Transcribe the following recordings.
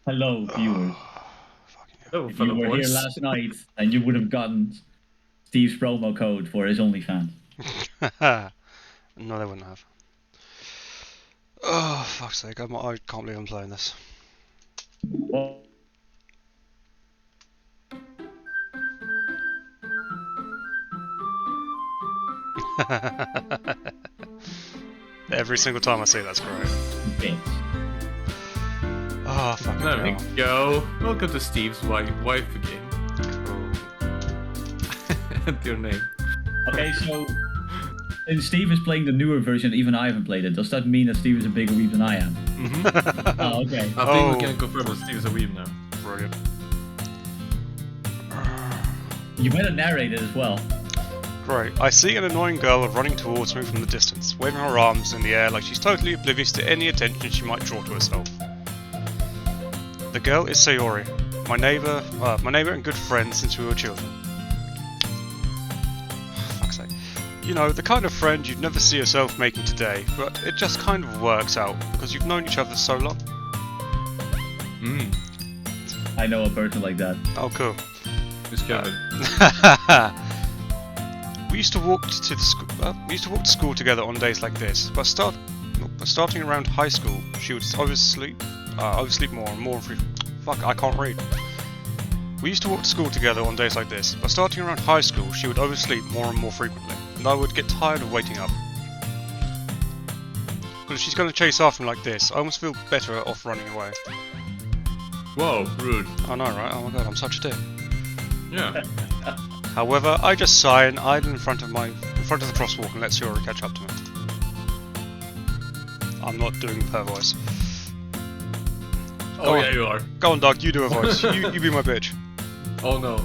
Hello, viewers. Hello, If you fellow were here boys. last night, and you would have gotten Steve's promo code for his OnlyFans. No, they wouldn't have. Oh, fuck's sake, I can't believe I'm playing this. Well, Every single time I see that's great. bitch. Oh, fucking There we hell. go. Welcome to Steve's wife game. Cool. And your name. Okay, so since Steve is playing the newer version, even I haven't played it. Does that mean that Steve is a bigger weeb than I am? Mm-hmm. Oh, okay. I think we can confirm that Steve is a weeb now. Brilliant. You better narrate it as well. Great. I see an annoying girl running towards me from the distance, waving her arms in the air like she's totally oblivious to any attention she might draw to herself. The girl is Sayori, my neighbour and good friend since we were children. Fuck's sake. You know, the kind of friend you'd never see yourself making today, but it just kind of works out because you've known each other so long. I know a person like that. Oh, cool. Who's Kevin? We used to walk to school together on days like this, but starting around high school, she would oversleep more and more Fuck, I can't read. We used to walk to school together on days like this, but starting around high school, she would oversleep more and more frequently, and I would get tired of waiting up. But if she's going to chase after me like this, I almost feel better off running away. Whoa, rude. I know, right? Oh my god, I'm such a dick. Yeah. However, I just sigh and idle in front of the crosswalk and let Sayori catch up to me. I'm not doing her voice. Oh yeah, you are. Go on, Doug, you do a voice. you be my bitch. Oh no.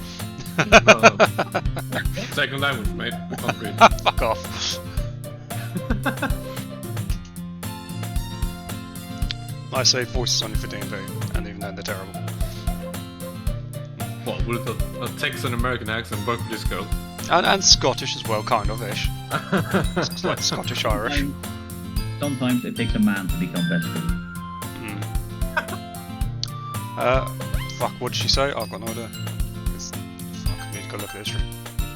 Second language, mate. I can't read. Fuck off. I say voices only for D&D, and even then they're terrible. What, would a Texan American accent work for this girl? And Scottish as well, kind of-ish. It's like Scottish-Irish. Sometimes it takes a man to become best friend. Fuck, what did she say? I've got no idea. Fuck, I need to go look at history.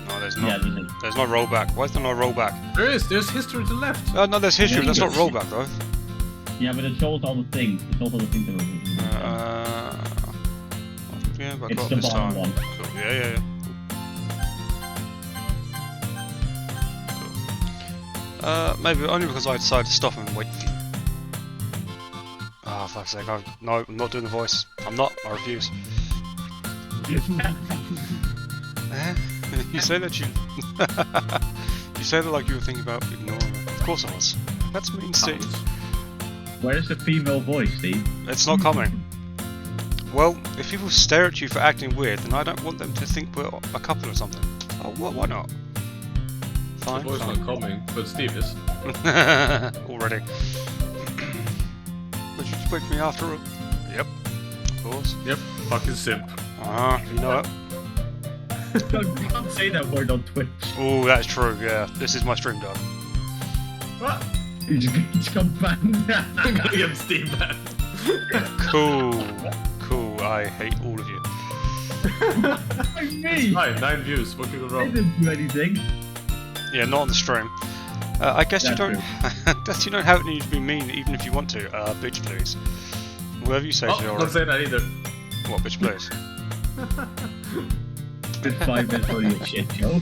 No, there's not. Yeah, There's no rollback. Why is there no rollback? There's history to the left. No, there's history, Yeah, that's not but- rollback though. yeah, but it shows all the things. It's also the things that Yeah, but I It's got the this bottom time. one. Cool. Yeah. Cool. Maybe only because I decided to stop and wait for you. Oh, fuck's sake, no, I'm not doing the voice. I'm not, I refuse. You say that you... you say that like you were thinking about ignoring me. Of course I was. That's mean, Steve. Where's the female voice, Steve? It's not coming. Well, if people stare at you for acting weird, then I don't want them to think we're a couple or something. Oh, why not? The Fine. voice fine. not coming, but Steve is. Already. But you just wait for me after all? Yep. Of course. Yep, fucking simp. You know it. You can't say that word on Twitch. Oh, that's true, yeah. This is my stream dog. What? It's got banned. I'm gonna get Steve back. Cool. Cool, I hate all of you. Me? 9 views, what could go I wrong? didn't do anything. Yeah, not on the stream. I guess you That's don't. Guess you don't have it need to be mean, even if you want to. Bitch, please. Whatever you say, Oh, Sayori. don't say that either. What, bitch, please? It's 5 minutes for your shit show.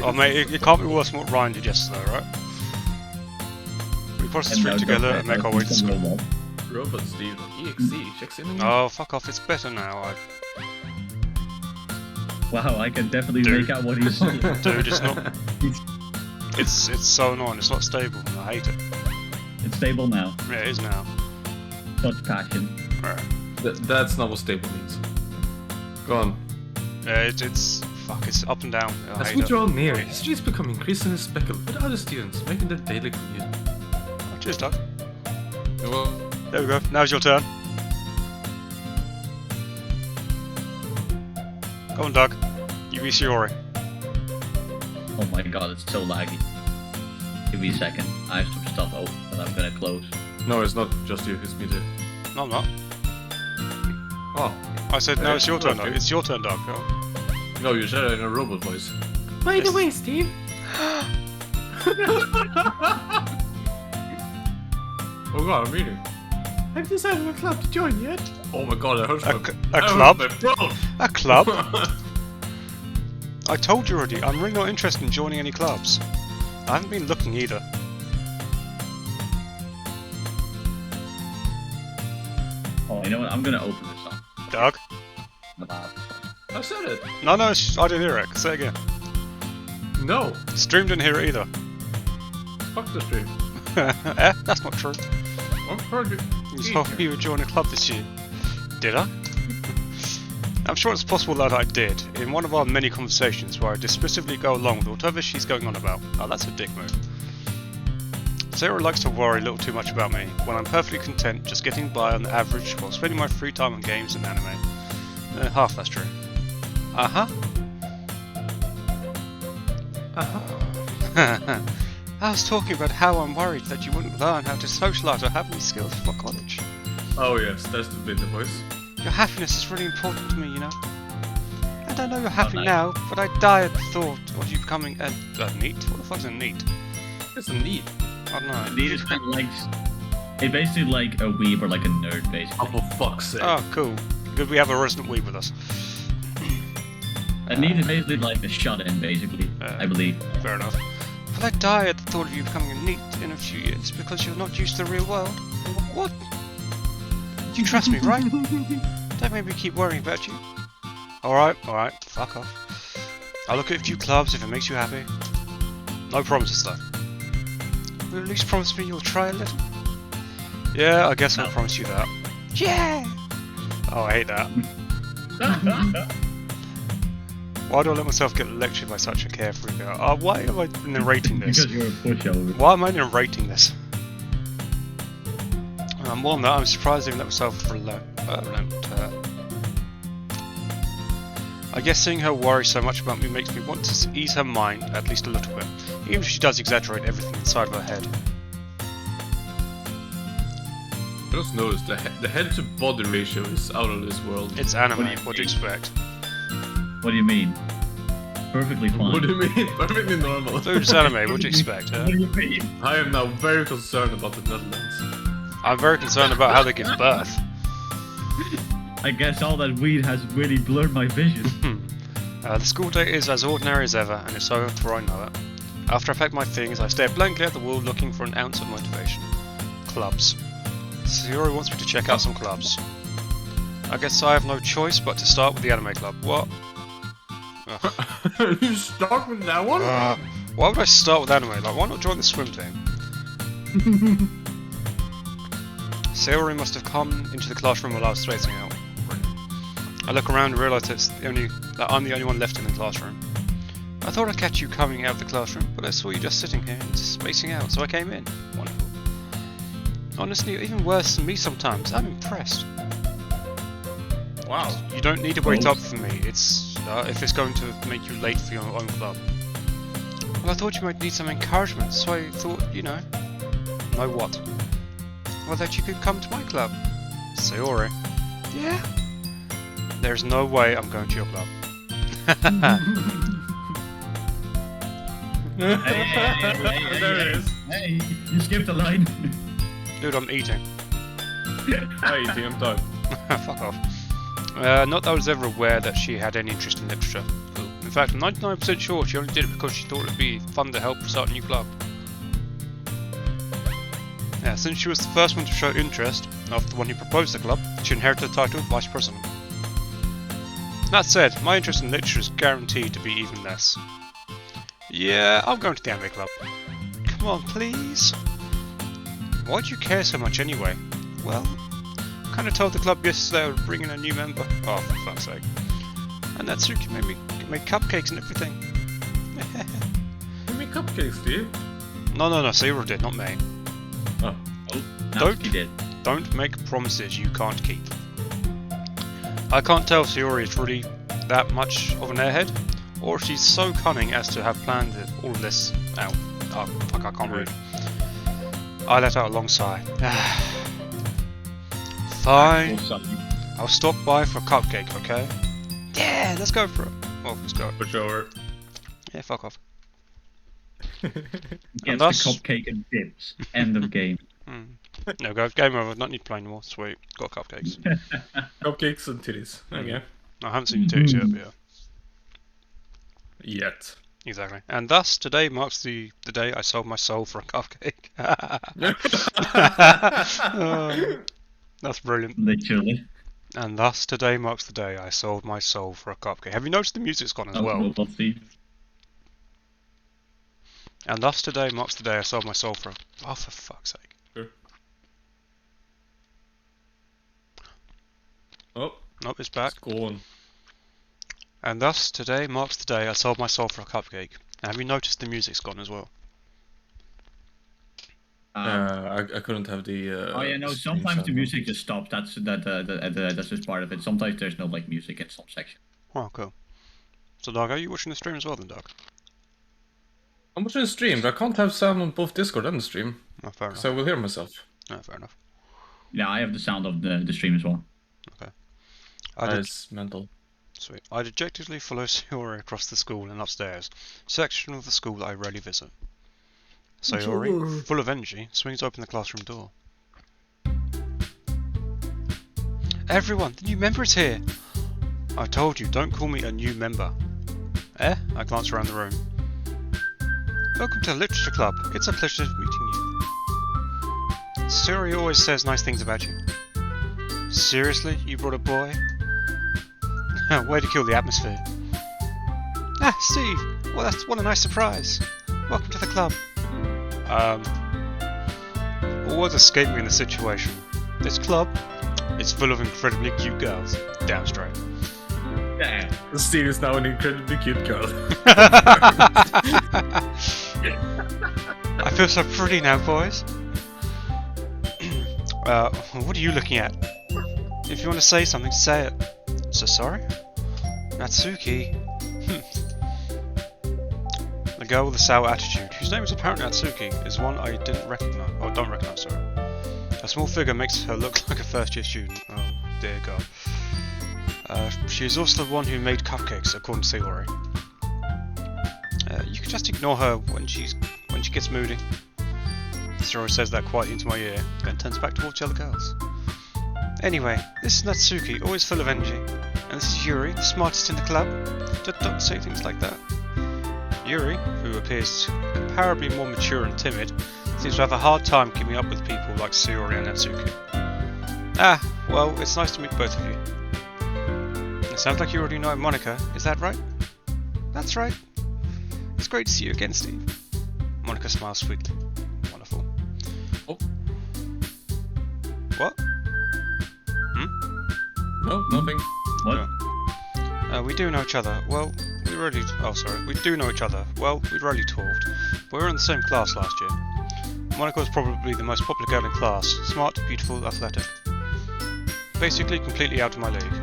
Oh, mate, it can't be worse than what Ryan did yesterday, right? We cross the street together and make our way to school. Robot Steve, EXE, checks in. Oh, fuck off! It's better now. Wow, I can definitely Dude. make out what he's saying. Dude, it's not. It's so annoying. It's not stable. And I hate it. It's stable now. Yeah, it is now. Such passion. Right. That's not what stable means. Go on. Yeah, it's fuck. It's up and down. I As hate we it. draw near, history is becoming increasingly speckled with other students making their daily commute. Oh, cheers, Doug. Well, There we go. Now's your turn. Go on, Doug. You be Sayori. Oh my god, it's so laggy. Give me a second. I have some stuff open that I'm gonna close. no, it's not just you, it's me too. No, I'm not. Oh. I said, no, it's your turn, Doug. Okay. It's your turn, Doug. Oh. No, you said it in a robot voice. By the way, Steve. Oh god, I'm reading. Have you decided on a club to join yet? Oh my god, I hurt my... A club? My throat. A club? I told you already, I'm really not interested in joining any clubs. I haven't been looking either. Oh, you know what? I'm gonna open this up. Doug? I said it. No, I didn't hear it. Say it again. No. Stream didn't hear it either. Fuck the stream. That's not true. I've heard it. You told me you would join a club this year. Did I? I'm sure it's possible that I did, in one of our many conversations where I dismissively go along with whatever she's going on about. Oh, that's a dick move. Sarah likes to worry a little too much about me, when I'm perfectly content just getting by on the average while spending my free time on games and anime. Half that's true. Uh-huh. Uh-huh. I was talking about how I'm worried that you wouldn't learn how to socialise or have any skills for college. Oh yes, that's the bit the voice. Your happiness is really important to me, you know. And I know you're happy nice. now, but I die at the thought of you becoming a neat? What the fuck's a neat? It's neat. I don't know. Neat is kind of like... It's basically like a weeb or like a nerd, basically. Oh, for fuck's sake. Oh, cool. Good we have a resident weeb with us. A neat is basically like a shut-in, basically, I believe. Fair enough. But I die at the thought of you becoming a neat in a few years because you're not used to the real world. What? You trust me, right? Don't make me keep worrying about you. Alright, fuck off. I'll look at a few clubs if it makes you happy. No promises though. Will you at least promise me you'll try a little? Yeah, I guess I'll promise you that. Yeah! Oh, I hate that. Why do I let myself get lectured by such a carefree girl? Oh, why am I narrating this? Because you're a pushover. Why am I narrating this? More than that, I'm surprised I even let myself relent. I guess seeing her worry so much about me makes me want to ease her mind at least a little bit, even if she does exaggerate everything inside of her head. I just noticed the head to body ratio is out of this world. It's anime, What do you what do you expect? What do you mean? Perfectly fine. What do you mean? Perfectly normal. Dude, it's anime, what do you expect? What do you mean? I am now very concerned about the Netherlands. I'm very concerned about how they give birth. I guess all that weed has really blurred my vision. The school day is as ordinary as ever, and it's over before I know it. After I pack my things, I stare blankly at the wall looking for an ounce of motivation. Clubs. Sayori wants me to check out some clubs. I guess I have no choice but to start with the anime club. What? You start with that one? Why would I start with anime? Like, why not join the swim team? Sayori must have come into the classroom while I was spacing out. I look around and realise that I'm the only one left in the classroom. I thought I'd catch you coming out of the classroom, but I saw you just sitting here and spacing out, so I came in. Wonderful. Honestly, you're even worse than me sometimes. I'm impressed. Wow. You don't need to wait up for me. It's if it's going to make you late for your own club. Well, I thought you might need some encouragement, so I thought, you know what? Well, that you could come to my club. Sayori. Yeah? There's no way I'm going to your club. Hey, There it is. Hey, you skipped a line. Dude, I'm eating. Hey, TM time. Fuck off. Not that I was ever aware that she had any interest in literature. In fact, I'm 99% sure she only did it because she thought it'd be fun to help start a new club. Yeah, since she was the first one to show interest, after the one who proposed the club, she inherited the title of Vice President. That said, my interest in literature is guaranteed to be even less. Yeah, I'm going to the anime club. Come on, please. Why do you care so much anyway? Well, I kinda told the club yesterday I would bring in a new member. Oh, for fuck's sake. And Natsuki made me make cupcakes and everything. Give me cupcakes, dude. No, Sayori did, not me. Oh. Don't make promises you can't keep. I can't tell if Sayori is really that much of an airhead, or if she's so cunning as to have planned all of this out. Oh, fuck, I can't read. I let out a long sigh. Fine. I'll stop by for a cupcake, okay? Yeah, let's go for it. Well, let's go. For sure. Yeah, fuck off. Gets thus- the cupcake and dips. End of game. No, go. Game over. Not need to play anymore. Sweet. Got cupcakes. Cupcakes and titties. Okay. I haven't seen titties yet, but yeah. Yet. Exactly. And thus, today marks the day I sold my soul for a cupcake. That's brilliant. Literally. And thus, today marks the day I sold my soul for a cupcake. Have you noticed the music's gone as well? Well, Steve. And thus, today marks the day I sold my soul for a... Oh, for fuck's sake. Sure. Oh, Nope, it's back. it's gone. And thus, today marks the day I sold my soul for a cupcake. And have you noticed the music's gone as well? I couldn't have the. Oh yeah, no. Sometimes the music just stops. That's just part of it. Sometimes there's no like music in some section. Oh, cool. So, Doug, are you watching the stream as well then, Doug? I'm watching the stream, but I can't have sound on both Discord and the stream, Oh, fair enough. so I will hear myself. No, fair enough. Yeah, I have the sound of the stream as well. That's mental. Sweet. I dejectedly follow Sayori across the school and upstairs, section of the school that I rarely visit. Sayori, full of energy, swings open the classroom door. Everyone, the new member is here! I told you, don't call me a new member. Eh? I glance around the room. Welcome to the Literature Club. It's a pleasure meeting you. Sayori always says nice things about you. Seriously? You brought a boy? Way to kill the atmosphere. Ah, Steve! Well, what a nice surprise. Welcome to the club. All words escape me in the situation. This club is full of incredibly cute girls. Damn straight. Yeah. Steve is now an incredibly cute girl. I feel so pretty now, boys. What are you looking at? If you want to say something, say it. So sorry? Natsuki. The girl with the sour attitude, whose name is apparently Natsuki, is one I don't recognize, sorry. Her small figure makes her look like a first-year student. Oh, dear God. She is also the one who made cupcakes, according to Sayori. You can just ignore her when she gets moody. Sayori says that quietly into my ear, then turns back towards the other girls. Anyway, this is Natsuki, always full of energy. And this is Yuri, the smartest in the club. Don't say things like that. Yuri, who appears comparably more mature and timid, seems to have a hard time keeping up with people like Sayori and Natsuki. Ah, well, it's nice to meet both of you. It sounds like you already know Monica, is that right? That's right. It's great to see you again, Steve. Monica smiles sweetly. Wonderful. Oh. What? No, nothing. What? We do know each other. Well, we do know each other. Well, we rarely talked, but we were in the same class last year. Monica was probably the most popular girl in class. Smart, beautiful, athletic. Basically, completely out of my league.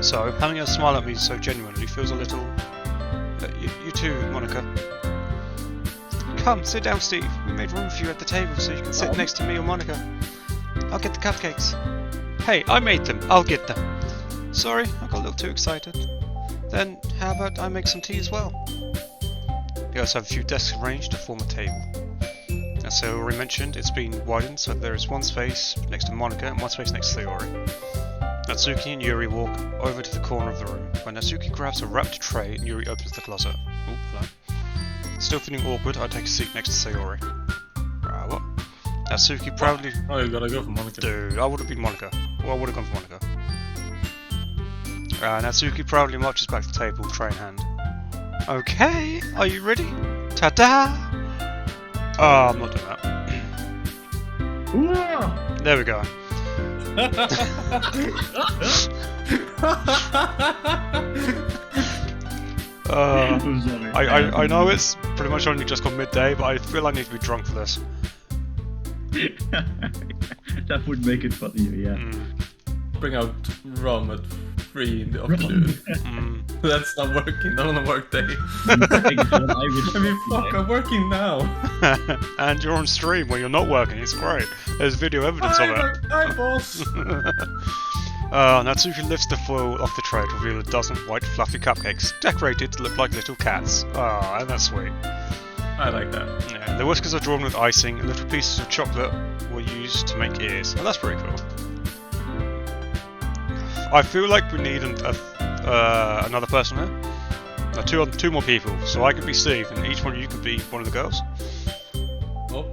So, having her smile at me so genuinely feels a little... you too, Monica. Come, sit down, Steve. We made room for you at the table so you can sit next to me or Monica. I'll get the cupcakes. Hey, I made them. I'll get them. Sorry, I got a little too excited. Then, how about I make some tea as well? We also have a few desks arranged to form a table. As Sayori mentioned, it's been widened so there is one space next to Monica and one space next to Sayori. Natsuki and Yuri walk over to the corner of the room, where Natsuki grabs a wrapped tray and Yuri opens the closet. Oop, hello. Still feeling awkward, I take a seat next to Sayori. What? Natsuki proudly... Oh, you gotta go for Monica. Dude, I would have been Monica. Well, I would have gone for Monica. Natsuki proudly marches back to the table, tray in hand. Okay, are you ready? Ta-da! Oh, I'm not doing that. There we go. I know it's pretty much only just gone midday, but I feel I need to be drunk for this. That would make it funnier, yeah. Bring out rum at 3 in the afternoon. That's not working on a work day. I mean, fuck, I'm working now. And you're on stream when you're not working, it's great. There's video evidence of it. Hi, boss. Natsuki lifts the foil off the tray to reveal a dozen white fluffy cupcakes, decorated to look like little cats. Ah, and that's sweet. I like that. Yeah, the whiskers are drawn with icing, and little pieces of chocolate were used to make ears. And that's pretty cool. I feel like we need another person here. Two more people, so I could be Steve, and each one of you could be one of the girls. Oh.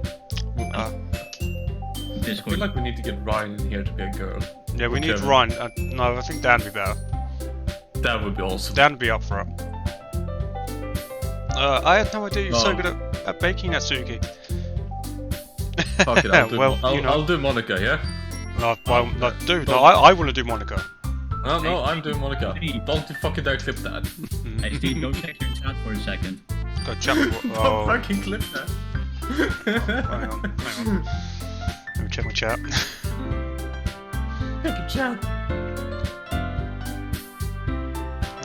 I feel Discord. like we need to get Ryan in here to be a girl. Yeah, we need Kevin. Ryan. No, I think Dan would be better. That would be awesome. Dan would be up for it. I had no idea you're so good at baking, Natsuki. Fuck it, Well, I'll do Monica, yeah? No, I want to do Monica. No, I'm doing Monica. Don't you fucking dare clip that. Hey Steve, go check your chat for a second. Go chat with Don't fucking clip that. hang on. Let me check my chat. Check your chat.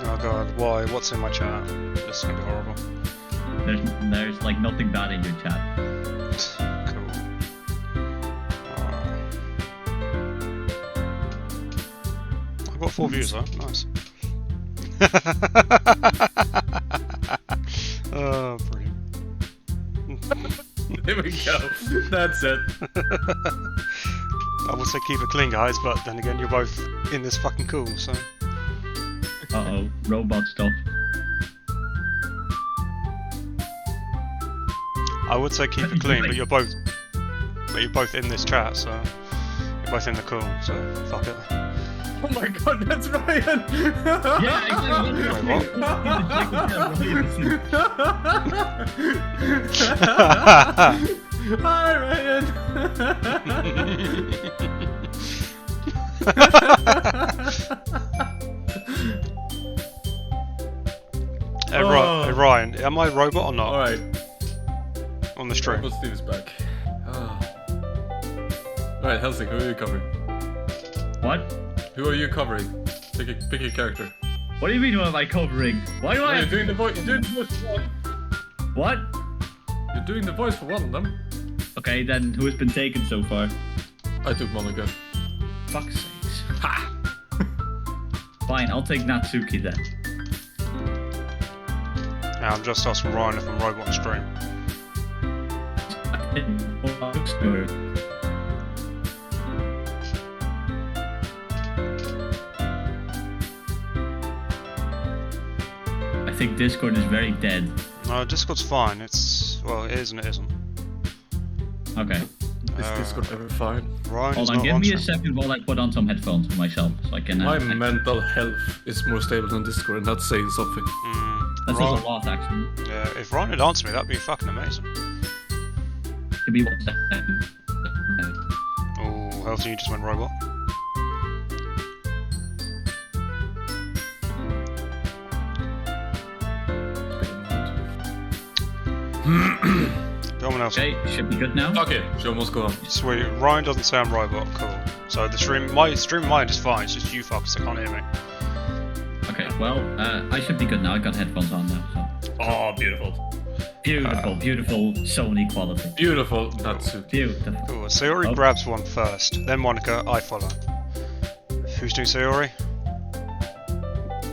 Oh god, why? What's in my chat? This is gonna be horrible. There's like nothing bad in your chat. Cool. I've got 4 views though, nice. Oh, brilliant. There we go. That's it. I would say keep it clean, guys, but then again, you're both in this fucking cool, so. Uh-oh, robot stuff. I would say keep it clean, but you're both in this chat, so you're both in the cool, so fuck it. Oh my god, that's Ryan! Yeah, exactly. Hi, Ryan! Hey, Ryan, am I a robot or not? Alright, On the stream. Robot Steve is back. Alright, Helsing, who are you covering? What? Who are you covering? Pick a character. What do you mean what am I covering? Why do I You're have doing the voice. You're doing the voice for one. What? You're doing the voice for one of them. Okay, then who has been taken so far? I took Monica. Fuck's sakes. Ha! Fine, I'll take Natsuki then. Yeah, I'm just asking Ryan if I'm robot on stream. I think Discord is very dead. No, Discord's fine. It's well, it is and it isn't. Okay. Is Discord ever fine? Ryan Hold is on, not give on me a stream. second while I put on some headphones for myself so I can. My mental health is more stable than Discord, and that's saying something. That says Ryan, a lot, actually. yeah, if Ryan had answered me, that'd be fucking amazing. Give me 1 second. Oh, Helton, you just went robot. Go on, Helton. Okay, should be good now. Okay, show must go on. Sweet. Ryan doesn't say I'm robot. Cool. So the stream, my stream mind is fine. It's just you fuckers that can't hear me. Okay, well, I should be good now. I got headphones on now. So. Oh, beautiful. Beautiful Sony quality. Beautiful. That's it. Beautiful. Cool. Sayori Oh. grabs one first, then Monica. I follow. Who's doing Sayori?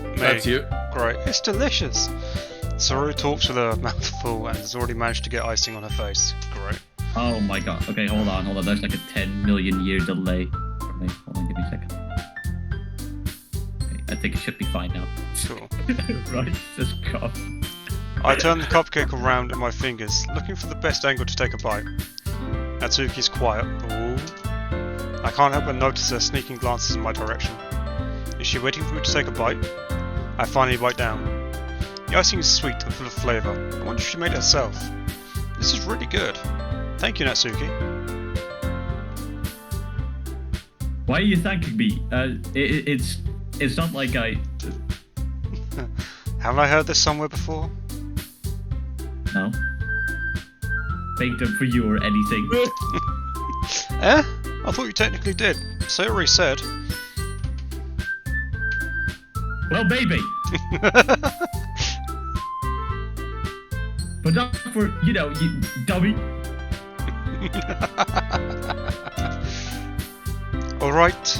Me. That's you. Great. It's delicious. Sayori talks with her mouth full and has already managed to get icing on her face. Great. Oh my god. Okay, hold on. There's like a 10 million year delay for me. Hold on, give me a second. Okay, I think it should be fine now. Cool. Right, just cough. I turn the cupcake around in my fingers, looking for the best angle to take a bite. Natsuki's quiet. Ooh. I can't help but notice her sneaking glances in my direction. Is she waiting for me to take a bite? I finally bite down. The icing is sweet and full of flavour. I wonder if she made it herself. This is really good. Thank you, Natsuki. Why are you thanking me? It's not like I. Haven't I heard this somewhere before? No. Baked them for you or anything. Eh? I thought you technically did. Sayori said. Well, baby. But not for, you dummy. Alright.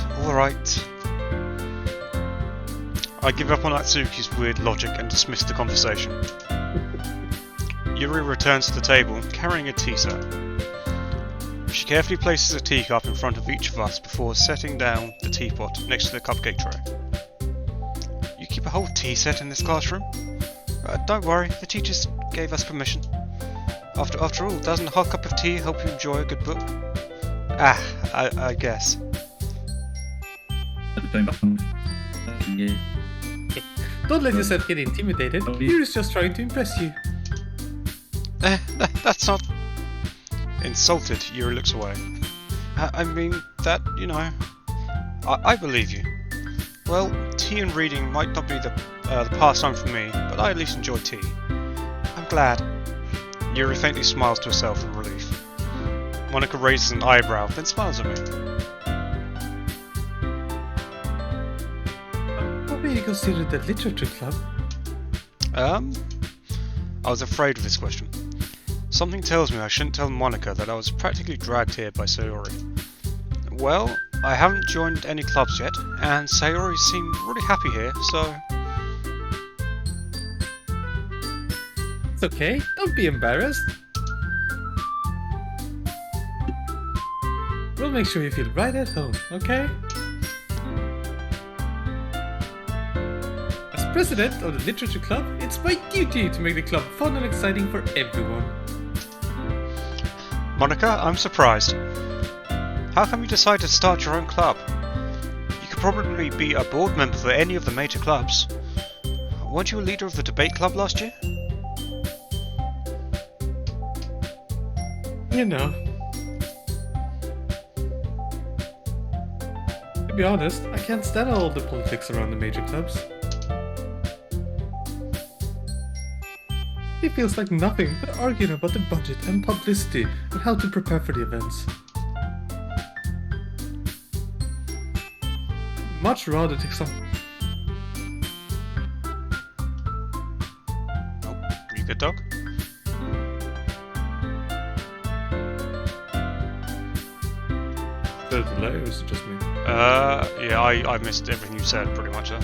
I give up on Atsuki's weird logic and dismiss the conversation. Yuri returns to the table, carrying a tea set. She carefully places a teacup in front of each of us before setting down the teapot next to the cupcake tray. You keep a whole tea set in this classroom? Don't worry, the teachers gave us permission. After all, doesn't a hot cup of tea help you enjoy a good book? I guess. Yeah. Don't let yourself get intimidated. Yuri's just trying to impress you. That's not... Insulted, Yuri looks away. I mean, that, you know... I believe you. Well, tea and reading might not be the pastime for me, but I at least enjoy tea. I'm glad. Yuri faintly smiles to herself in relief. Monica raises an eyebrow, then smiles at me. What made you consider the literature club? I was afraid of this question. Something tells me I shouldn't tell Monica that I was practically dragged here by Sayori. Well, I haven't joined any clubs yet, and Sayori seemed really happy here, so... It's okay, don't be embarrassed. We'll make sure you feel right at home, okay? As president of the literature club, it's my duty to make the club fun and exciting for everyone. Monica, I'm surprised. How come you decided to start your own club? You could probably be a board member for any of the major clubs. Weren't you a leader of the debate club last year? You know. To be honest, I can't stand all the politics around the major clubs. It feels like nothing but arguing about the budget and publicity and how to prepare for the events. Much rather take some... Oh, you good, dog? The delay, or is it just me? Yeah, I missed everything you said, pretty much, then.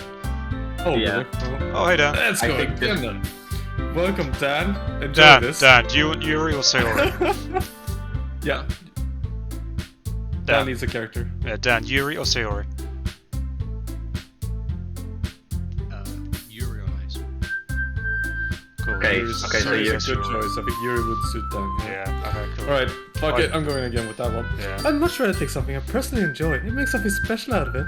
Oh, Yeah. really? Oh, hey, Dan. Let's I go think again then. Welcome, Dan. Enjoy Dan, this. Dan, do you want Yuri or Sayori? Yeah. Dan Dan. needs a character. Yeah, Dan, Yuri or Sayori? Yuri on ice. Cool. Okay, Yuri's- okay, so Yuri's you're a good choice. I think Yuri would suit Dan. Yeah, okay, cool. Alright, fuck Fine. it. I'm going again with that one. Yeah. I'd much rather take something I personally enjoy. It makes something special out of it.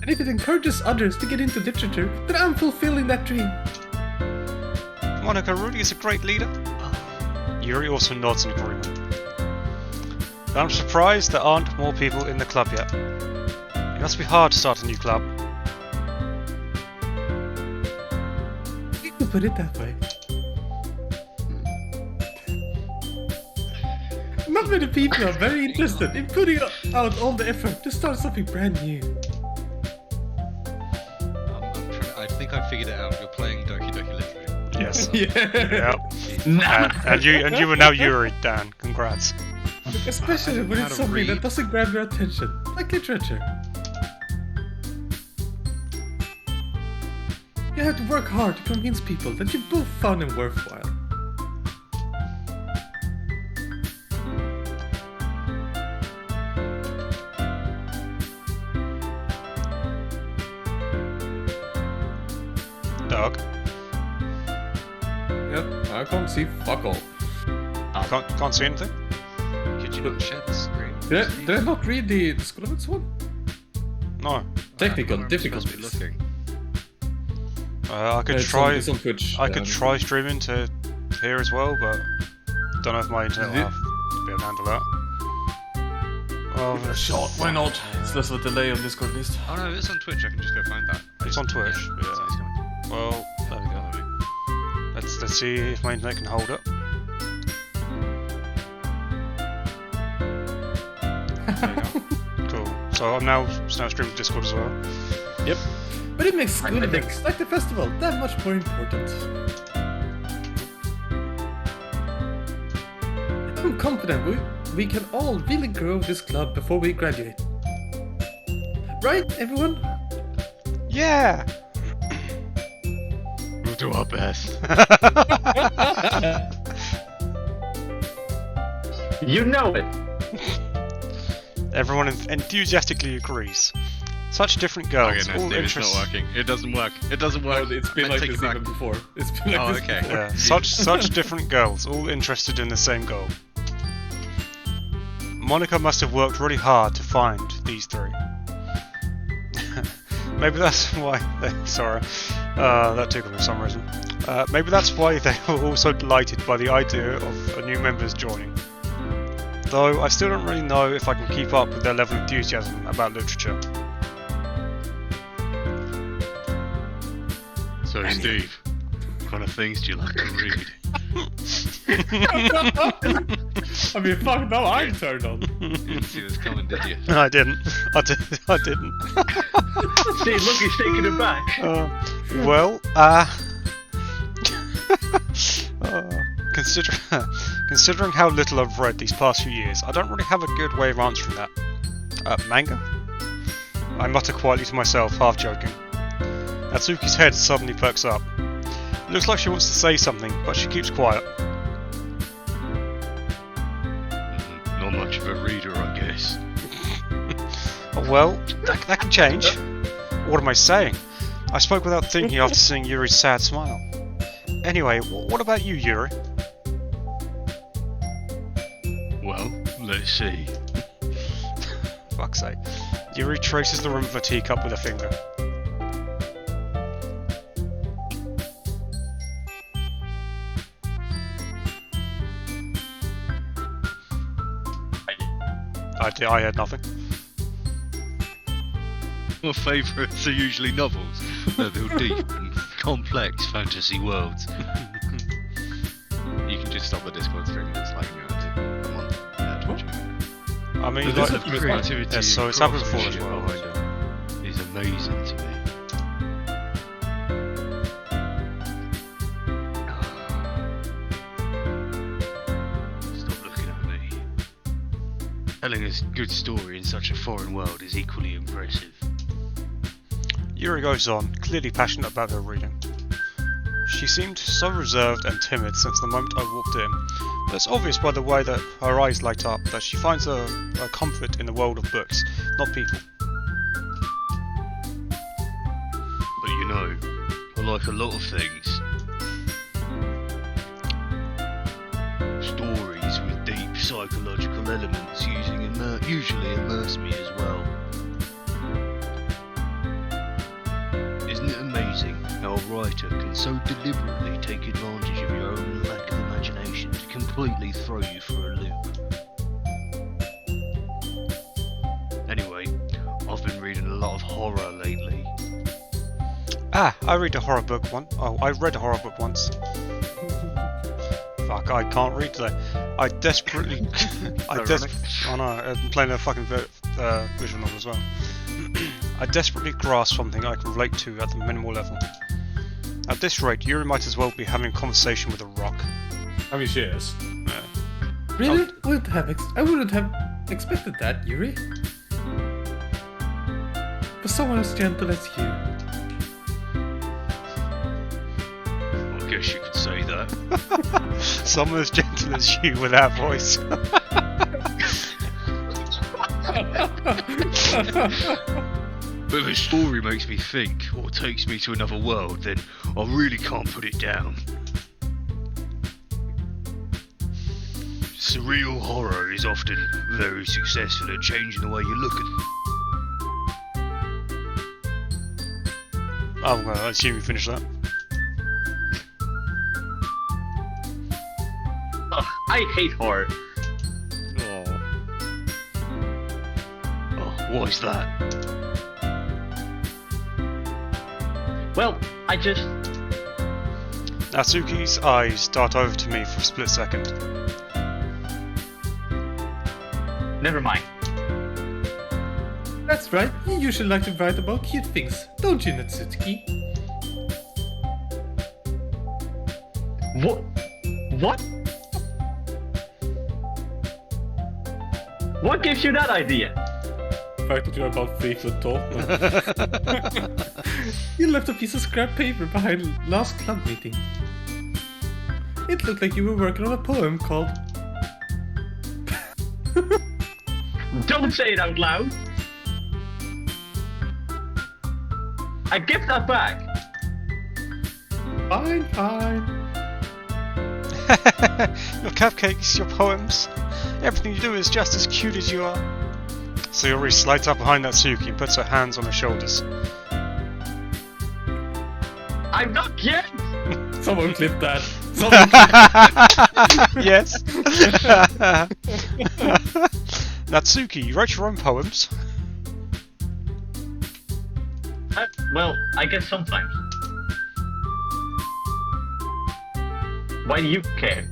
And if it encourages others to get into literature, then I'm fulfilling that dream. Monica Rudy is a great leader. Yuri also nods in agreement. But I'm surprised there aren't more people in the club yet. It must be hard to start a new club. You could put it that way. Not many people are very interested in putting out all the effort to start something brand new. I think I figured it out. You're playing Doki Doki Literature. Yes. Yeah. Yep. And you are now Yuri, Dan. Congrats. Especially when how it's to something read. that doesn't grab your attention, like literature. You have to work hard to convince people that you're both fun and worthwhile. Dog. Yep, I can't see fuck all. Can't see anything? Could you not share the screen? Did I not read the School of Its one? No. Technical Must be difficulties. looking. I could It's try. on Twitch. I could try streaming to here as well, but don't know if my internet will have to be able to handle that. Well, Shot, why not? It's less of a delay on Discord at least. Oh no, it's on Twitch. I can just go find that. It's on Twitch. Yeah. Yeah. It's coming. Well, there we go. Let's see if my internet can hold up. Cool. So I'm now streaming to Discord as well. Yep. But it makes I good think- things, like the festival, that much more important. I'm confident we can all really grow this club before we graduate. Right, everyone? Yeah! We'll do our best. You know it. Everyone enthusiastically agrees. Such different girls, Okay, no, all Steve, it's not interested. working. It doesn't work. It doesn't work. It's been I like take this it back. even before. It's been like Oh, this okay. before. Yeah, such different girls, all interested in the same goal. Monica must have worked really hard to find these three. Maybe that's why they... Sorry, that tickled me for some reason. Maybe that's why they were all so delighted by the idea of new members joining. Though I still don't really know if I can keep up with their level of enthusiasm about literature. So, Steve, what kind of things do you like to read? I mean, fuck no, I'm turned on. You didn't see this coming, did you? I didn't. I didn't. See, look, he's taking it back. Well, considering how little I've read these past few years, I don't really have a good way of answering that. Manga? I mutter quietly to myself, half joking. Natsuki's head suddenly perks up. It looks like she wants to say something, but she keeps quiet. Not much of a reader, I guess. Well, that can change. What am I saying? I spoke without thinking after seeing Yuri's sad smile. Anyway, what about you, Yuri? Well, let's see. Fuck's sake. Yuri traces the rim of a teacup with a finger. I had nothing. My favourites are usually novels. They're deep and complex fantasy worlds. You can just stop the Discord stream. It's like, I'm on Twitch. I mean, The like, creativity yeah, so and it's happened before as craftsmanship well. behind them is amazing to me. Stop looking at me. Telling a good story in such a foreign world is equally impressive. Yuri goes on, clearly passionate about her reading. She seemed so reserved and timid since the moment I walked in, but it's obvious by the way that her eyes light up that she finds her comfort in the world of books, not people. But you know, I like a lot of things. Stories with deep psychological elements usually immerse me as well. Isn't it amazing how a writer can so deliberately take advantage of your own lack of imagination to completely throw you for a loop? Anyway, I've been reading a lot of horror lately. I read a horror book once. Oh, I read a horror book once. Fuck, I can't read today. I desperately... Oh no, I'm playing a fucking visual novel as well. I desperately grasp something I can relate to at the minimal level. At this rate, Yuri might as well be having a conversation with a rock. I mean, she is. Yeah. Really? I wouldn't have expected that, Yuri. For someone as gentle as you. I guess you could say that. Someone as gentle as you with that voice. But if a story makes me think, or takes me to another world, then I really can't put it down. Surreal horror is often very successful at changing the way you look at Oh, well, I assume you finished that. Ugh, I hate horror. Oh, what is that? Well, I just... Natsuki's eyes dart over to me for a split second. Never mind. That's right, you usually like to write about cute things, don't you, Natsuki? What? What? What gives you that idea? fact that you're about 3 foot tall. You left a piece of scrap paper behind last club meeting. It looked like you were working on a poem called... Don't say it out loud. I give that back. Fine, fine. Your cupcakes, your poems, everything you do is just as cute as you are. Sayori slides up behind Natsuki and puts her hands on her shoulders. I'm not yet. Someone clip that. Someone clip Yes. Natsuki, you write your own poems? Well, I guess sometimes. Why do you care?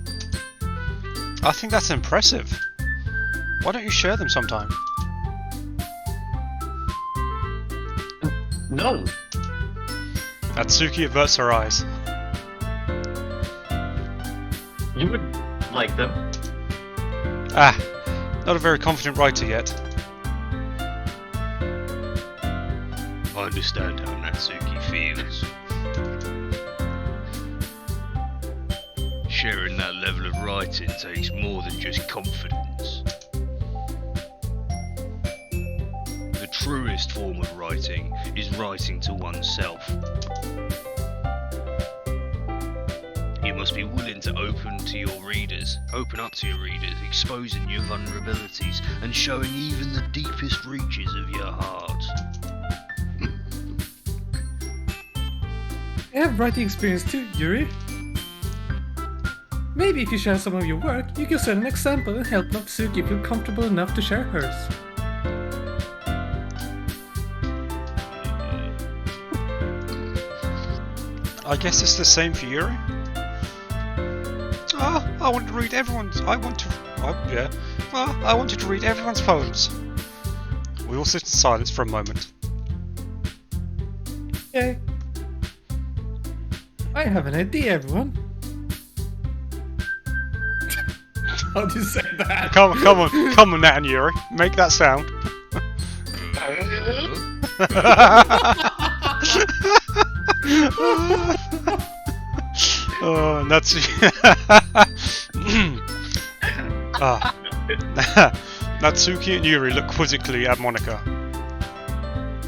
I think that's impressive. Why don't you share them sometime? No. Natsuki averts her eyes. You would like them. Ah, not a very confident writer yet. I understand how Natsuki feels. Sharing that level of writing takes more than just confidence. The truest form of writing is writing to oneself. You must be willing to open up to your readers, exposing your vulnerabilities and showing even the deepest reaches of your heart. I have writing experience too, Yuri. Maybe if you share some of your work, you can set an example and help Natsuki feel comfortable enough to share hers. I guess it's the same for Yuri. I want to read everyone's. I wanted to read everyone's poems. We all sit in silence for a moment. Okay. I have an idea, everyone. How do you say that? Come on, Nat and Yuri, make that sound. Oh, Natsuki and Yuri look quizzically at Monika.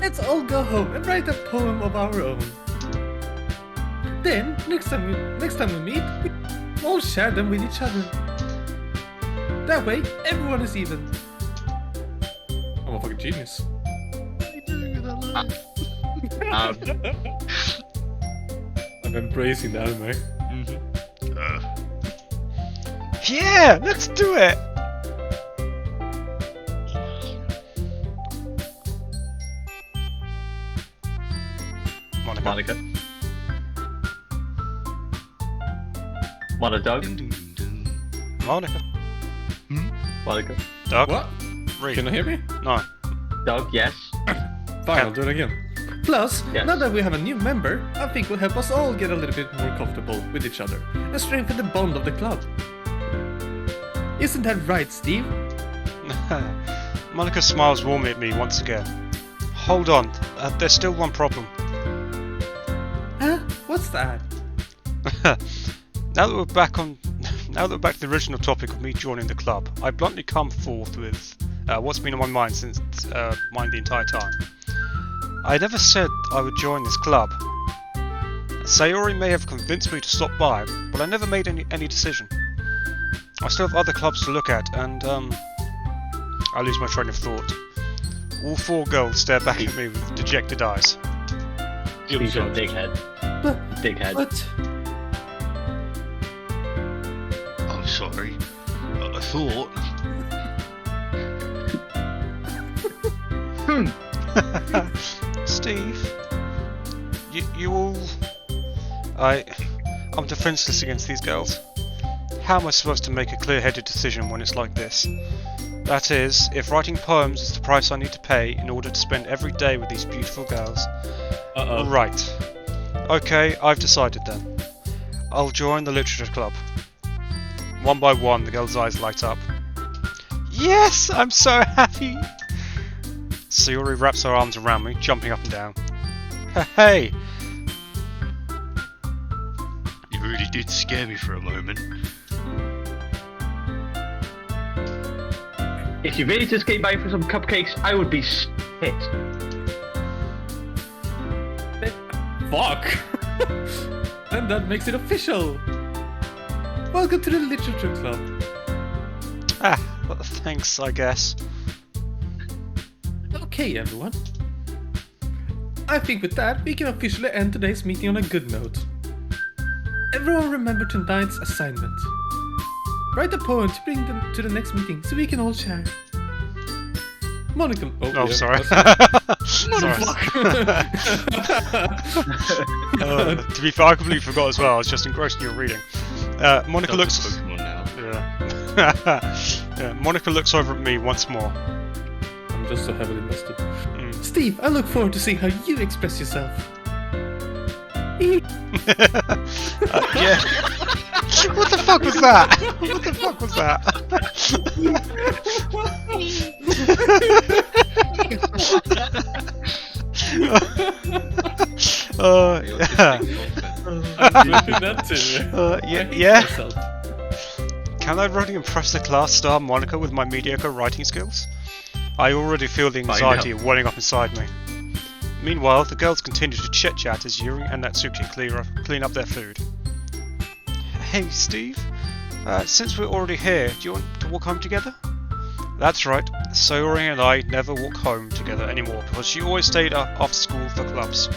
Let's all go home and write a poem of our own. Then, next time we meet, we all share them with each other. That way, everyone is even. I'm a fucking genius. I'm embracing the anime. Yeah, let's do it. Monika. Want a dog? Monika. Monika. Doug. What? Read. Can you hear me? No. Dog, yes. Fine, I'll do it again. Plus, Yes. now that we have a new member, I think will help us all get a little bit more comfortable with each other and strengthen the bond of the club. Isn't that right, Steve? Monika smiles warmly at me once again. Hold on, there's still one problem. Huh? What's that? Now that we're back to the original topic of me joining the club, I bluntly come forth with what's been on my mind since the entire time. I never said I would join this club. Sayori may have convinced me to stop by, but I never made any decision. I still have other clubs to look at, and I lose my train of thought. All 4 girls stare back at me with dejected eyes. He's a dickhead. But, Dickhead. but I'm sorry. I thought. Steve, you all... I'm defenseless against these girls. How am I supposed to make a clear-headed decision when it's like this? That is, if writing poems is the price I need to pay in order to spend every day with these beautiful girls. uh-oh. Right. Okay, I've decided then. I'll join the literature club. One by one, the girls' eyes light up. Yes, I'm so happy! Sayori wraps her arms around me, jumping up and down. Hey! You really did scare me for a moment. If you really just came by for some cupcakes, I would be pissed. Fuck! And that makes it official! Welcome to the Literature Club. Ah, well, thanks, I guess. Okay, everyone. I think with that, we can officially end today's meeting on a good note. Everyone remember tonight's assignment. Write a poem to bring them to the next meeting so we can all share. Monica... Oh, sorry. To be fair, I completely forgot as well. I was just engrossed in your reading. Monica looks. Pokemon now. Yeah, Monica looks over at me once more. I'm just so heavily invested. Steve, I look forward to seeing how you express yourself. Yeah. What the fuck was that? What the fuck was that? Yeah. I'm doing that too. Yeah. Can I really impress the class star Monica with my mediocre writing skills? I already feel the anxiety welling up inside me. Meanwhile, the girls continue to chit-chat as Yuri and Natsuki clean up their food. Hey, Steve. Since we're already here, do you want to walk home together? That's right. Sayori and I never walk home together anymore because she always stayed after school for clubs.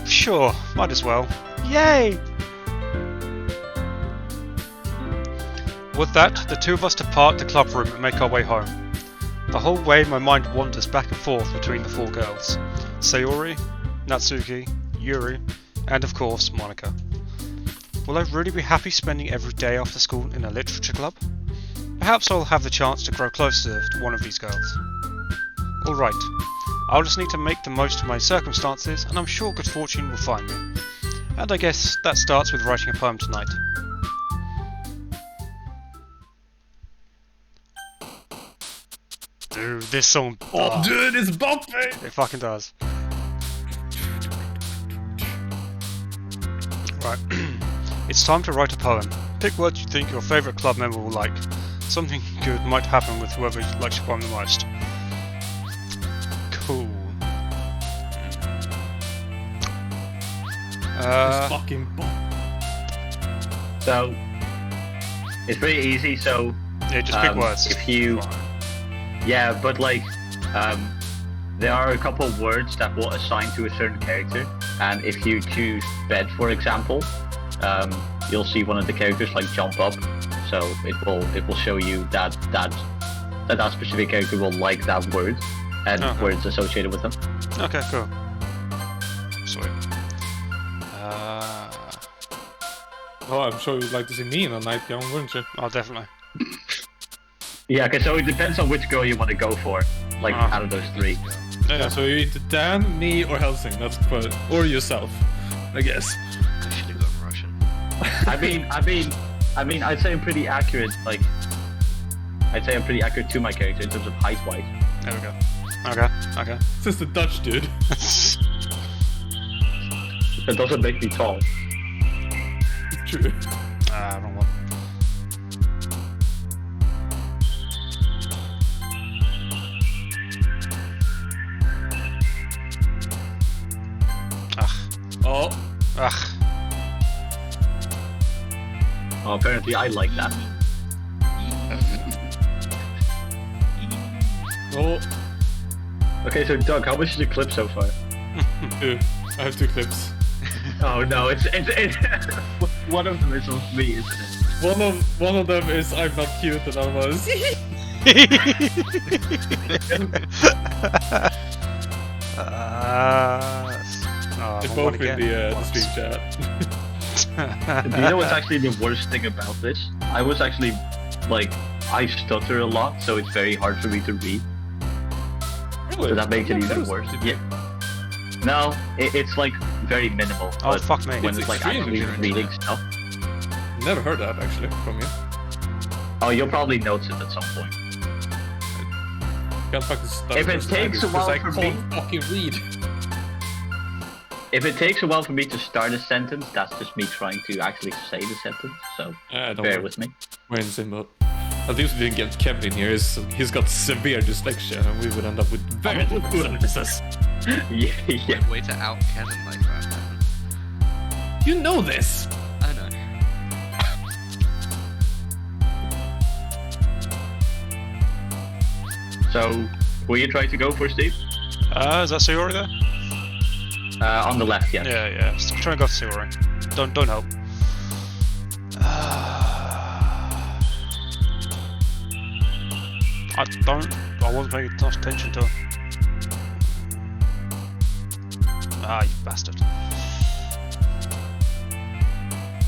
Sure, might as well. Yay! With that, the two of us depart the club room and make our way home. The whole way my mind wanders back and forth between the four girls. Sayori, Natsuki, Yuri, and of course Monica. Will I really be happy spending every day after school in a literature club? Perhaps I'll have the chance to grow closer to one of these girls. Alright, I'll just need to make the most of my circumstances and I'm sure good fortune will find me. And I guess that starts with writing a poem tonight. Dude, this song... Oh, dude, it's bumping! It fucking does. Right. It's time to write a poem. Pick what you think your favourite club member will like. Something good might happen with whoever likes your poem the most. Cool. It's fucking bump. So, it's pretty easy, so... Yeah, just pick words. If you... Yeah, but like, there are a couple of words that will assign to a certain character, and if you choose bed, for example, you'll see one of the characters like jump up, so it will show you that specific character will like that word and words associated with them. Okay, cool. Sweet. Oh, I'm sure you'd like to see me in a nightgown, wouldn't you? Oh, definitely. Yeah, okay, so it depends on which girl you want to go for, like out of those three. Yeah, so you either Dan, me, or Helsing. That's quite, or yourself, I guess. I should have gone Russian. I mean, I'd say I'm pretty accurate. Like, I'd say I'm pretty accurate to my character in terms of height-wise. There we go. Okay. It's just a Dutch dude. That doesn't make me tall. True. Wrong one. Oh. Ugh. Oh, apparently I like that. Oh. Okay, so Doug, how much is your clip so far? 2. I have 2 clips. Oh no, it's one of them is on me, isn't it? One of them is I'm not cute, and the other one is They're both in the stream chat. Do you know what's actually the worst thing about this? I was actually, like, I stutter a lot, so it's very hard for me to read. Really? So that makes it even worse. Yeah. No, it's like very minimal. Oh, but fuck me. When It's it's like extremely actually reading stuff. Never heard that actually from you. Oh, you'll probably notice it at some point. can't fucking start If it first takes language a while because I for me- can't fucking read. If it takes a while for me to start a sentence, that's just me trying to actually say the sentence. So Don't bear worry. with me. We're in the same boat. At least we didn't get Kevin here. He's got severe dyslexia, and we would end up with very little sentences. Yeah. Way to out Kevin like that. You know this. I know. So, will you try to go for Steve? Is that Sayori there? On the left, yes. Yeah. Stop trying to go for Sayori. Don't help. I wasn't paying enough attention to her. Ah, you bastard.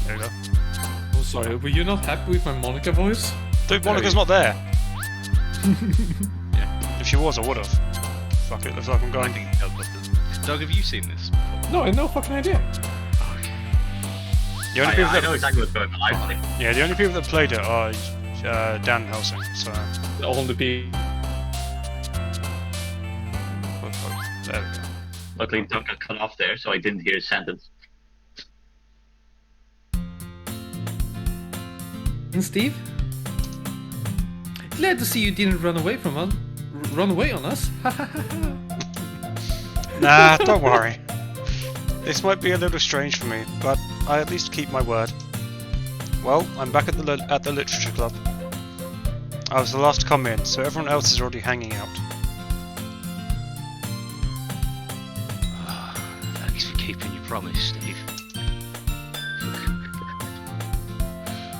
There we go. Oh, sorry. Were you not happy with my Monica voice? Dude, Monica's not there. Yeah. If she was, I would've. Fuck it, looks like I'm I going. think it helped us. Doug, have you seen this? No, I had no fucking idea. The only people I that, know exactly what's going on. Actually. yeah, the only people that played it are Dan Helsing. So All the people. there we go. Luckily, Doug got cut off there, so I didn't hear his sentence. And Steve? Glad to see you didn't run away from us. Run away on us? Nah, don't worry. This might be a little strange for me, but I at least keep my word. Well, I'm back at the Literature Club. I was the last to come in, so everyone else is already hanging out. Thanks for keeping your promise, Steve.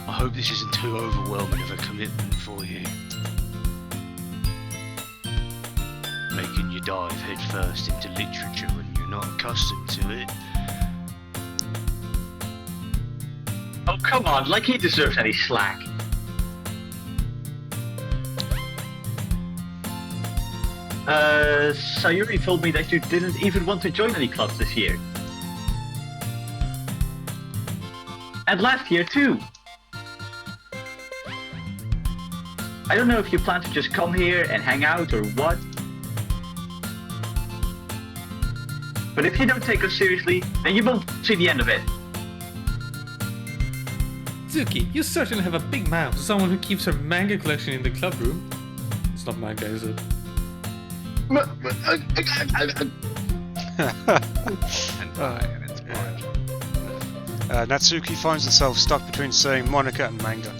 I hope this isn't too overwhelming of a commitment for you. Making you dive headfirst into literature when you're not accustomed to it. Oh, come on, like he deserves any slack. Sayuri told me that you didn't even want to join any clubs this year. And last year too. I don't know if you plan to just come here and hang out or what. But if you don't take us seriously, then you won't see the end of it. Zuki, you certainly have a big mouth. Someone who keeps her manga collection in the club room. It's not manga, is it? Natsuki finds herself stuck between saying Monica and manga.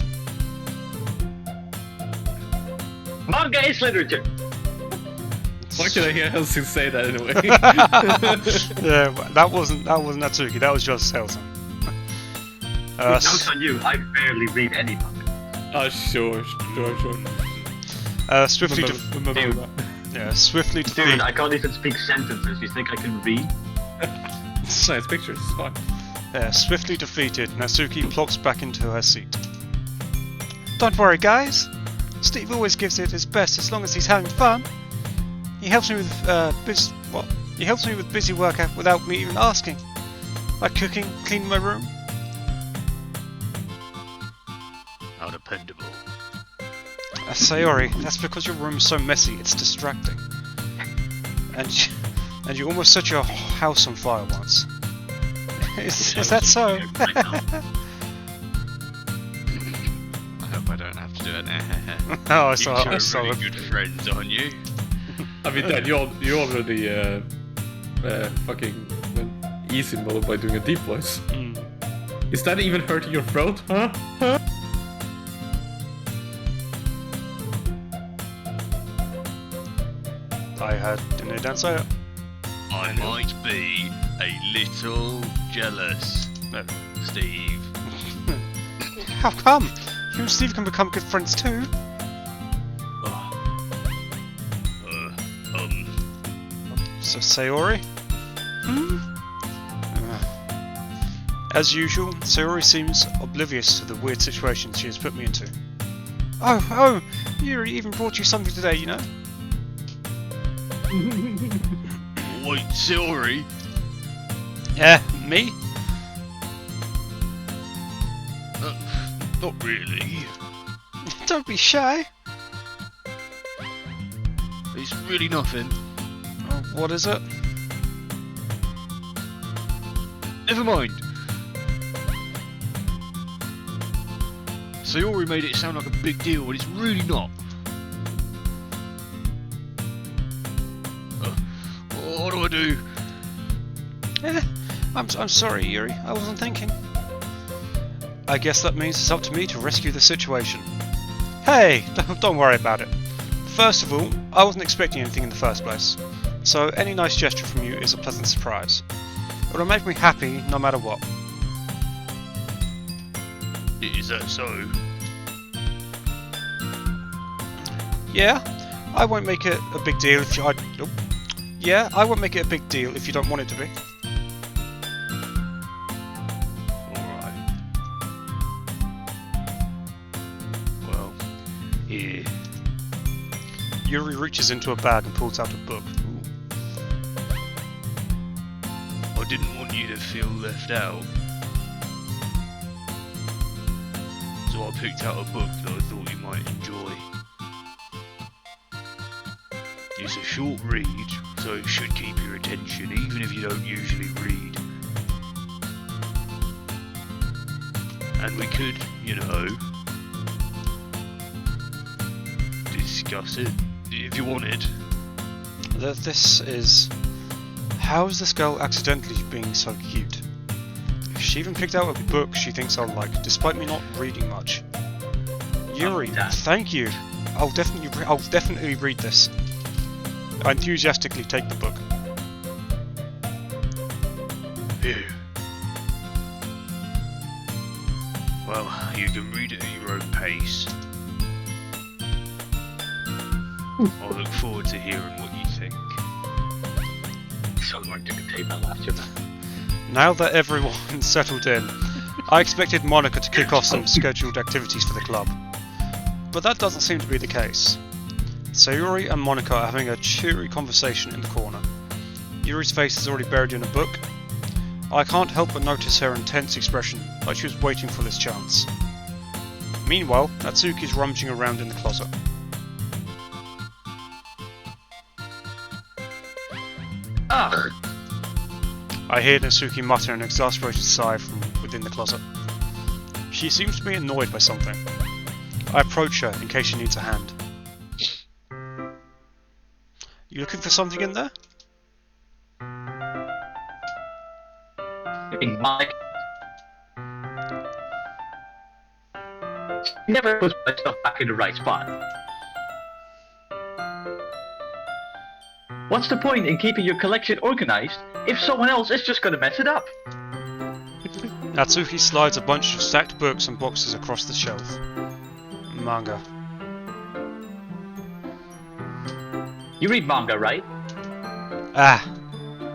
Manga is literature. Why can I hear Helsing say that anyway? Yeah, but that wasn't Natsuki. That was just Helsing. Notes on you, I barely read any manga. Oh, sure. Swiftly Remember Dude. that. yeah, swiftly Dude, defeat. I can't even speak sentences. You think I can read? It's nice pictures, it's fine. Swiftly defeated, Natsuki plops back into her seat. Don't worry, guys. Steve always gives it his best as long as he's having fun. He helps me with He helps me with busy work without me even asking, like cooking, cleaning my room. How dependable. Sayori, that's because your room is so messy. It's distracting. And you almost set your house on fire once. Is that so? I hope I don't have to do it now. Oh, I You saw. two I are saw really it. good friends, aren't you? I mean, Dad, you already fucking went easy mode by doing a deep voice. Mm. Is that even hurting your throat, huh? I didn't hear Dan say it. I might be a little jealous, No. Steve. How come? You and Steve can become good friends too. So Sayori? As usual, Sayori seems oblivious to the weird situation she has put me into. Oh, Yuri even brought you something today, you know? Wait, sorry. Yeah, me? Not really. Don't be shy. It's really nothing. What is it? Never mind. Sayori made it sound like a big deal, but it's really not. What do I do? I'm sorry, Yuri. I wasn't thinking. I guess that means it's up to me to rescue the situation. Hey, don't worry about it. First of all, I wasn't expecting anything in the first place, so any nice gesture from you is a pleasant surprise. It'll make me happy no matter what. Is that so? Yeah, I won't make it a big deal if you. Yeah, I won't make it a big deal if you don't want it to be. Alright. Well, here. Yuri reaches into a bag and pulls out a book. I didn't want you to feel left out. So I picked out a book that I thought you might enjoy. It's a short read, so it should keep your attention, even if you don't usually read. And we could, you know, discuss it, if you wanted. This is... How is this girl accidentally being so cute? She even picked out a book she thinks I'll like, despite me not reading much. Yuri, thank you. I'll definitely read this. I enthusiastically take the book. Phew. Well, you can read it at your own pace. I look forward to hearing what you think. Someone took a tape out after that. Now that everyone's settled in, I expected Monica to kick off some scheduled activities for the club. But that doesn't seem to be the case. Sayori and Monica are having a cheery conversation in the corner. Yuri's face is already buried in a book. I can't help but notice her intense expression, like she was waiting for this chance. Meanwhile, Natsuki's rummaging around in the closet. Ugh! I hear Natsuki mutter an exasperated sigh from within the closet. She seems to be annoyed by something. I approach her in case she needs a hand. You looking for something in there? Mike. Never puts my stuff back in the right spot. What's the point in keeping your collection organized if someone else is just gonna mess it up? Natsuki slides a bunch of stacked books and boxes across the shelf. Manga. You read manga, right? Ah,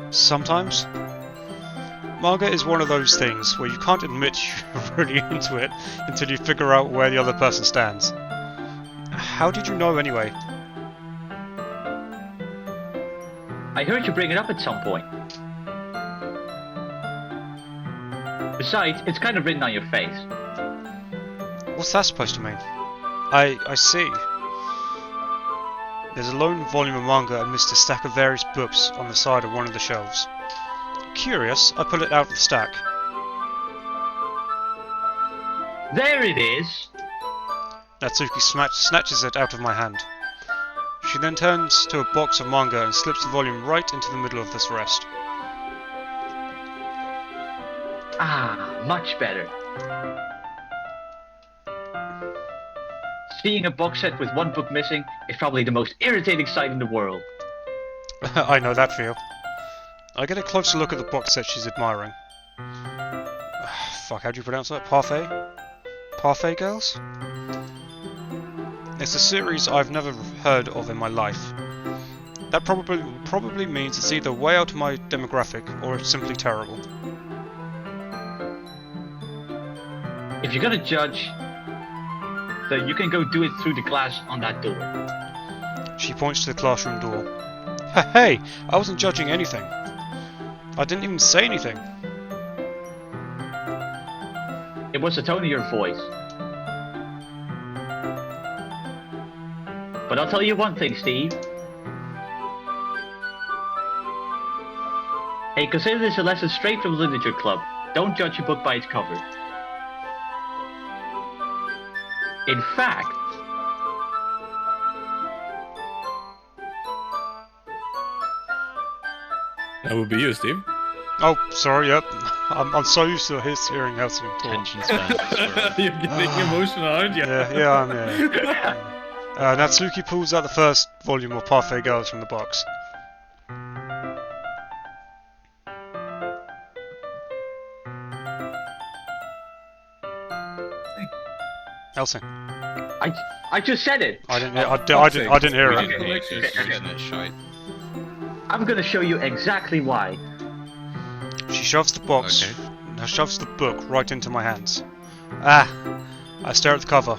sometimes. Manga is one of those things where you can't admit you're really into it until you figure out where the other person stands. How did you know anyway? I heard you bring it up at some point. Besides, it's kind of written on your face. What's that supposed to mean? I see. There's a lone volume of manga amidst a stack of various books on the side of one of the shelves. Curious, I pull it out of the stack. There it is! Natsuki snatches it out of my hand. She then turns to a box of manga and slips the volume right into the middle of this rest. Ah, much better. Seeing a box set with one book missing is probably the most irritating sight in the world. I know that feel. I get a closer look at the box set she's admiring. Fuck, how do you pronounce that? Parfait? Parfait Girls? It's a series I've never heard of in my life. That probably means it's either way out of my demographic or it's simply terrible. If you're gonna judge, then you can go do it through the glass on that door. She points to the classroom door. Hey, I wasn't judging anything. I didn't even say anything. It was the tone of your voice. But I'll tell you one thing, Steve. Hey, consider this a lesson straight from Literature Club. Don't judge a book by its cover. In fact, That would be you, Steve. Oh, sorry, yep. I'm so used to hearing Elsie talk. Attention span. You're getting emotional, aren't you? Yeah. Natsuki pulls out the first volume of Parfait Girls from the box. Elsie. I just said it. I didn't hear. I didn't hear it. Internet shite. I'm gonna show you exactly why. She shoves the box. Okay. Shoves the book right into my hands. Ah! I stare at the cover.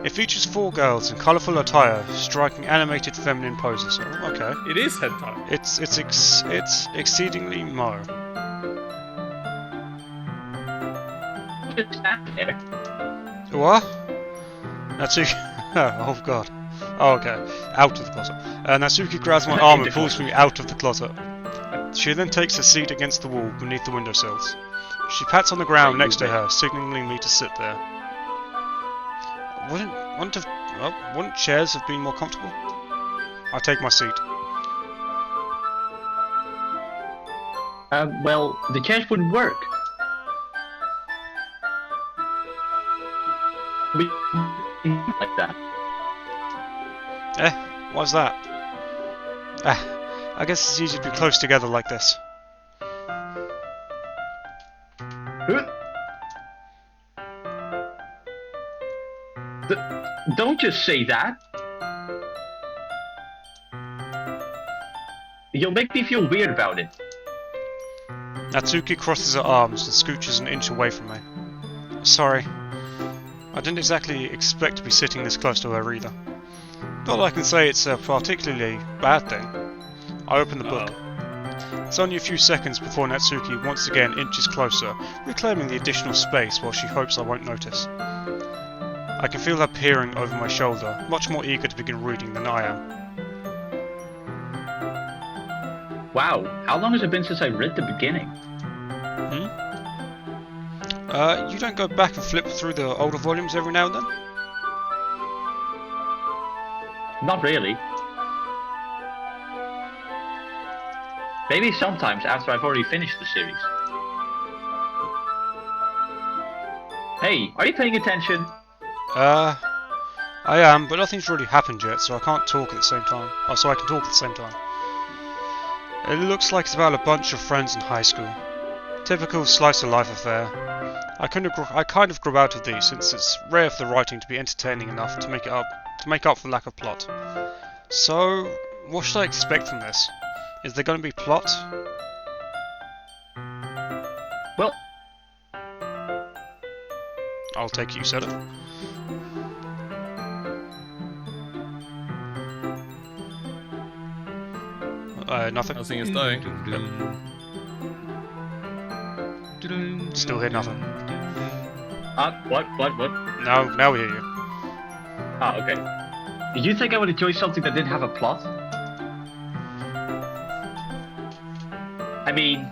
It features 4 girls in colourful attire, striking animated feminine poses. Oh, okay. It is hentai. It's exceedingly mo. Just stand there. What? Natsuki. Oh god. Oh, okay. Out of the closet. Natsuki grabs my arm and pulls me out of the closet. She then takes a seat against the wall beneath the windowsills. She pats on the ground next to her, signaling me to sit there. Wouldn't chairs have been more comfortable? I take my seat. Well, the chairs wouldn't work. Like that. Why's that? I guess it's easy to be close together like this. Don't just say that. You'll make me feel weird about it. Natsuki crosses her arms and scooches an inch away from me. Sorry. I didn't exactly expect to be sitting this close to her either. Not that I can say it's a particularly bad thing. I open the book. It's only a few seconds before Natsuki once again inches closer, reclaiming the additional space while she hopes I won't notice. I can feel her peering over my shoulder, much more eager to begin reading than I am. Wow, how long has it been since I read the beginning? You don't go back and flip through the older volumes every now and then? Not really. Maybe sometimes after I've already finished the series. Hey, are you paying attention? I am, but nothing's really happened yet, so I can't talk at the same time. Oh, so I can talk at the same time. It looks like it's about a bunch of friends in high school. Typical slice of life affair. I kind of grew out of these since it's rare for the writing to be entertaining enough to make up for lack of plot. So, what should I expect from this? Is there going to be plot? Well, I'll take it you said it. Nothing. Nothing is dying. Still hear nothing. what? Now we hear you. Oh, okay. Did you think I would enjoy something that didn't have a plot? I mean...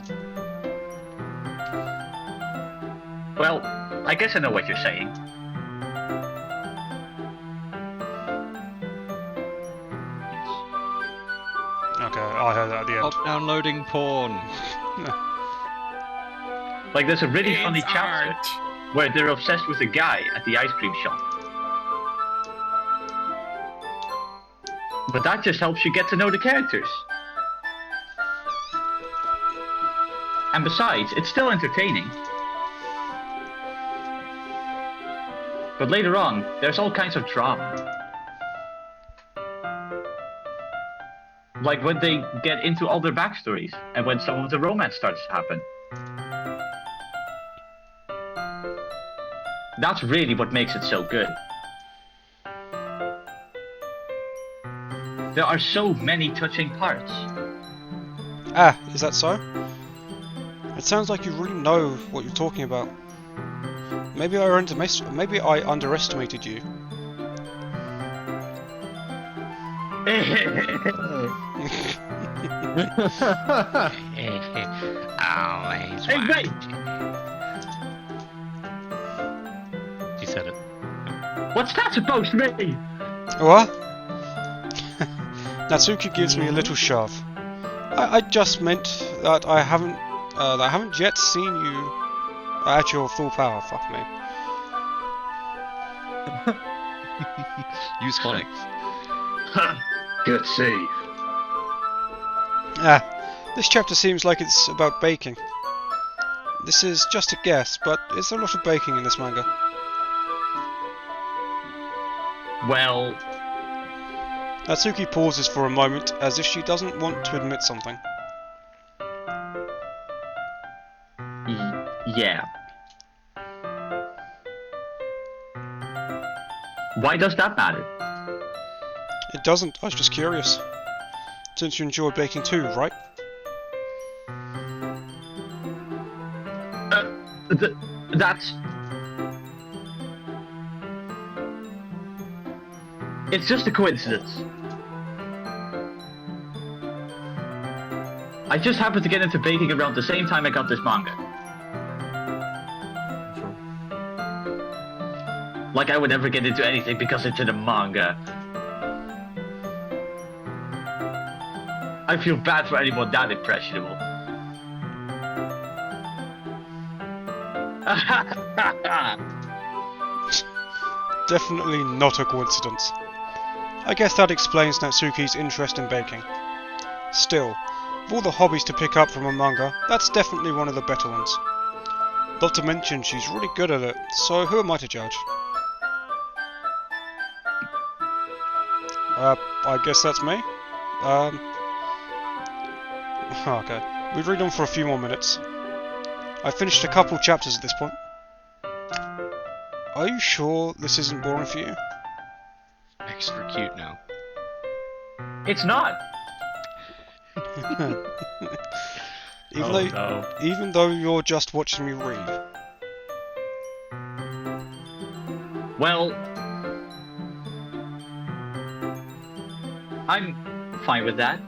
Well, I guess I know what you're saying. Okay, I heard that at the end. Stop downloading porn. Like, there's a really funny chapter where they're obsessed with a guy at the ice cream shop. But that just helps you get to know the characters. And besides, it's still entertaining. But later on, there's all kinds of drama. Like when they get into all their backstories, and when some of the romance starts to happen. That's really what makes it so good. There are so many touching parts. Ah, is that so? It sounds like you really know what you're talking about. Maybe I underestimated you. Hey, wait! You said it. What's that supposed to mean? What? Natsuki gives me a little shove. I just meant that I haven't yet seen you at your full power. Fuck me. Use phonics. Good save. This chapter seems like it's about baking. This is just a guess, but is there a lot of baking in this manga? Well, Natsuki pauses for a moment, as if she doesn't want to admit something. yeah. Why does that matter? It doesn't, I was just curious. Since you enjoy baking too, right? That's... It's just a coincidence. I just happened to get into baking around the same time I got this manga. Like I would ever get into anything because it's in a manga. I feel bad for anyone that impressionable. Definitely not a coincidence. I guess that explains Natsuki's interest in baking. Still, of all the hobbies to pick up from a manga, that's definitely one of the better ones. Not to mention she's really good at it, so who am I to judge? I guess that's me? Okay. We read on for a few more minutes. I finished a couple chapters at this point. Are you sure this isn't boring for you? Extra cute now. It's not. Even though you're just watching me read. Well, I'm fine with that.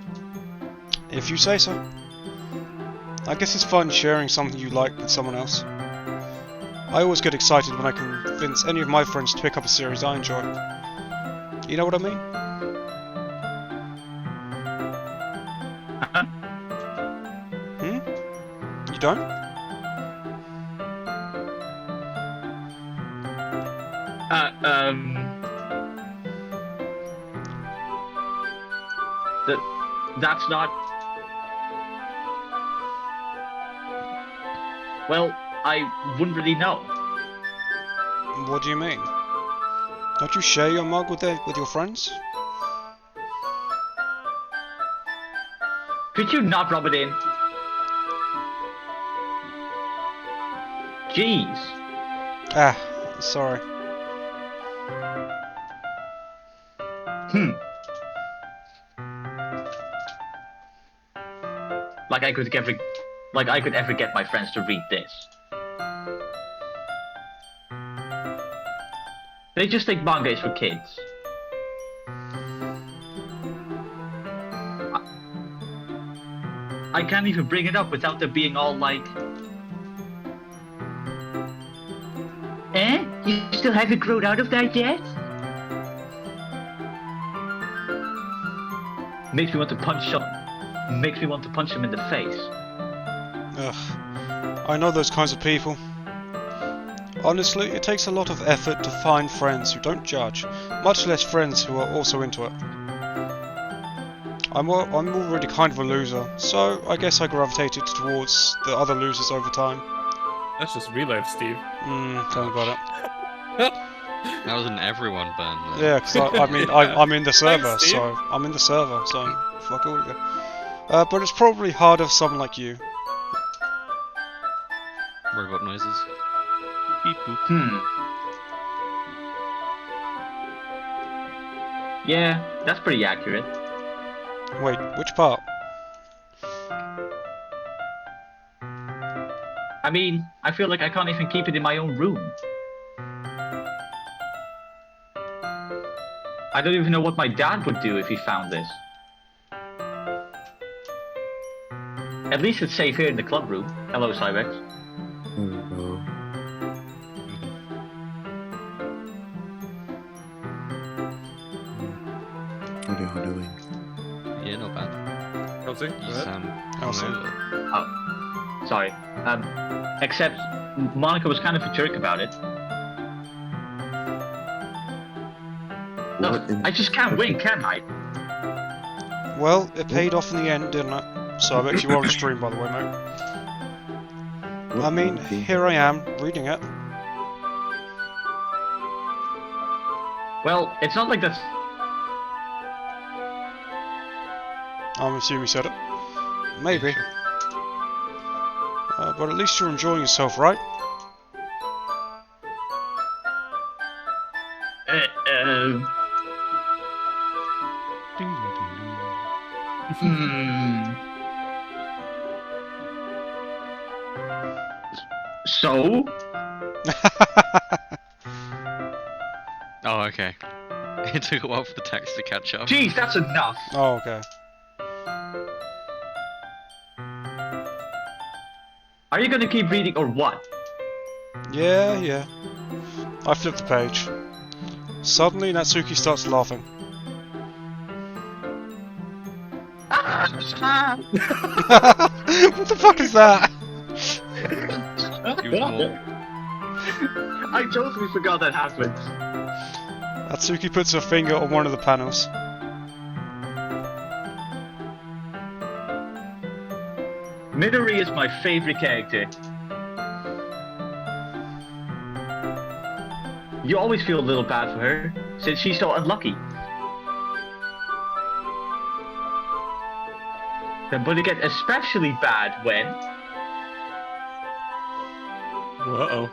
If you say so. I guess it's fun sharing something you like with someone else. I always get excited when I can convince any of my friends to pick up a series I enjoy. You know what I mean? You don't? That's not... Well, I wouldn't really know. What do you mean? Don't you share your mug with your friends? Could you not rub it in? Jeez. Sorry. Like I could ever get my friends to read this. They just think manga is for kids. I can't even bring it up without them being all like... Eh? You still haven't grown out of that yet? Makes me want to punch him in the face. Ugh. I know those kinds of people. Honestly, it takes a lot of effort to find friends who don't judge, much less friends who are also into it. I'm already kind of a loser, so I guess I gravitated towards the other losers over time. That's just real life, Steve. Tell me about it. That was an everyone burn there. Yeah, because I'm in the server, Thanks, Steve. so I'm in the server, so fuck all of you. But it's probably harder for someone like you. Robot noises. Beep boop. Yeah, that's pretty accurate. Wait, which part? I mean, I feel like I can't even keep it in my own room. I don't even know what my dad would do if he found this. At least it's safe here in the club room. Hello, Cybex. Hello. What are y'all doing? Yeah, not bad. Kelsey, go You ahead. sound Elsie. hungover. Sorry. Except Monica was kind of a jerk about it. What Look, in I just can't win, can I? Well, it paid off in the end, didn't it? So I bet you are on stream, by the way, mate. what I mean, movie? here I am, reading it. Well, it's not like that's... I'm assuming you said it. Maybe. But at least you're enjoying yourself, right? So? Oh, okay. It took a while for the text to catch up. Jeez, that's enough. Oh, okay. Are you gonna keep reading or what? Yeah. I flipped the page. Suddenly, Natsuki starts laughing. What the fuck is that? It was more. I totally forgot that happened. Natsuki puts her finger on one of the panels. Midori is my favorite character. You always feel a little bad for her, since she's so unlucky. But it gets especially bad when... Whoa.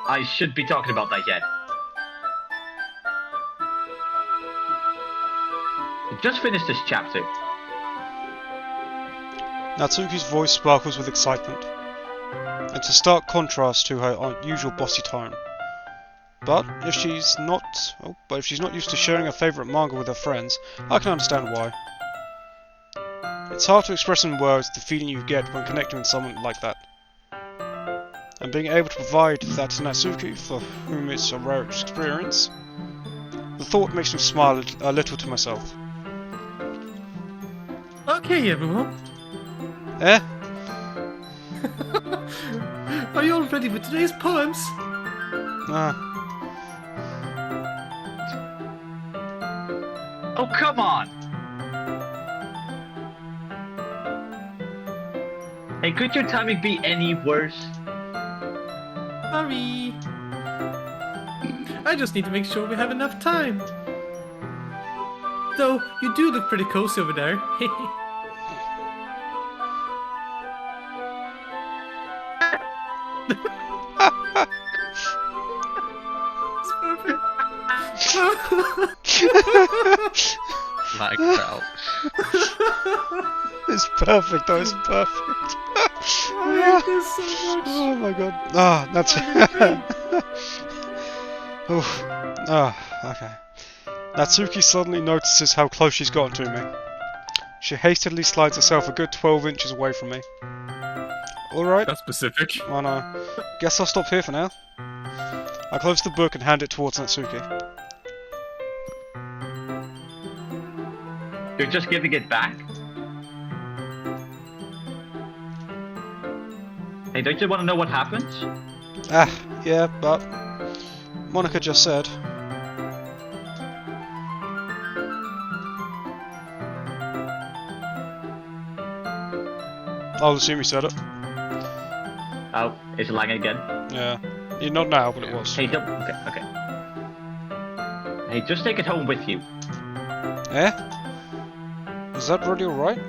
I should be talking about that yet. Just finished this chapter. Natsuki's voice sparkles with excitement. It's a stark contrast to her usual bossy tone. But if she's not used to sharing her favourite manga with her friends, I can understand why. It's hard to express in words the feeling you get when connecting with someone like that. And being able to provide that to Natsuki, for whom it's a rare experience, the thought makes me smile a little to myself. Okay, everyone. Eh? Are you all ready for today's poems? Oh, come on! Hey, could your timing be any worse? Sorry. I just need to make sure we have enough time. Though, you do look pretty cozy over there. It's perfect. Like fell. It's perfect, though, it's perfect. I hate this so much. Oh my god. Ah, that's... Oof. Okay. Natsuki suddenly notices how close she's gotten to me. She hastily slides herself a good 12 inches away from me. Alright, That's specific. I know. Guess I'll stop here for now. I close the book and hand it towards Natsuki. You're just giving it back? Hey, don't you want to know what happens? Ah, yeah, but... Monica just said... I'll assume you said it. Oh, it's lagging again. Yeah. Not now, but it was. Hey, don't... Okay. Hey, just take it home with you. Eh? Is that really alright?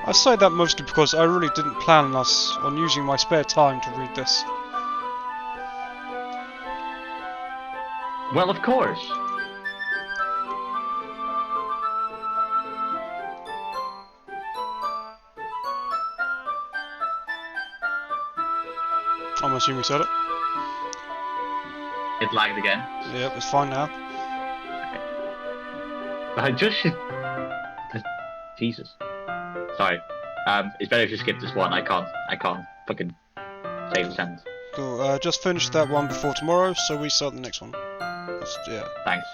I say that mostly because I really didn't plan on using my spare time to read this. Well, of course. I'm assuming you said it. It lagged again. Yep, it's fine now. I just should. Jesus. Sorry. It's better if you skip this one. I can't fucking say the sentence. Cool. Just finish that one before tomorrow, so we start the next one. Yeah. Thanks.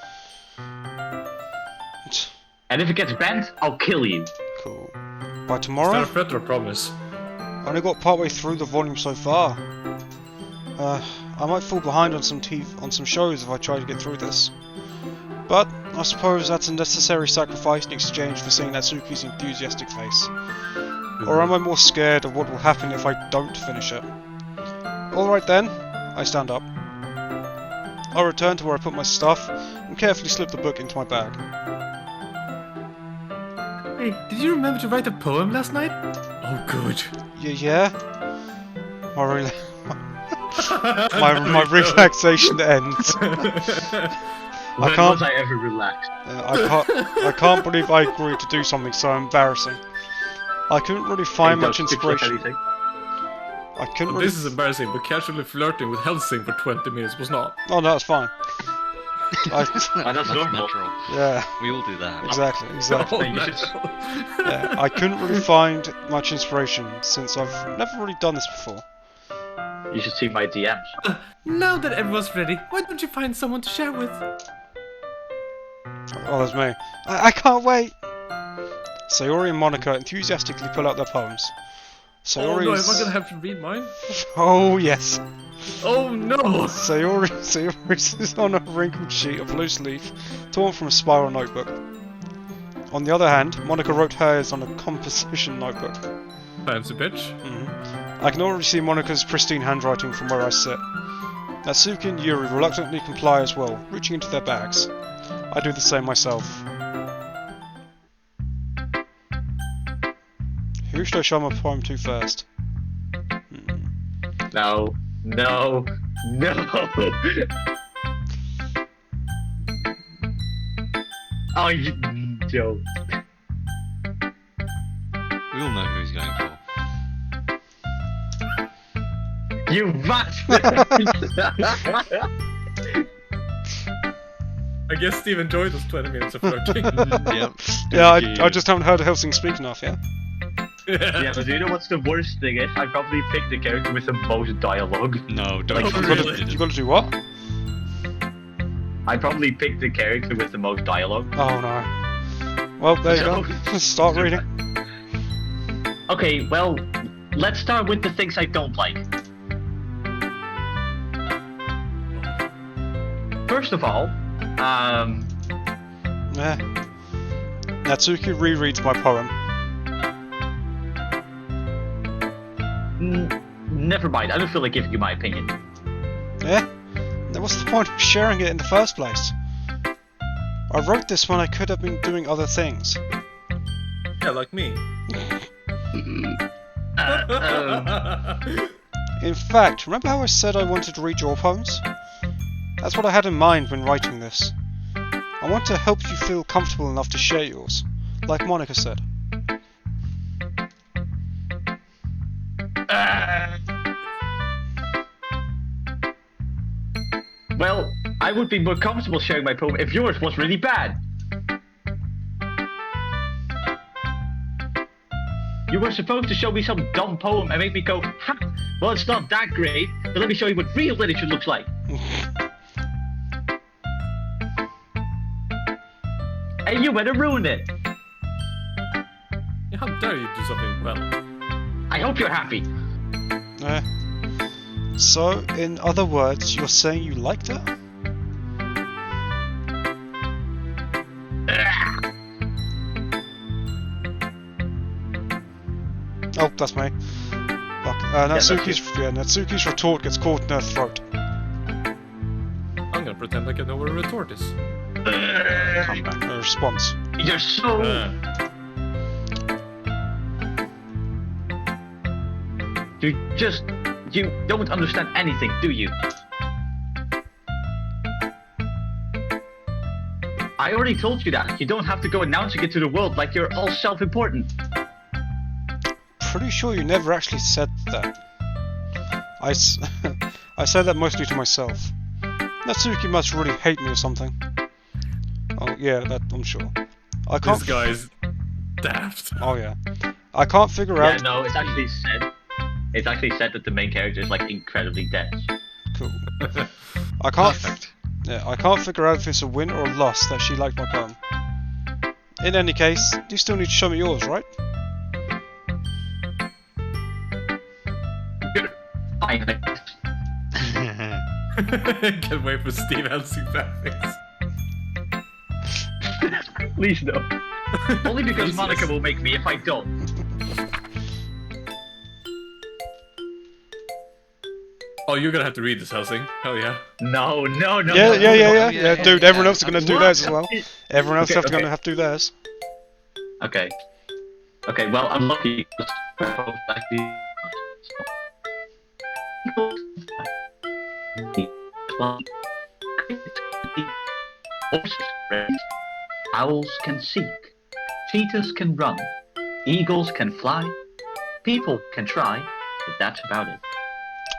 And if it gets bent, I'll kill you. Cool. By Is that tomorrow, a threat or a promise? I only got partway through the volume so far. I might fall behind on some shows if I try to get through this. But I suppose that's a necessary sacrifice in exchange for seeing Natsuki's enthusiastic face. Or am I more scared of what will happen if I don't finish it? Alright then, I stand up. I return to where I put my stuff and carefully slip the book into my bag. Hey, did you remember to write a poem last night? Oh, good. Yeah? My relaxation ends. When can't- was I ever relaxed? I can't believe I agreed to do something so embarrassing. I couldn't really find much inspiration. I couldn't really. This is embarrassing, but casually flirting with Helsing for 20 minutes was not. Oh no, that's fine. Oh, that's normal. natural. Yeah, We all do that. exactly. Oh, you should- no. Yeah, I couldn't really find much inspiration since I've never really done this before. You should see my DMs. Now that everyone's ready, why don't you find someone to share with? Oh, that's me. I can't wait. Sayori and Monica enthusiastically pull out their poems. Oh no, am I Sayori's. gonna have to read mine? Oh yes. Oh no! Sayori's is on a wrinkled sheet of loose leaf, torn from a spiral notebook. On the other hand, Monica wrote hers on a composition notebook. Fancy bitch. I can already see Monica's pristine handwriting from where I sit. Natsuki and Yuri reluctantly comply as well, reaching into their bags. I do the same myself. Who should I show my poem to first? No. Oh, you joke. We all know who he's going for. You bastard! I guess Steve enjoyed those 20 minutes of flirting. Yep. Yeah, I just haven't heard Helsing speak enough, yeah? Yeah, but do you know what's the worst thing is? I probably picked the character with the most dialogue. No, don't. Oh, really? You gotta do what? I probably picked the character with the most dialogue. Oh no. Well, there you go. Start reading. Okay, well, let's start with the things I don't like. First of all, Yeah. Natsuki rereads my poem. Never mind. I don't feel like giving you my opinion. Yeah? Then what's the point of sharing it in the first place? I wrote this when I could have been doing other things. Yeah, like me. In fact, remember how I said I wanted to read your poems? That's what I had in mind when writing this. I want to help you feel comfortable enough to share yours, like Monica said. Well, I would be more comfortable sharing my poem if yours was really bad. You were supposed to show me some dumb poem and make me go, ha! Well, it's not that great, but let me show you what real literature looks like. And you went and ruined it. How dare you do something well? I hope you're happy. So, in other words, you're saying you liked it? Oh, that's me. Fuck. Natsuki's retort gets caught in her throat. I'm gonna pretend like I know what a retort is. Come back. A response. You're so... You don't understand anything, do you? I already told you that. You don't have to go announcing it to the world like you're all self-important. Pretty sure you never actually said that. I said that mostly to myself. Natsuki must really hate me or something. Oh yeah, that I'm sure. I can't. This guy's daft. Oh yeah. I can't figure Yeah, out. no, it's actually said. It's actually said that the main character is like incredibly dense. Cool. I can't. Perfect. Yeah, I can't figure out if it's a win or a loss that she liked my poem. In any case, you still need to show me yours, right? Fine. Can't wait for Steve Helsing graphics. Please no. Only because Please, Monica yes. will make me if I don't. Oh, you're gonna have to read this, Helsing. Hell yeah. No. Yeah, dude, everyone else is gonna do What? theirs as well. Everyone else Okay, is gonna have to do theirs. Okay. Okay, well, I'm lucky. Horses race. Owls can seek. Cheetahs can run. Eagles can fly. People can try, but that's about it.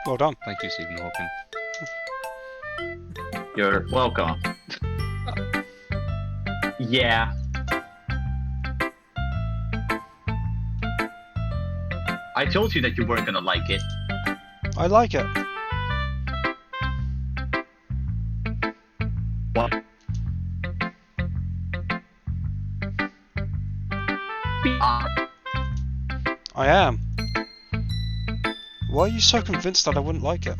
Well done. Thank you, Stephen Hawking. You're welcome. Yeah. I told you that you weren't gonna like it. I like it. What? I am. Why are you so convinced that I wouldn't like it?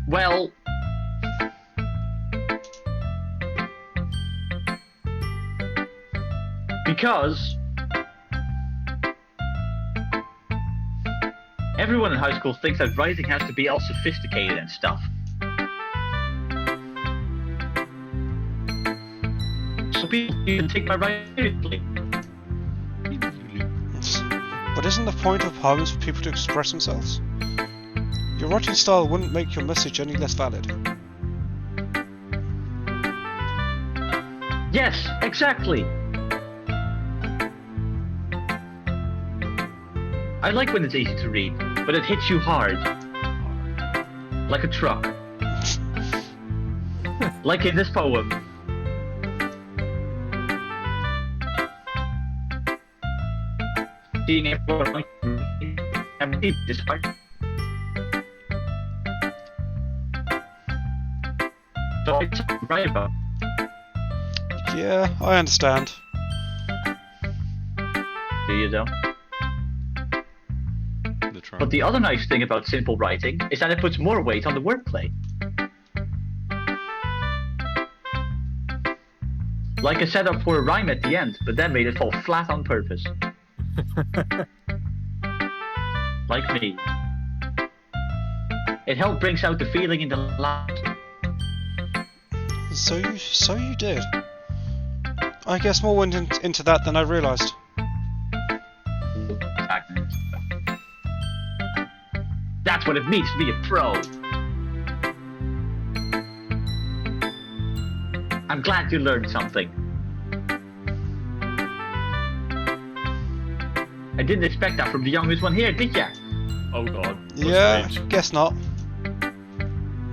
Well, because everyone in high school thinks that writing has to be all sophisticated and stuff. So people even take my writing seriously. But isn't the point of poems for people to express themselves? Your writing style wouldn't make your message any less valid. Yes, exactly. I like when it's easy to read, but it hits you hard. Like a truck. Like in this poem. Seeing everyone and read this hard. So it's right about. Yeah, I understand. Do you though? The try. But the other nice thing about simple writing is that it puts more weight on the wordplay. Like a setup for a rhyme at the end, but then made it fall flat on purpose. Like me. It helped brings out the feeling in the last. So you did. I guess more went into that than I realised. That's what it means to be a pro. I'm glad you learned something. I didn't expect that from the youngest one here, did ya? Oh god. What's Yeah, the age? guess not.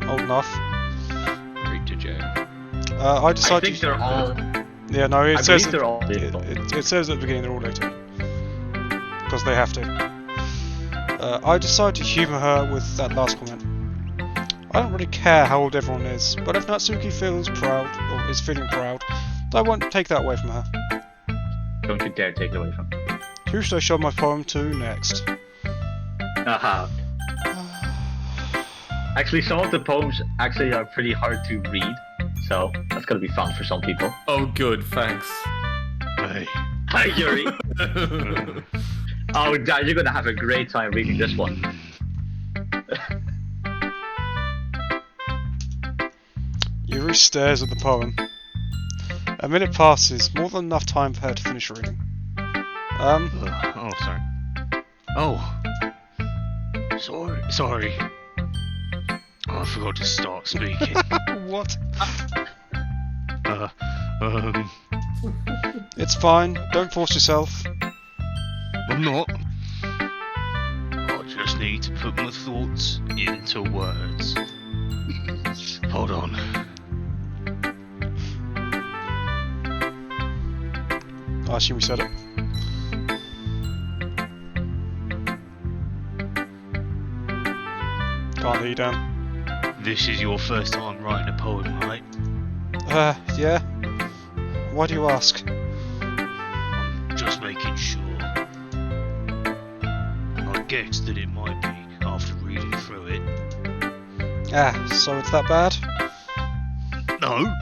Old enough. Read to jail. I I decided. think they're all. Yeah, no, I it says believe they're all it, digital. it says at the beginning they're all 18. Because they have to. I decided to humour her with that last comment. I don't really care how old everyone is, but if Natsuki feels proud, or is feeling proud, I won't take that away from her. Don't you dare take it away from me. Who should I show my poem to next? Haha. Actually, some of the poems actually are pretty hard to read, so that's gonna be fun for some people. Oh good, thanks. Hey. Hi, Yuri. Oh, Dad, you're gonna have a great time reading this one. Yuri stares at the poem. A minute passes, more than enough time for her to finish reading. Oh, sorry. Oh. Sorry. Oh, I forgot to start speaking. What? Um, It's fine, don't force yourself. I'm not. I just need to put my thoughts into words. Hold on. assume we said it. Can't hear you, Dan. This is your first time writing a poem, right? Yeah. Why do you ask? I'm just making sure. I guess that it might be after reading through it. So it's that bad? No?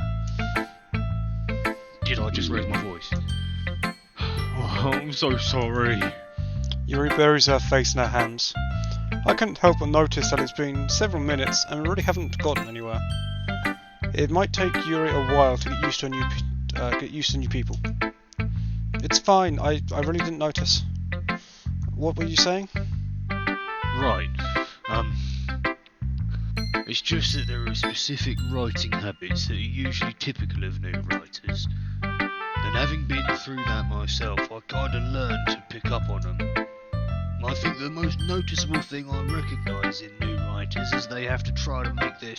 Did I just raise my voice? Oh, I'm so sorry. Yuri buries her face in her hands. I couldn't help but notice that it's been several minutes and we really haven't gotten anywhere. It might take Yuri a while to get used to new people. It's fine. I really didn't notice. What were you saying? Right. It's just that there are specific writing habits that are usually typical of new writers. And having been through that myself, I kinda learned to pick up on them. I think the most noticeable thing I recognise in new writers is they have to try to make this.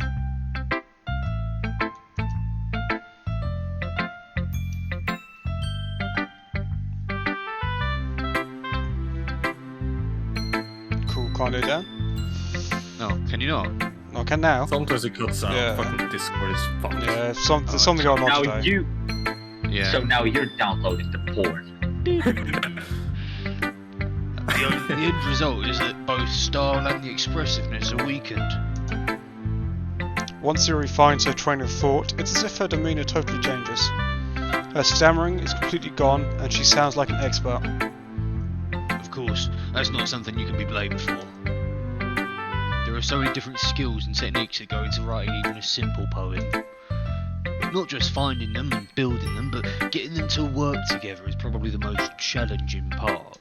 Cool, can't do that. No, can you not? I can now. Sometimes it cuts out. Yeah. Fucking Discord is fucked. Yeah, there's something going on Now today. Yeah. So now you're downloading the porn. The end result is that both style and the expressiveness are weakened. Once Yuri finds her train of thought, it's as if her demeanour totally changes. Her stammering is completely gone, and she sounds like an expert. Of course, that's not something you can be blamed for. There are so many different skills and techniques that go into writing even a simple poem. Not just finding them and building them, but getting them to work together is probably the most challenging part.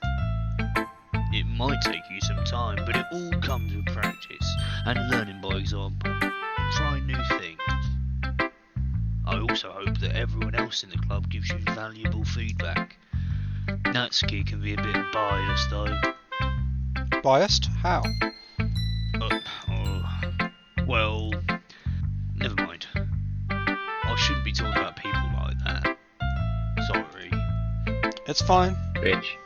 It might take you some time, but it all comes with practice and learning by example and trying new things. I also hope that everyone else in the club gives you valuable feedback. Natsuki can be a bit biased though. Biased? How? Well, never mind. I shouldn't be talking about people like that. Sorry. It's fine. Bitch.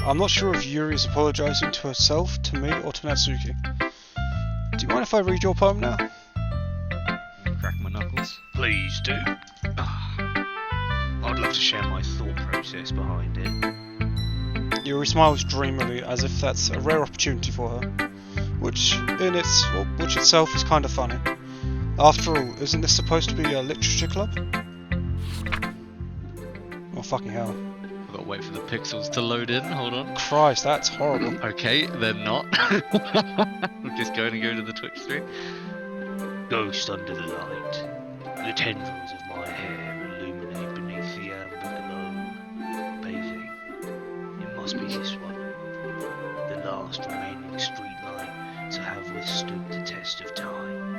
I'm not sure if Yuri is apologising to herself, to me, or to Natsuki. Do you mind if I read your poem now? Crack my knuckles. Please do. I'd love to share my thought process behind it. Yuri smiles dreamily, as if that's a rare opportunity for her, which itself is kind of funny. After all, isn't this supposed to be a literature club? Oh fucking hell. I've got to wait for the pixels to load in, hold on. Christ, that's horrible. Okay, they're not. I'm just going to go to the Twitch stream. Ghost under the light. The tendrils of my hair illuminate beneath the amber glow. Bathing. It must be this one. The last remaining street light to have withstood the test of time.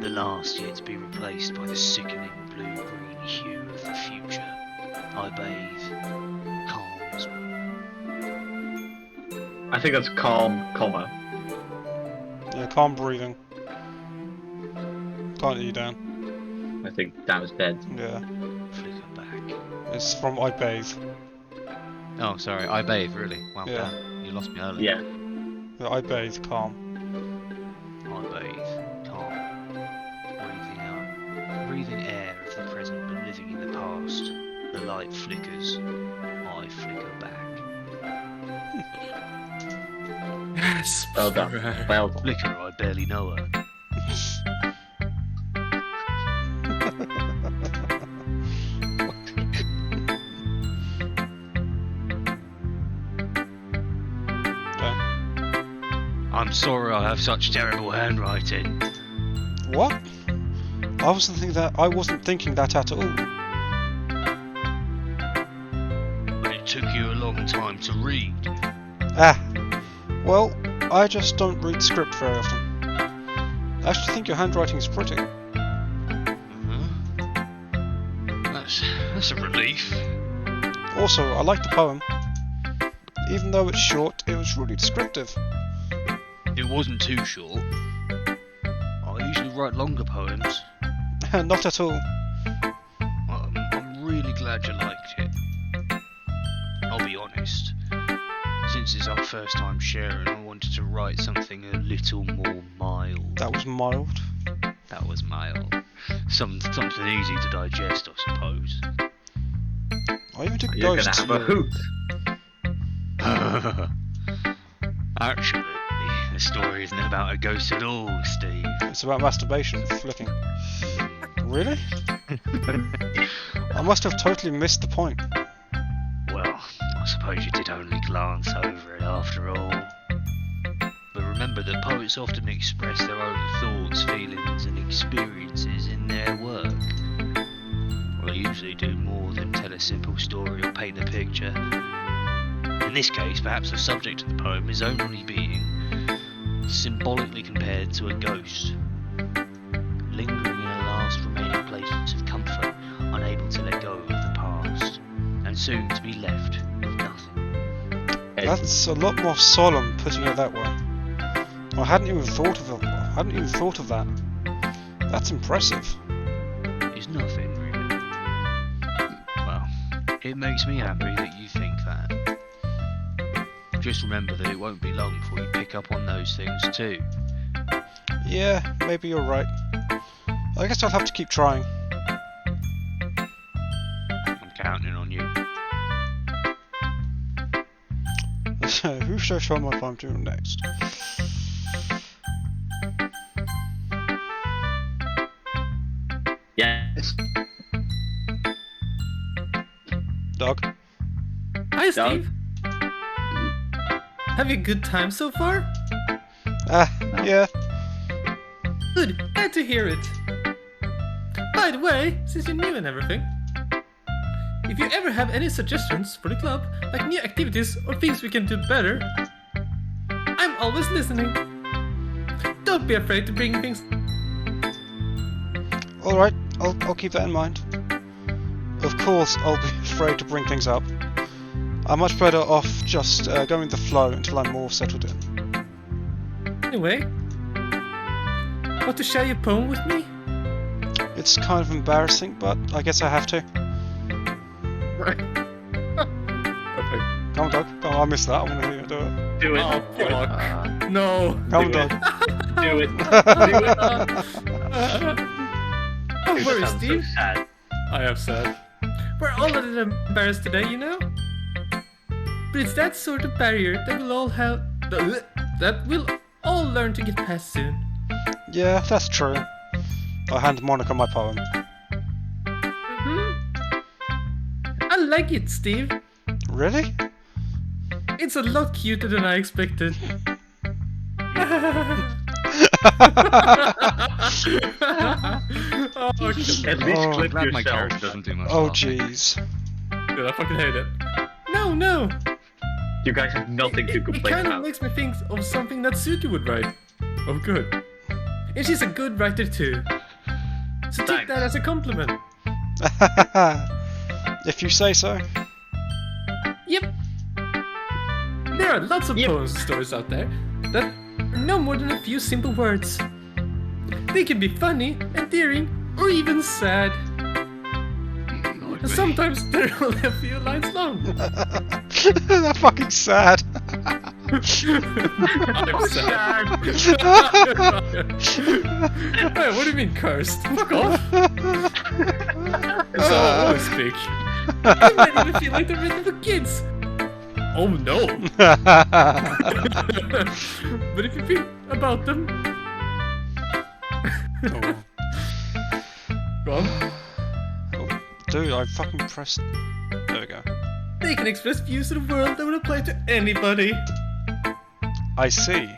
The last yet to be replaced by the sickening blue-green hue of the future. I bathe. Calms me. I think that's calm, comma. Yeah, calm breathing. Can't hear you, Dan. I think that was dead. Yeah, Flicker back. it's from I Bathe. Oh, sorry, I bathe, really. Wow, Yeah. damn, you lost me early. Yeah. Yeah, I Bathe, calm. I bathe. Calm. Breathing out. Breathing air of the present but living in the past. The light flickers. I flicker back. Yes. Well done. Well done. Flicker, I barely know her. I'm sorry I have such terrible handwriting. What? I wasn't thinking that at all. But it took you a long time to read. Well, I just don't read script very often. I actually think your handwriting's pretty. That's a relief. Also, I like the poem. Even though it's short, it was really descriptive. It wasn't too short. I usually write longer poems. Not at all. I'm really glad you liked it. I'll be honest, since it's our first time sharing, I wanted to write something a little more mild. That was mild. That was mild. Something easy to digest, I suppose. I even took You're ghosts. gonna have a hoot. Actually, the story isn't about a ghost at all, Steve. It's about masturbation, flicking. Really? I must have totally missed the point. Well, I suppose you did only glance over it after all. But remember that poets often express their own thoughts, feelings and experiences in their work. Well, they usually do more than tell a simple story or paint a picture. In this case, perhaps the subject of the poem is only being symbolically compared to a ghost, lingering in a last remaining place of comfort, unable to let go of the past, and soon to be left with nothing. That's a lot more solemn, putting it that way. I hadn't even thought of it. I hadn't even thought of that. That's impressive. It's nothing, really. Well, it makes me happy that you think that. Just remember that it won't be long before you pick up on those things too. Yeah, maybe you're right. I guess I'll have to keep trying. I'm counting on you. Who shall I show my farm to next? Yes. Dog? Hi, Doug? Steve. Having a good time so far? Yeah. Good, glad to hear it. By the way, since you're new and everything, if you ever have any suggestions for the club, like new activities or things we can do better, I'm always listening. Don't be afraid to bring things. Alright, I'll keep that in mind. Of course, I'll be afraid to bring things up. I'm much better off just going with the flow until I'm more settled in. Anyway, want to share your poem with me? It's kind of embarrassing, but I guess I have to. Right. Come on, Doug. Come on, I missed that. I want to hear you do it. Do it. Oh, Do it. fuck. No. Come on, Do it. Doug. Do it. Don't worry, Sounds so Steve. sad. I am sad. We're all a little embarrassed today, you know? But it's that sort of barrier that we'll all have. That we'll all learn to get past soon. Yeah, that's true. I'll hand Monica my poem. I like it, Steve. Really? It's a lot cuter than I expected. Oh, okay. At least Oh, clip Glad my yourself. character doesn't do much. Oh, laughing. jeez. Dude, I fucking hate it. No. You guys have nothing to It complain kind of about. makes me think of something that Suki would write. Oh, good. And she's a good writer too. So take Thanks. that as a compliment. If you say so. Yep. There are lots of Yep. poems and stories out there that are no more than a few simple words. They can be funny, endearing, or even sad. And sometimes they're only a few lines long. They're fucking sad. I'm sad. Hey, what do you mean cursed? Fuck off. That's how I always speak. I might even feel like they're written for kids. Oh no. But if you think about them. Go on. Dude, I fucking pressed. There we go. They can express views of the world that would apply to anybody. I see.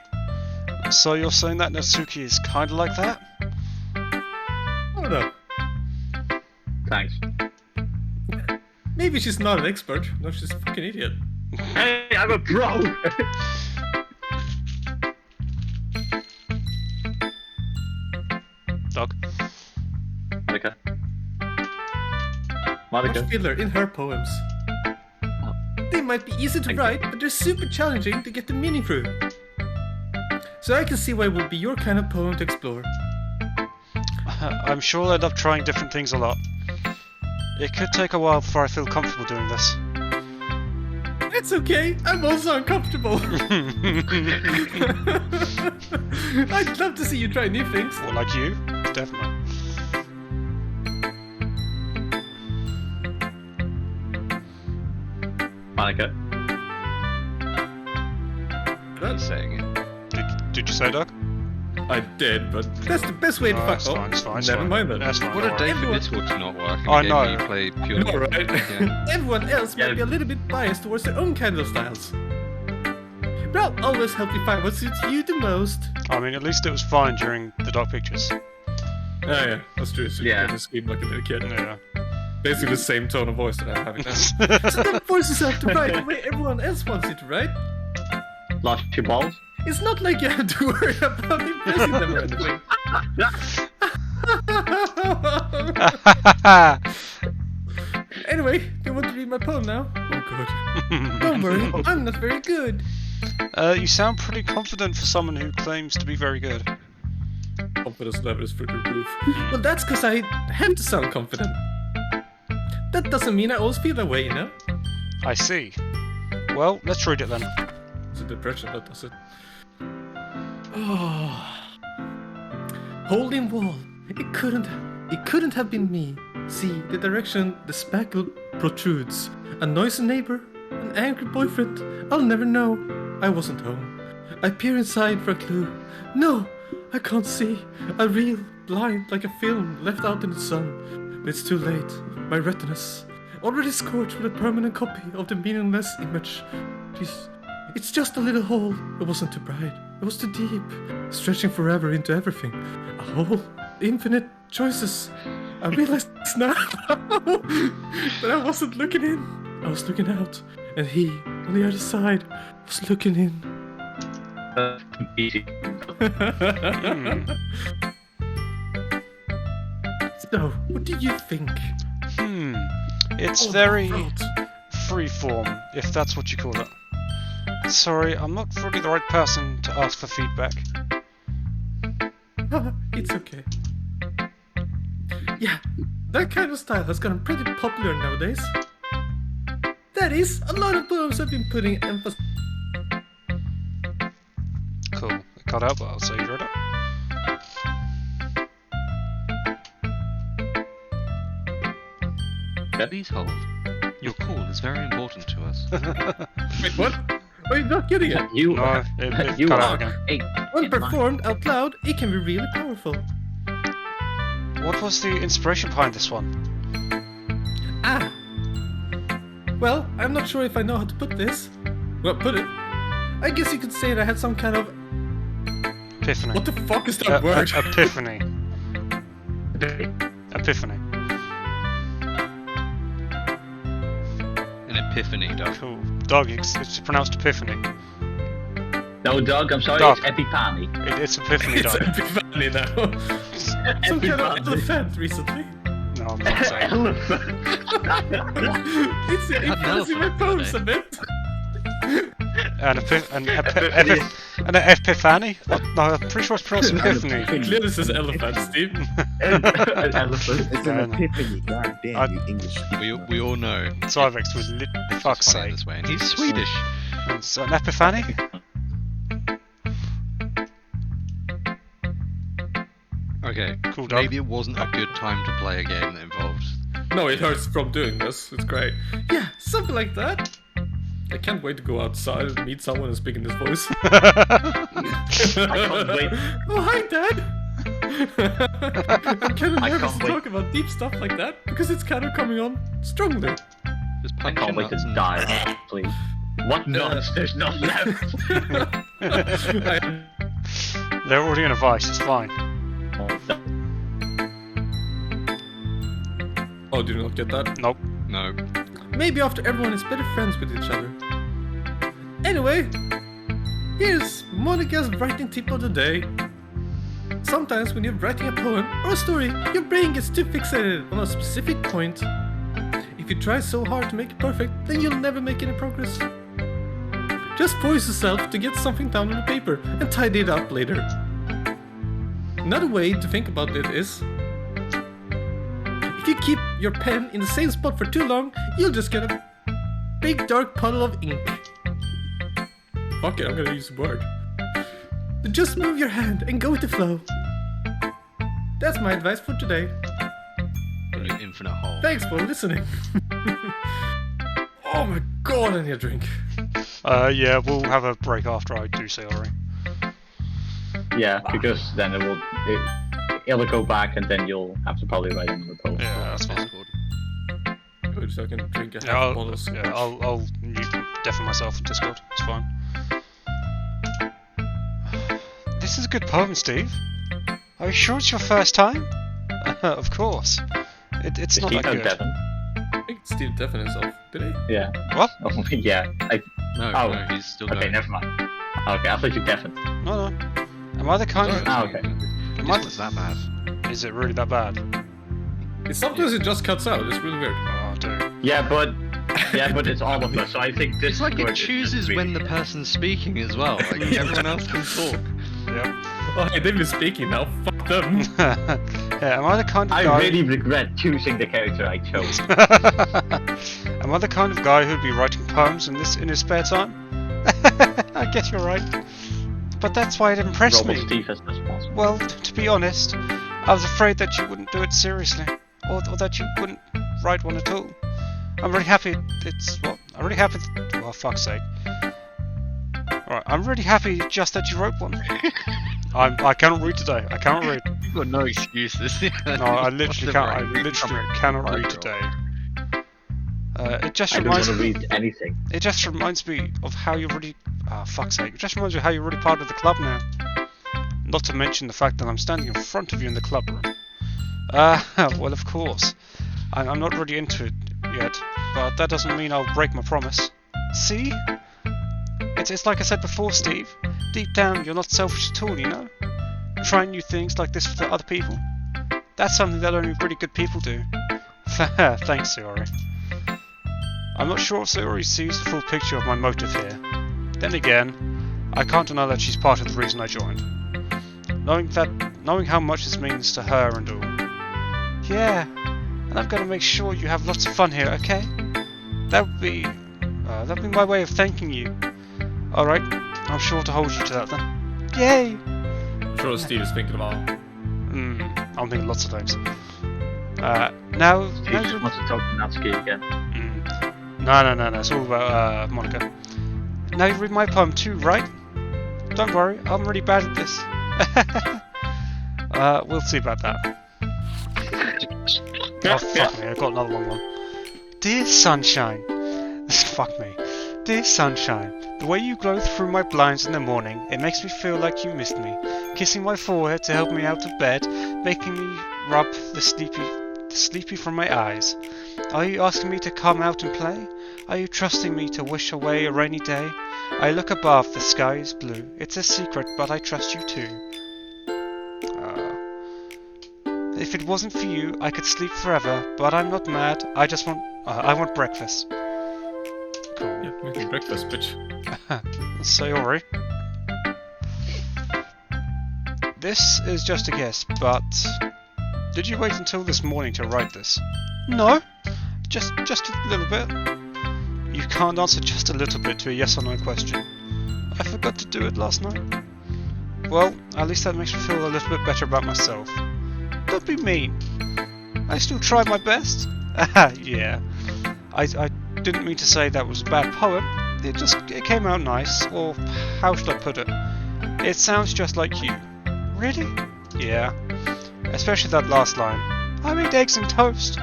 So you're saying that Natsuki is kinda like that? Oh no. Thanks. Maybe she's not an expert. No, she's a fucking idiot. Hey, I'm a pro! Dog? Monica. Much Monica. filler in her poems. They might be easy to write, but they're super challenging to get the meaning through. So I can see why it would be your kind of poem to explore. I'm sure I'll end up trying different things a lot. It could take a while before I feel comfortable doing this. It's okay, I'm also uncomfortable. I'd love to see you try new things. Or like you, definitely. Monica. He's saying it. Did you say, Doug? I did, but that's the best way to No, fuck it's up. fine, it's fine, it's Never fine. mind that. That's fine. What don't a worry. day for Everyone- Discord to not work in I a game know. where you play purely. No, right? Yeah. Everyone else might Yeah. be a little bit biased towards their own kind of styles. But I'll always help you find what suits you the most. I mean, at least it was fine during the dark pictures. Oh yeah, that's true. So you Yeah. can just scream like a little kid. Yeah. Basically the same tone of voice that I'm having now. So don't force yourself to write the way everyone else wants you to write. Lost your balls? It's not like you have to worry about impressing them or anything. Anyway, do you want to read my poem now? Oh god. Don't worry, I'm not very good. You sound pretty confident for someone who claims to be very good. Confidence level is through the roof. Well, that's because I have to sound confident. That doesn't mean I always feel that way, you know? I see. Well, let's read it then. It's a depression that does it. Oh. Holding wall. It couldn't have been me. See the direction the spackle protrudes. A noisy neighbor, an angry boyfriend. I'll never know. I wasn't home. I peer inside for a clue. No, I can't see. I reel blind like a film left out in the sun. But it's too late. My retinas already scorched with a permanent copy of the meaningless image. Jeez. It's just a little hole. It wasn't too bright. It was too deep, stretching forever into everything. A hole, infinite choices. I realize now that I wasn't looking in. I was looking out, and he, on the other side, was looking in. Easy. So, what do you think? It's Oh, very throat. freeform, if that's what you call it. Sorry, I'm not really the right person to ask for feedback. It's okay. Yeah, that kind of style has gotten pretty popular nowadays. That is, a lot of poems have been putting emphasis. Cool. It cut out, but I'll say you read it. Please hold. Your call is very important to us. Wait, what? Are you not getting it? You No, are. it You cut are. out again. Hey, When in line. performed out loud, it can be really powerful. What was the inspiration behind this one? Ah. Well, I'm not sure if I know how to put this. Well, put it. I guess you could say that I had some kind of... Epiphany. What the fuck is that word? Epiphany. Epiphany. An epiphany, Doug. Cool. Dog, it's pronounced epiphany. No, Doug, I'm sorry, Doug. it's Epiphany. It's epiphany, It's dog. epiphany now. Some kind of elephant recently. No, I'm not saying. Elephant. It's influencing my poems a bit. An epiphany? No, I'm pretty sure it's pronounced epiphany. It clearly says elephant, Steve. An elephant. It's an Um, epiphany, god damn, you English We all know. Cyvex was lit. Fuck's It's funny sake. this way, and he's Swedish. It's an epiphany? Okay, Cool, Doug. maybe it wasn't a good time to play a game that involved. No, it hurts from doing this. It's great. Yeah, something like that. I can't wait to go outside and meet someone and speak in this voice. I can't wait. Oh, hi, Dad! I'm kind of I nervous can't to wait. talk about deep stuff like that because it's kind of coming on strongly. Just I punch can't your wait to nuts and- die, please. What nuts? There's none left. They're already in a vice, it's fine. Oh, did you not get that? Nope. No. Maybe after everyone is better friends with each other. Anyway, here's Monica's writing tip of the day. Sometimes when you're writing a poem or a story, your brain gets too fixated on a specific point. If you try so hard to make it perfect, then you'll never make any progress. Just force yourself to get something down on the paper and tidy it up later. Another way to think about it is, if you keep your pen in the same spot for too long, you'll just get a big dark puddle of ink. Fuck it, I'm gonna use the word. So just move your hand and go with the flow. That's my advice for today. An infinite hole. Thanks for listening. Oh my god, I need a drink. Yeah, we'll have a break after I do say Ori. Yeah, because then it'll go back and then you'll have to probably write in the post. Yeah, that's fine. Good, so I can drink a Yeah, half bottle of scotch. I'll mute deafen myself in Discord. It's fine. This is a good poem, Steve. Are you sure it's your first time? Of course. It's Is not Steve that good. Devon? I think Steve deafened himself. Did he? Yeah. What? Oh, yeah. No, Oh, no, he's still Okay, going. never mind. Okay, I thought you deafened. No, no. Am I the kind of... Oh, okay. Am I This was that bad. Is it really that bad? Sometimes it just cuts out. It's really weird. Oh, dude. Yeah, but it's all of us. So I think this It's like word it is chooses really- when the person's speaking as well. Like everyone else can talk. Yeah. Oh, hey, they've been speaking now. Fuck them. Yeah, am I the kind of I guy... really regret choosing the character I chose. Am I the kind of guy who'd be writing poems in his spare time? I guess you're right. But that's why it impressed Robert me. Steve as possible. Well, to be honest, I was afraid that you wouldn't do it seriously, or that you wouldn't write one at all. I'm really happy. I'm really happy. Oh, fuck's sake. Alright, I'm really happy just that you wrote one. I cannot read today. I cannot read. You've got no excuses. No, I literally can't. I literally cannot read today. It just I don't want reminds to me. read anything. It just reminds me of how you're really. Ah, fuck's sake! It just reminds me of how you're really part of the club now. Not to mention the fact that I'm standing in front of you in the club room. Well, of course. I'm not really into it yet, but that doesn't mean I'll break my promise. See? It's like I said before, Steve. Deep down, you're not selfish at all, you know? Trying new things like this for other people. That's something that only really good people do. Thanks, Sayori. I'm not sure if Sayori sees the full picture of my motive here. Then again, I can't deny that she's part of the reason I joined. Knowing how much this means to her and all. Yeah, and I'm gonna make sure you have lots of fun here, okay? That'd be my way of thanking you. Alright, I'm sure to hold you to that then. Yay! I'm sure Steve is thinking about. I'm thinking lots of things. Now Steve just wants to talk to Natsuki again. No, it's all about Monica. Now you read my poem too, right? Don't worry, I'm really bad at this. We'll see about that. Oh, fuck me, I got another long one. Dear sunshine. Fuck me. Dear sunshine, the way you glow through my blinds in the morning, it makes me feel like you missed me. Kissing my forehead to help me out of bed, making me rub the sleepy from my eyes. Are you asking me to come out and play? Are you trusting me to wish away a rainy day? I look above, the sky is blue. It's a secret, but I trust you too. If it wasn't for you, I could sleep forever, but I'm not mad. I want breakfast. Cool. Yeah, making breakfast, bitch. Sayori. This is just a guess, but did you wait until this morning to write this? No, just a little bit. You can't answer just a little bit to a yes or no question. I forgot to do it last night. Well, at least that makes me feel a little bit better about myself. Don't be mean. I still tried my best. Yeah. I didn't mean to say that was a bad poem. It came out nice, or how should I put it? It sounds just like you. Really? Yeah. Especially that last line. I made eggs and toast.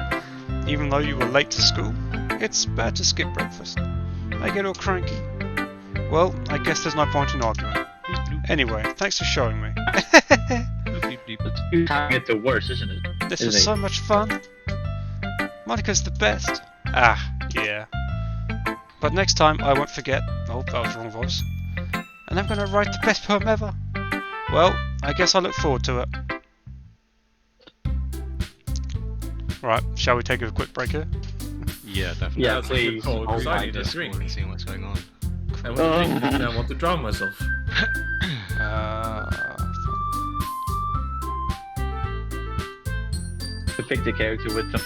Even though you were late to school, it's bad to skip breakfast. I get all cranky. Well, I guess there's no point in arguing. Anyway, thanks for showing me. It's having it the worst, isn't it? This was so much fun. Monica's the best. Yeah. But next time I won't forget. Oh, that was the wrong voice. And I'm gonna write the best poem ever. Well, I guess I look forward to it. Right, shall we take a quick break here? Yeah, definitely. Yeah, That's a good please. call, 'cause I Oh, need a Discord drink. and seeing what's going on. I want to drink and I want to drown myself. to pick the character with them.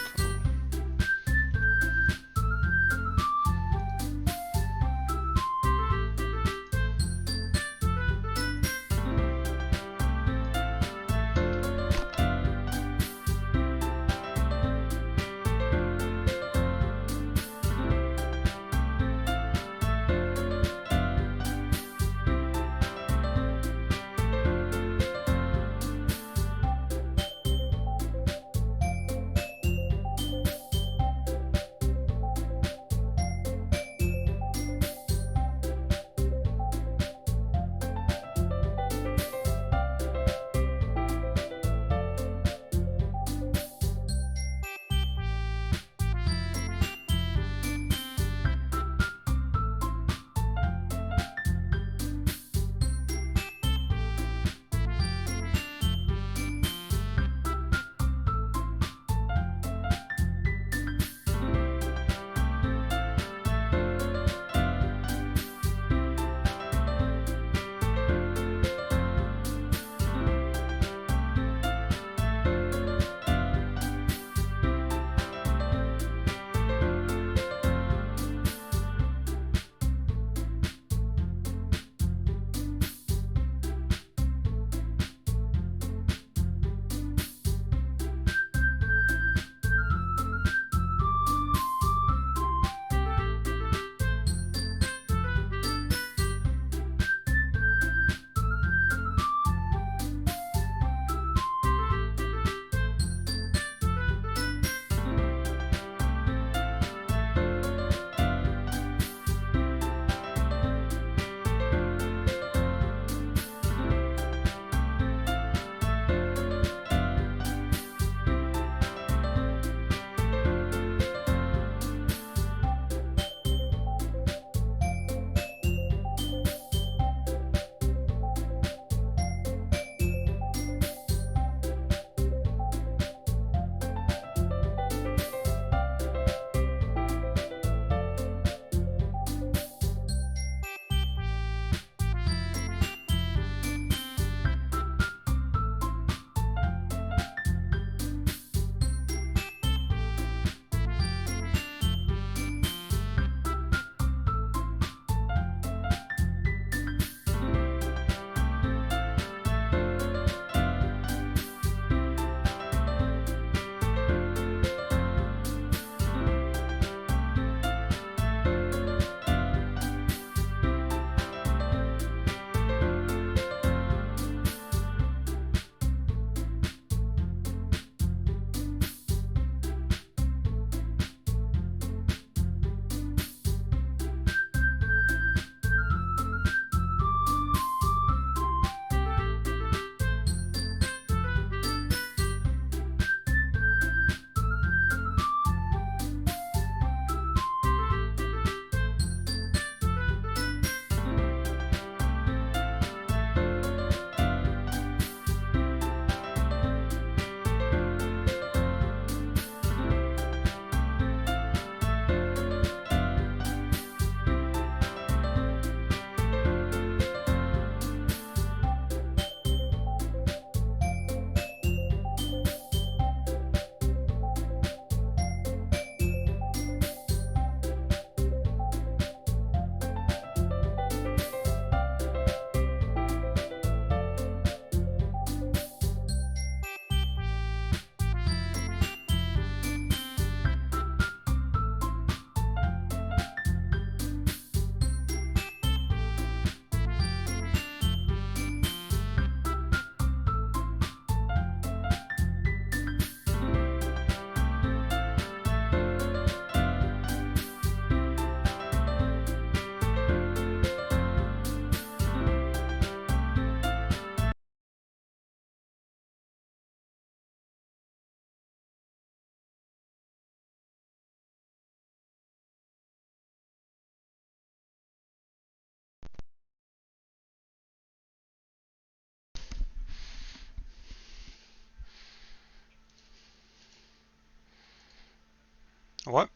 What?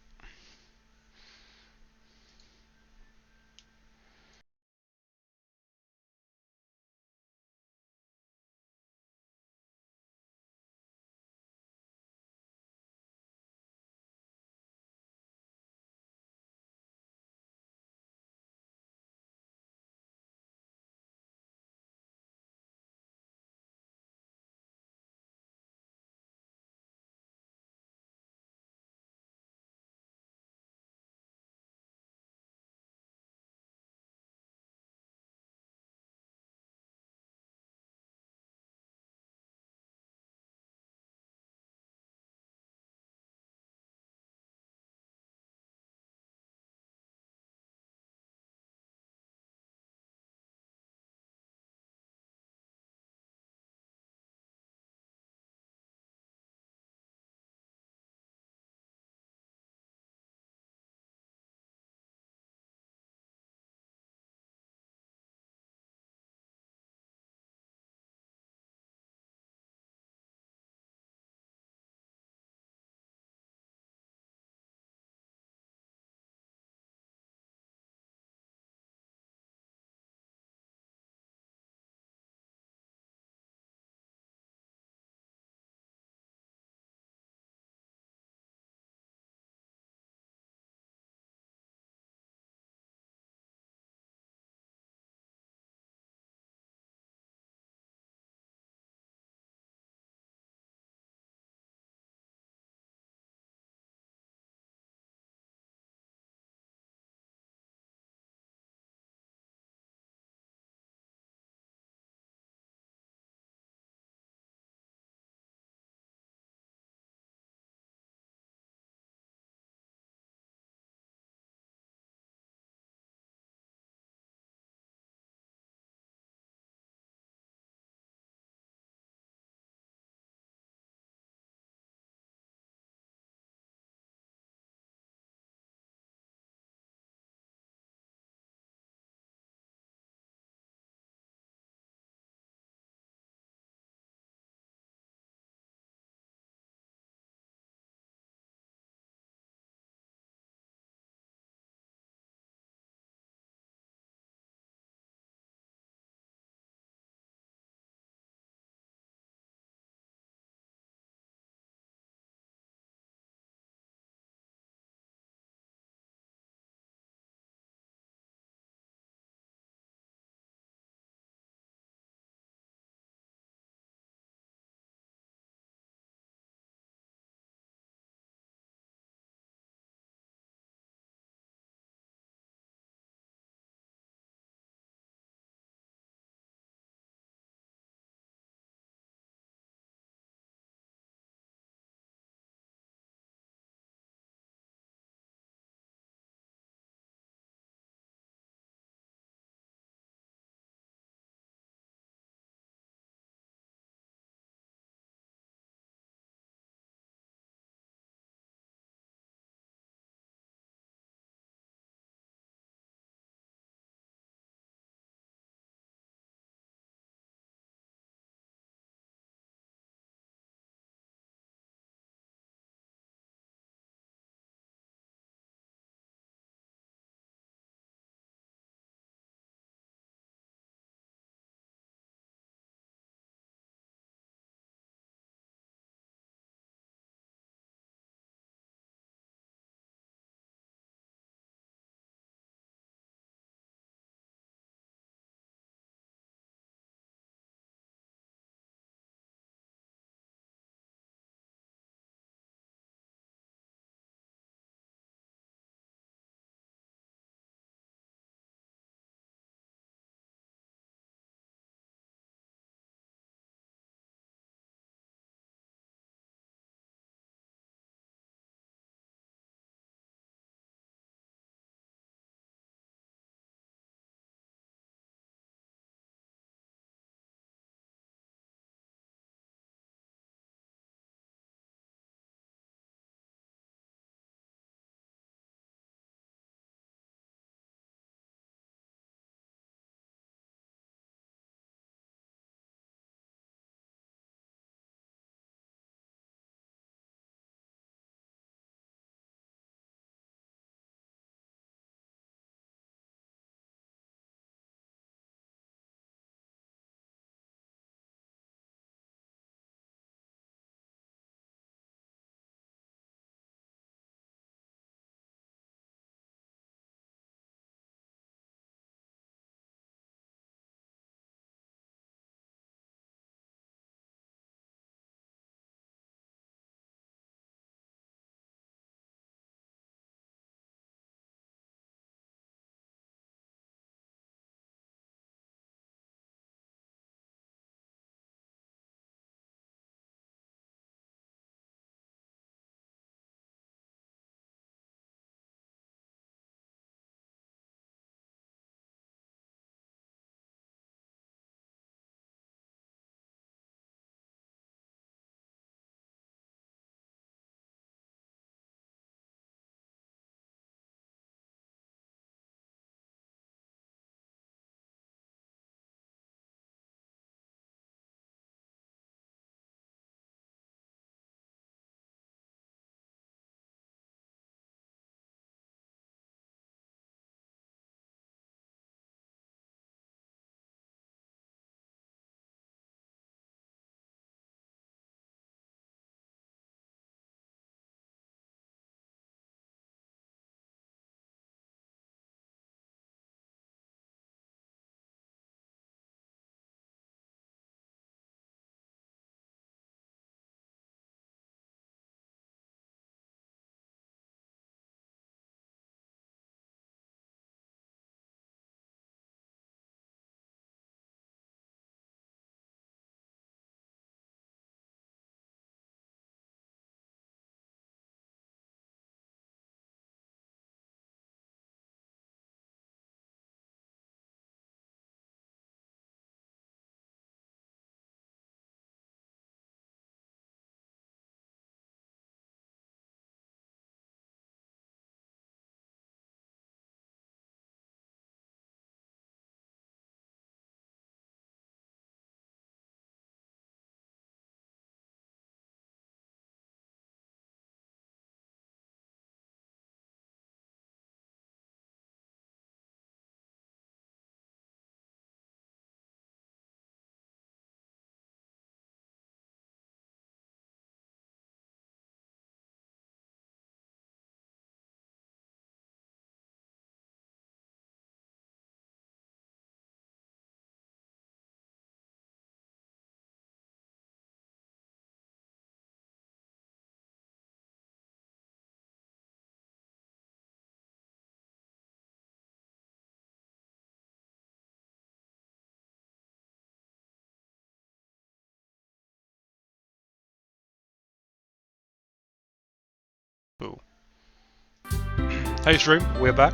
Hey stream, we're back.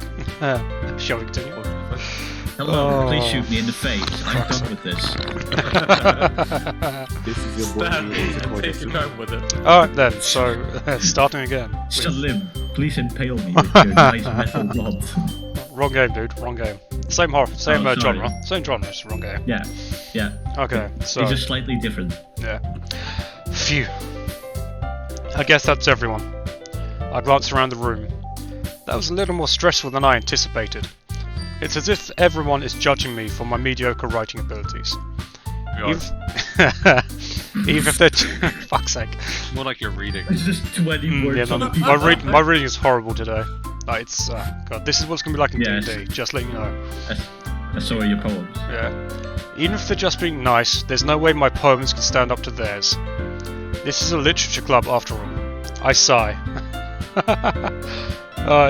Shall we continue? Hello, Oh. please shoot me in the face. I'm done with this. This is your boy. Stab me Leo, and take your time with it. Alright then, so starting again. Salim, please impale me with your nice metal rod. Wrong game, dude. Wrong game. Same horror, same Oh, sorry. genre. Same genre, just wrong game. Yeah, yeah. Okay, so It's just slightly different. yeah. Phew. I guess that's everyone. I glanced around the room. That was a little more stressful than I anticipated. It's as if everyone is judging me for my mediocre writing abilities. Even if they're fuck's sake. More like you're reading. It's just 20 words Yeah, no, on a piece my of reading is horrible today. Like, it's God, this is what it's gonna be like in Yes. D&D. Just letting you know. I saw your poems. Yeah. Even if they're just being nice, there's no way my poems can stand up to theirs. This is a literature club after all. I sigh.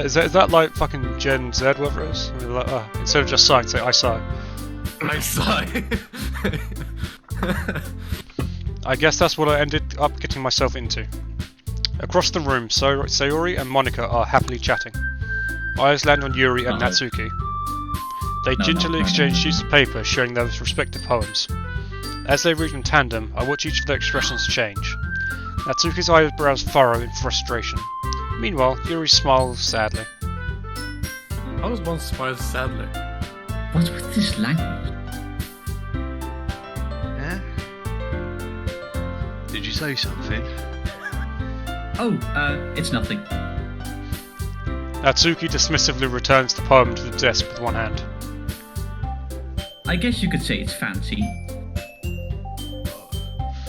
Is that like fucking Gen Z, whatever it is? I mean, like, instead of just sighing, say I sigh. I sigh. I guess that's what I ended up getting myself into. Across the room, Sayori and Monica are happily chatting. My eyes land on Yuri and No. Natsuki. They No, gingerly no, exchange no. sheets of paper showing their respective poems. As they read in tandem, I watch each of their expressions change. Natsuki's eyebrows furrow in frustration. Meanwhile, Yuri smiles sadly. I was once smiled sadly. What's with this language? Yeah? Did you say something? Oh, it's nothing. Natsuki dismissively returns the poem to the desk with one hand. I guess you could say it's fancy.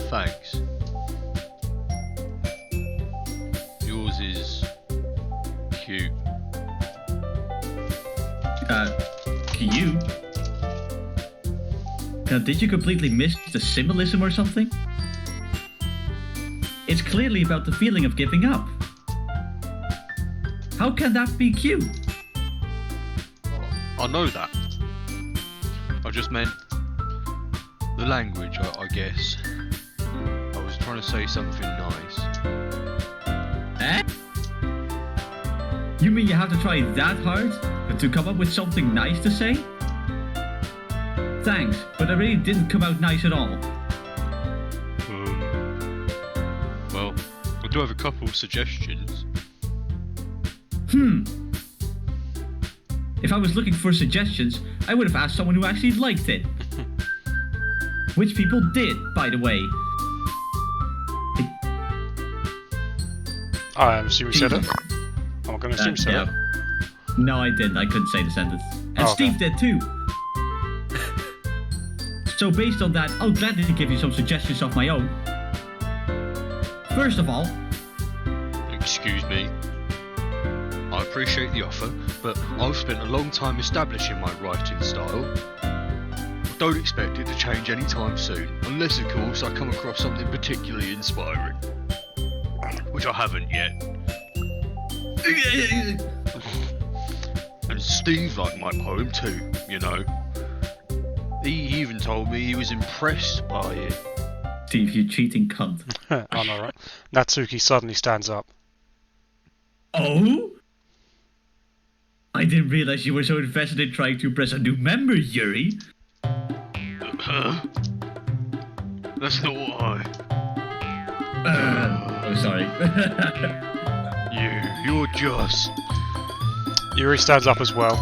Thanks. Yours is cute. Cute? Now, did you completely miss the symbolism or something? It's clearly about the feeling of giving up. How can that be cute? I know that. I just meant the language, I guess. I was trying to say something nice. Eh? You mean you have to try that hard to come up with something nice to say? Thanks, but it really didn't come out nice at all. Well, I do have a couple of suggestions. If I was looking for suggestions, I would have asked someone who actually liked it. Which people did, by the way. I'm assuming you said it. I'm gonna assume you said yeah. it. No, I didn't. I couldn't say the sentence. And Oh, okay. Steve did too. So based on that, I'll gladly give you some suggestions of my own. First of all, Excuse me. I appreciate the offer, but I've spent a long time establishing my writing style. I don't expect it to change anytime soon, unless of course I come across something particularly inspiring. Which I haven't yet. And Steve liked my poem too, you know. He even told me he was impressed by it. Steve, you cheating cunt. I know, right? Natsuki suddenly stands up. Oh? I didn't realize you were so invested in trying to impress a new member, Yuri. Huh? That's not what Oh, sorry. You're just... Yuri stands up as well.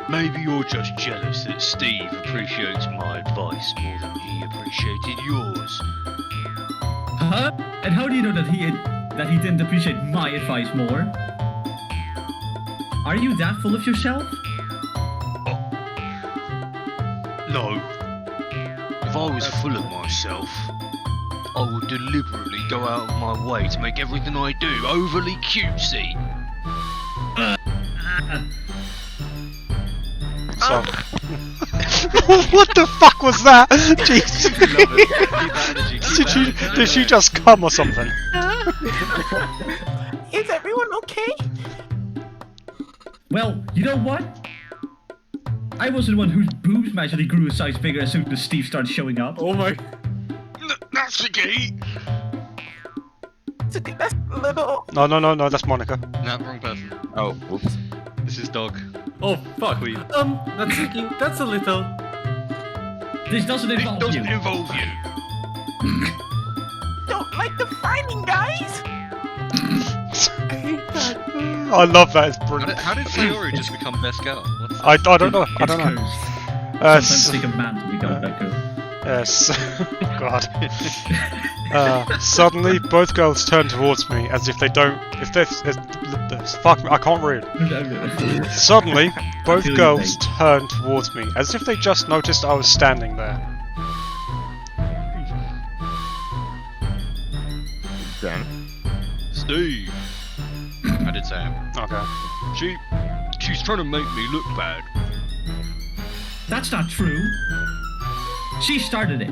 Maybe you're just jealous that Steve appreciates my advice more than he appreciated yours. Huh? And how do you know that he didn't appreciate my advice more? Are you that full of yourself? No. If I was full of myself, I would deliberately go out of my way to make everything I do overly cutesy. So. What the fuck was that? Jesus. Did she just come or something? Is everyone okay? Well, you know what? I was the one whose boobs magically grew a size bigger as soon as Steve started showing up. Oh my... That's the key! That's a little... No, that's Monica. No, wrong person. Oh, whoops. This is Dog. Oh, fuck. Queen. Natsuki, that's a little... This doesn't This involve doesn't you. involve you. Don't like the fighting, guys? I love that. It's brilliant. How did Sayori just become best girl? What's I don't know. I It's don't know. cursed. Sometimes take a man to become that girl. Yes. God. Suddenly, both girls turn towards me as if they don't. If they're. Fuck me, I can't read. Suddenly, both feel you, girls mate. turn towards me as if they just noticed I was standing there. Dan. Steve. I did say him. Okay. She's trying to make me look bad. That's not true. She started it.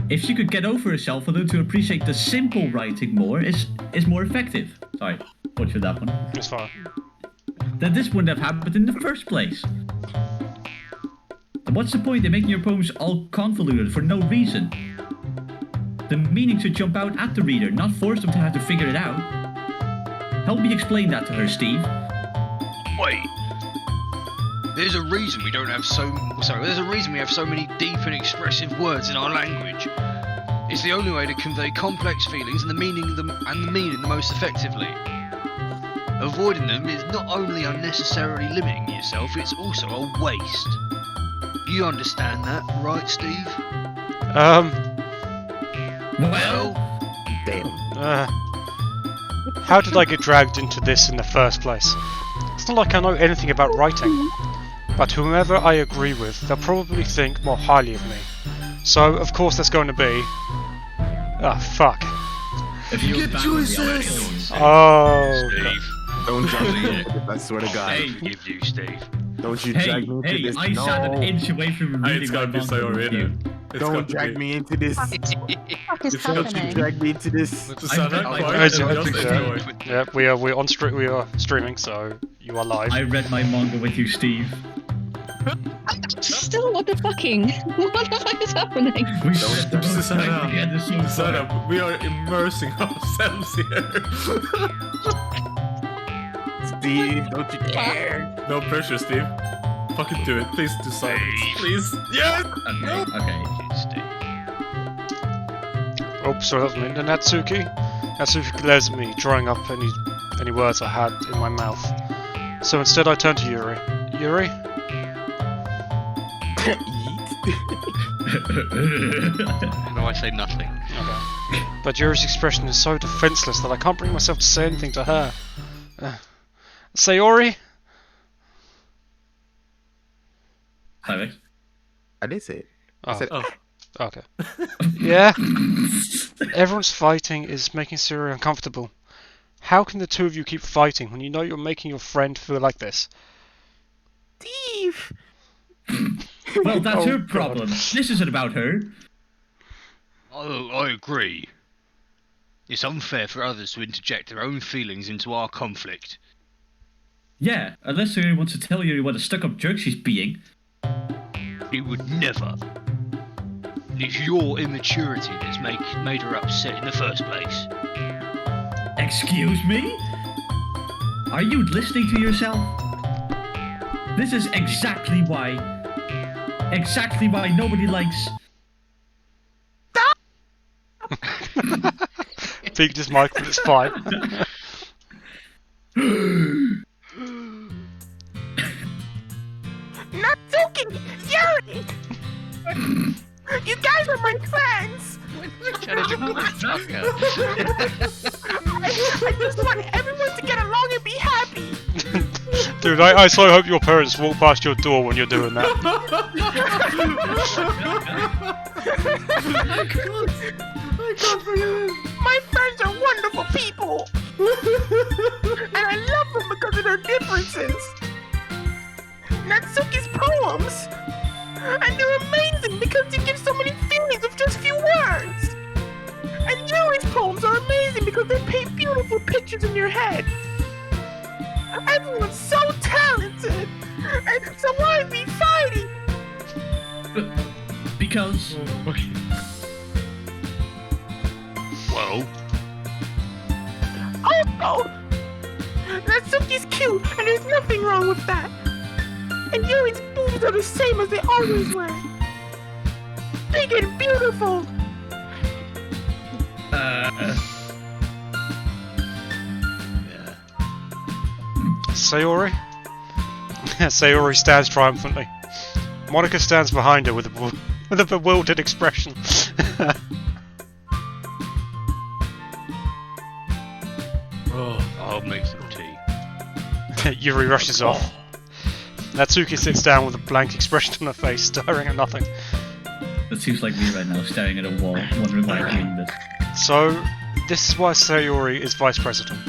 If she could get over herself and learn to appreciate the simple writing more, is more effective. Sorry, butchered that one. It's fine. Then this wouldn't have happened in the first place. And what's the point in making your poems all convoluted for no reason? The meaning should jump out at the reader, not force them to have to figure it out. Help me explain that to her, Steve. Wait. There's a reason we don't have there's a reason we have so many deep and expressive words in our language. It's the only way to convey complex feelings and the meaning the most effectively. Avoiding them is not only unnecessarily limiting yourself, it's also a waste. You understand that, right, Steve? Well, Damn. How did I get dragged into this in the first place? It's not like I know anything about writing. But whomever I agree with, they'll probably think more highly of me. So, of course, there's going to be... Ah, fuck. if you get choices. Oh, God. Steve. Don't drag me into this, I swear to God. Hey. Give you, Steve. Don't you Hey, drag me into hey, this. I sat an No. inch away from reading It's my gotta be manga Sayori, with you. innit? It's Don't gotta drag be. me into this. What is Don't you happening? drag me into this. Susanna, I quiet, read and my just manga. enjoy. Yeah, we are streaming, so you are live. I read my manga with you, Steve. Still, what the fucking? What the fuck is happening? We read the book Susanna, together so far. Susanna, we are immersing ourselves here. Steve, don't you dare. No pressure, Steve. Fucking do it. Please do silence. Please. Yes! Okay. Steve. Oh, sorry, that was me. Natsuki. Natsuki glares at me, drawing up any words I had in my mouth. So instead I turn to Yuri. Yuri? No, I say nothing. Okay. But Yuri's expression is so defenseless that I can't bring myself to say anything to her. Sayori? Sorry. I did say it. Oh, I said, Oh. okay. Yeah? Everyone's fighting is making Sayori uncomfortable. How can the two of you keep fighting when you know you're making your friend feel like this? Steve! Well, that's Oh, her God. problem. This isn't about her. Oh, I agree. It's unfair for others to interject their own feelings into our conflict. Yeah, unless Siri wants to tell you what a stuck-up jerk she's being. It would never. It's your immaturity that's made her upset in the first place. Excuse me? Are you listening to yourself? This is exactly why nobody likes... Peeked his mic, but it's fine. Natsuki! Yuri! You guys are my friends! I just want everyone to get along and be happy! Dude, I so hope your parents walk past your door when you're doing that. My friends are wonderful people! And I love them because of their differences! Natsuki's poems! And they're amazing because you give so many feelings with just few words! And Yuri's poems are amazing because they paint beautiful pictures in your head! Everyone's so talented! And so why are we fighting? Because... Well, Also, Natsuki's cute, and there's nothing wrong with that. And Yuri's boobs are the same as they always were. Big and beautiful. Sayori? Sayori stands triumphantly. Monica stands behind her with a bewildered expression. I'll make some tea. Yuri rushes off. Natsuki sits down with a blank expression on her face, staring at nothing. That seems like me right now, staring at a wall, wondering why I'm doing this. So, this is why Sayori is vice president.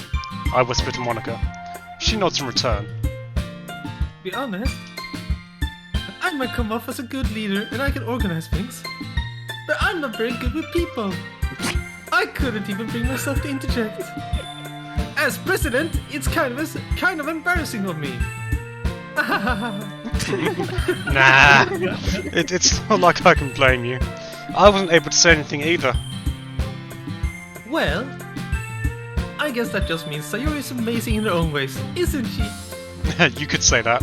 I whisper to Monica. She nods in return. To be honest, I might come off as a good leader and I can organize things. But I'm not very good with people. I couldn't even bring myself to interject. As president, it's kind of embarrassing of me. Nah, it's not like I can blame you. I wasn't able to say anything either. Well, I guess that just means Sayori is amazing in her own ways, isn't she? You could say that.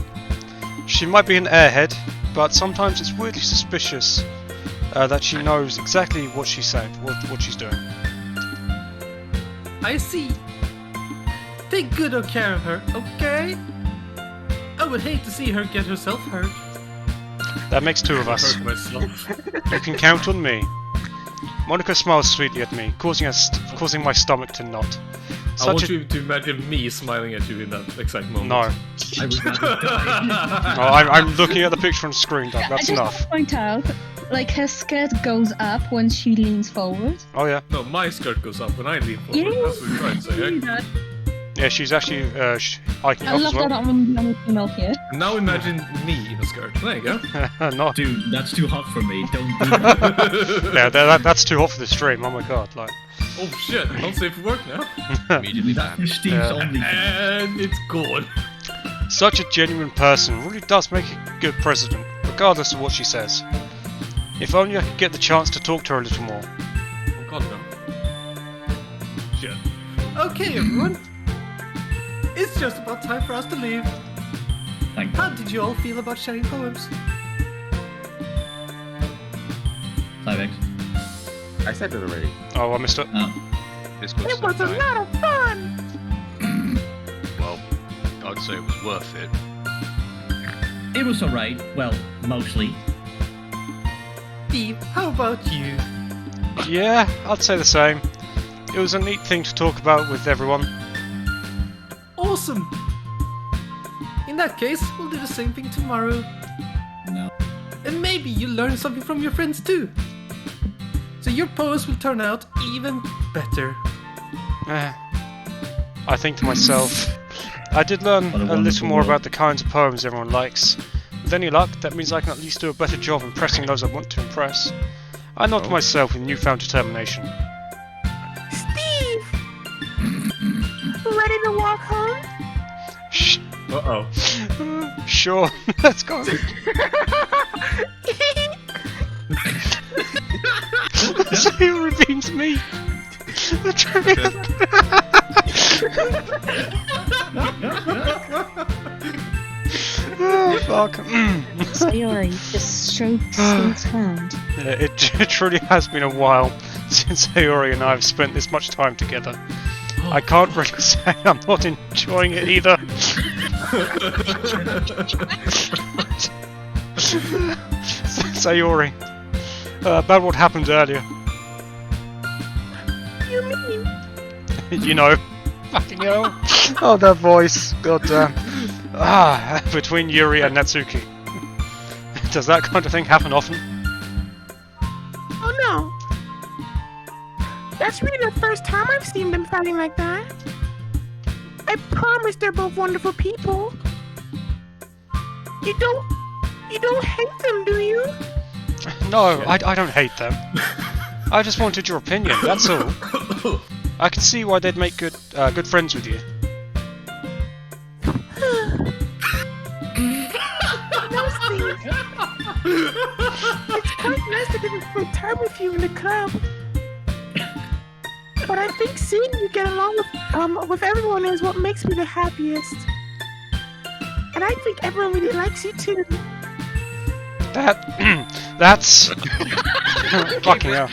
She might be an airhead, but sometimes it's weirdly suspicious that she knows exactly what she's saying, what she's doing. I see. Take good care of her, okay? I would hate to see her get herself hurt. That makes two of us. Hurt myself. You can count on me. Monica smiles sweetly at me, causing my stomach to knot. I want you to imagine me smiling at you in that exact moment. No. I would rather die. No, I'm looking at the picture on the screen, Doc. That's I just enough. want to point out, like, her skirt goes up when she leans forward. Oh yeah. No, my skirt goes up when I lean forward. Yeah, That's what you're trying to say, eh? Yeah, she's actually hiking I up love as well. that I'm a female here. Now imagine me in a skirt. There you go. No. Dude, that's too hot for me. Don't do that. Yeah, that's too hot for the stream. Oh my god, like. Oh shit, not safe for work now. Immediately That back. for Steve's Yeah. only. And it's gone. Such a genuine person really does make a good president, regardless of what she says. If only I could get the chance to talk to her a little more. Oh god, no. Shit. Okay, everyone. It's just about time for us to leave. Thank How God. did you all feel about sharing poems? Cybex. I said it already. Oh, I missed it. Oh. This got It was a some lot of fun. Well, I'd say it was worth it. It was alright. Well, mostly. Steve, how about you? Yeah, I'd say the same. It was a neat thing to talk about with everyone. Awesome! In that case, we'll do the same thing tomorrow. No. And maybe you'll learn something from your friends too. So your poems will turn out even better. I think to myself, I did learn What a a little wonderful more world. about the kinds of poems everyone likes. With any luck, that means I can at least do a better job impressing those I want to impress. I nod to myself with newfound determination. Steve! Ready to walk home? Shh. Uh-oh. Sure, let's go. Sayori redeems me. The trivia. Oh, fuck. Sayori just strokes Steve's hand. Yeah, it truly has been a while since Sayori and I have spent this much time together. I can't really say I'm not enjoying it either. Sayori, about what happened earlier. You mean? You know. Fucking hell. Oh, that voice. God damn. Between Yuri and Natsuki. Does that kind of thing happen often? Oh no. That's really the first time I've seen them fighting like that. I promise they're both wonderful people. You don't hate them, do you? No, I don't hate them. I just wanted your opinion, that's all. I can see why they'd make good friends with you. No, Steve. It's quite nice to get some time with you in the club. But I think seeing you get along with everyone is what makes me the happiest. And I think everyone really likes you too. That's fucking hell.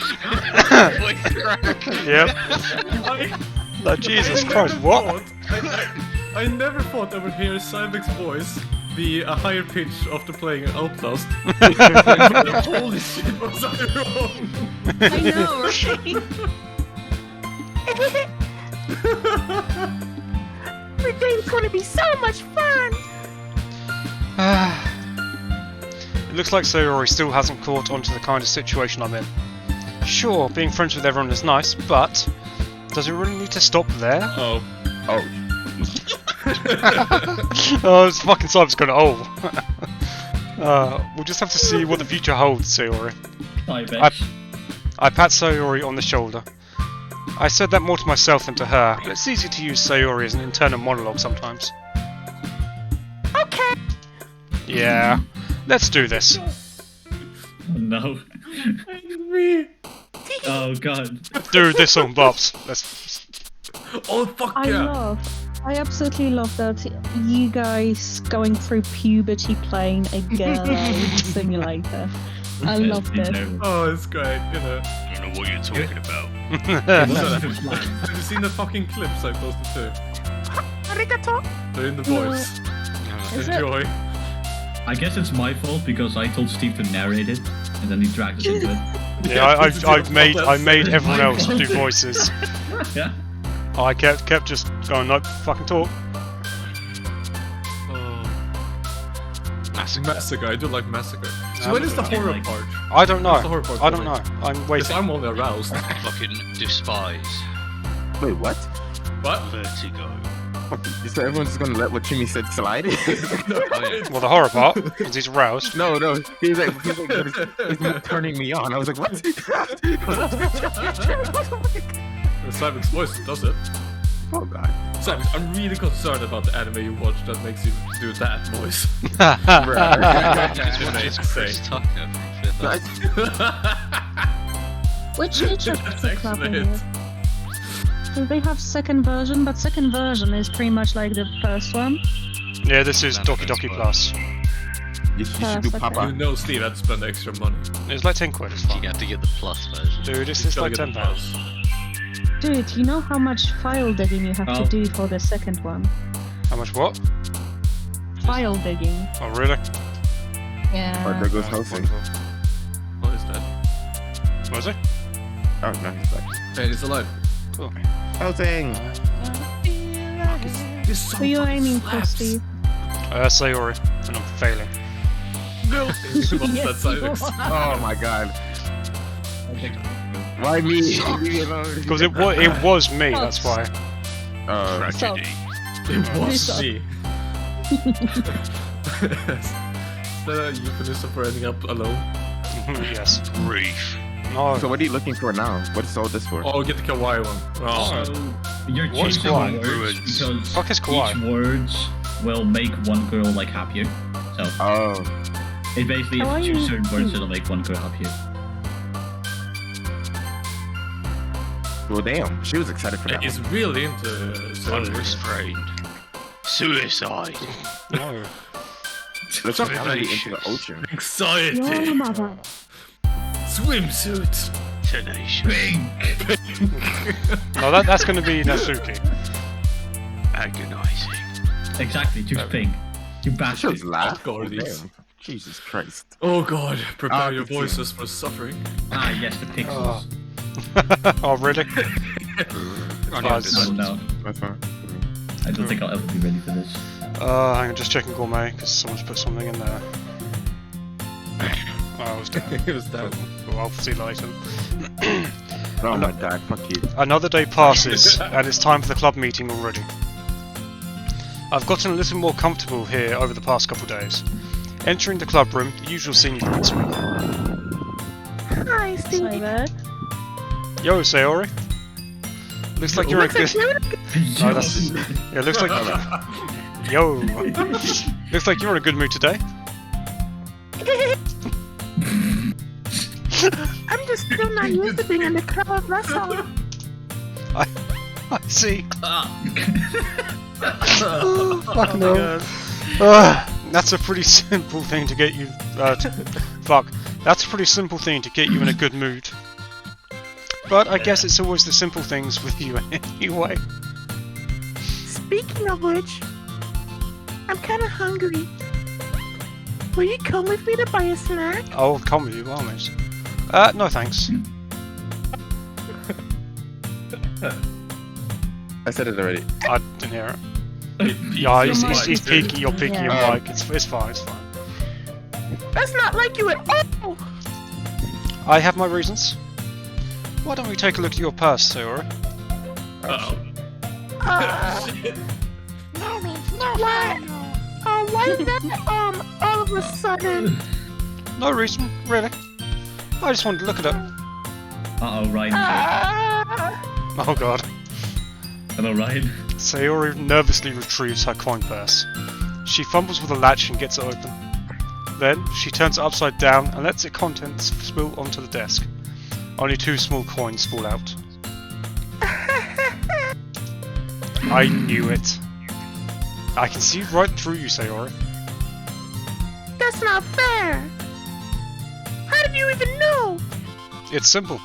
Yep. Like, Jesus Christ, what? I never thought I would hear Cybek's voice be a higher pitch after playing Outlast. Holy shit, was I wrong? I know, right? The game's gonna be so much fun! It looks like Sayori still hasn't caught on to the kind of situation I'm in. Sure, being friends with everyone is nice, but does it really need to stop there? Oh. Oh, this fucking Cyber's gonna we'll just have to see what the future holds, Sayori. I pat Sayori on the shoulder. I said that more to myself than to her, but it's easy to use Sayori as an internal monologue sometimes. Okay. Yeah, let's do this. Oh, no. Me. Oh god. Dude, this song bops. Let's. Oh fuck yeah! I absolutely love that you guys going through puberty playing a girl simulator. I love this. Oh, it's great, you know. I don't know what you're talking about. Have you seen the fucking clips I posted too? Arigato. They're in the voice. Enjoy. I guess it's my fault because I told Steve to narrate it, and then he dragged us into it. Yeah, I made everyone else do voices. Yeah. I kept just going, no, fucking talk. Massacre. I do like Massacre. So when is the horror part? I don't know. What's the horror part I don't like? know. I'm waiting. I'm only aroused. Fucking despise. Wait, what? What? Vertigo. So everyone's just gonna let what Jimmy said slide? Well, the horror part, because he's aroused. No, he's like he's turning me on. I was like, what? Simon's voice does it. Oh god. Simon, I'm really concerned about the anime you watch that makes you do that voice. It's Chris Tucker from Which literature club is it? So they have second version, but second version is pretty much like the first one. Yeah, this is Doki Doki Plus. You should do Papa. You know Steve had to spend extra money. It's like 10 quid, it's fine. You have to get the plus version. Dude, it's like 10 pounds. Dude, you know how much file digging you have to do for the second one? How much what? File digging. Oh, really? Yeah. Oh, there goes housing. What is that? What is it? Oh, no, he's back. Hey, he's alive. Cool. Housing! Who are you aiming for, Steve? Sayori, and I'm failing. No! Yes, you are. Oh my god. Why me? Because it was me, that's why. Tragedy. It was me. Is that a euphemism for ending up alone? Yes. Grief. No. So what are you looking for now? What's all this for? Oh, get the kawaii one. Oh. So you're What's choosing kawaii? words because Fuck is kawaii? each words will make one girl like happier. So it basically if you choose certain words, it'll make one girl happier. Well, damn. She was excited for that. He's really into Unrestrained. Suicide. No. Let's not really into the ocean. Anxiety. Your mother. Swimsuit. Tenacious. No, that's going to be Natsuki. Agonizing. Exactly, choose pink. You She bastard. was laughing. God, these. Damn. Jesus Christ. Oh god, prepare your good voices for suffering. Ah, yes, the pixels. Oh, really? I don't know. That's fine. I don't think I'll ever be ready for this. Hang on, just checking gourmet, because someone's put something in there. Oh, it was down. It was down. Well, I'll see you later. Oh my god, fuck you. Another day passes, and it's time for the club meeting already. I've gotten a little more comfortable here over the past couple days. Entering the club room, the usual scene greets me. Hi, Steve. Yo, Sayori. Looks like you're a good... Oh, that's... Yeah, looks like... Yo. Looks like you're in a good mood today. I'm just still not used to being in the club, that's all. I see. Oh, Fucking my hell. God. That's a pretty simple thing to get you. Fuck. That's a pretty simple thing to get you in a good mood. But I guess it's always the simple things with you anyway. Speaking of which, I'm kind of hungry. Will you come with me to buy a snack? I'll come with you, almost. No thanks. I said it already. I didn't hear it. Yeah, he's peeking. You're peeking him, Mike. It's fine. It's fine. That's not like you at all. I have my reasons. Why don't we take a look at your purse, Sayori? Uh-oh. Why is that, all of a sudden? No reason, really. I just wanted to look at it. Uh-oh, Ryan. Oh god. Hello, Ryan. Sayori nervously retrieves her coin purse. She fumbles with the latch and gets it open. Then, she turns it upside down and lets its contents spill onto the desk. Only 2 small coins fall out. I knew it. I can see right through you, Sayori. That's not fair. How did you even know? It's simple.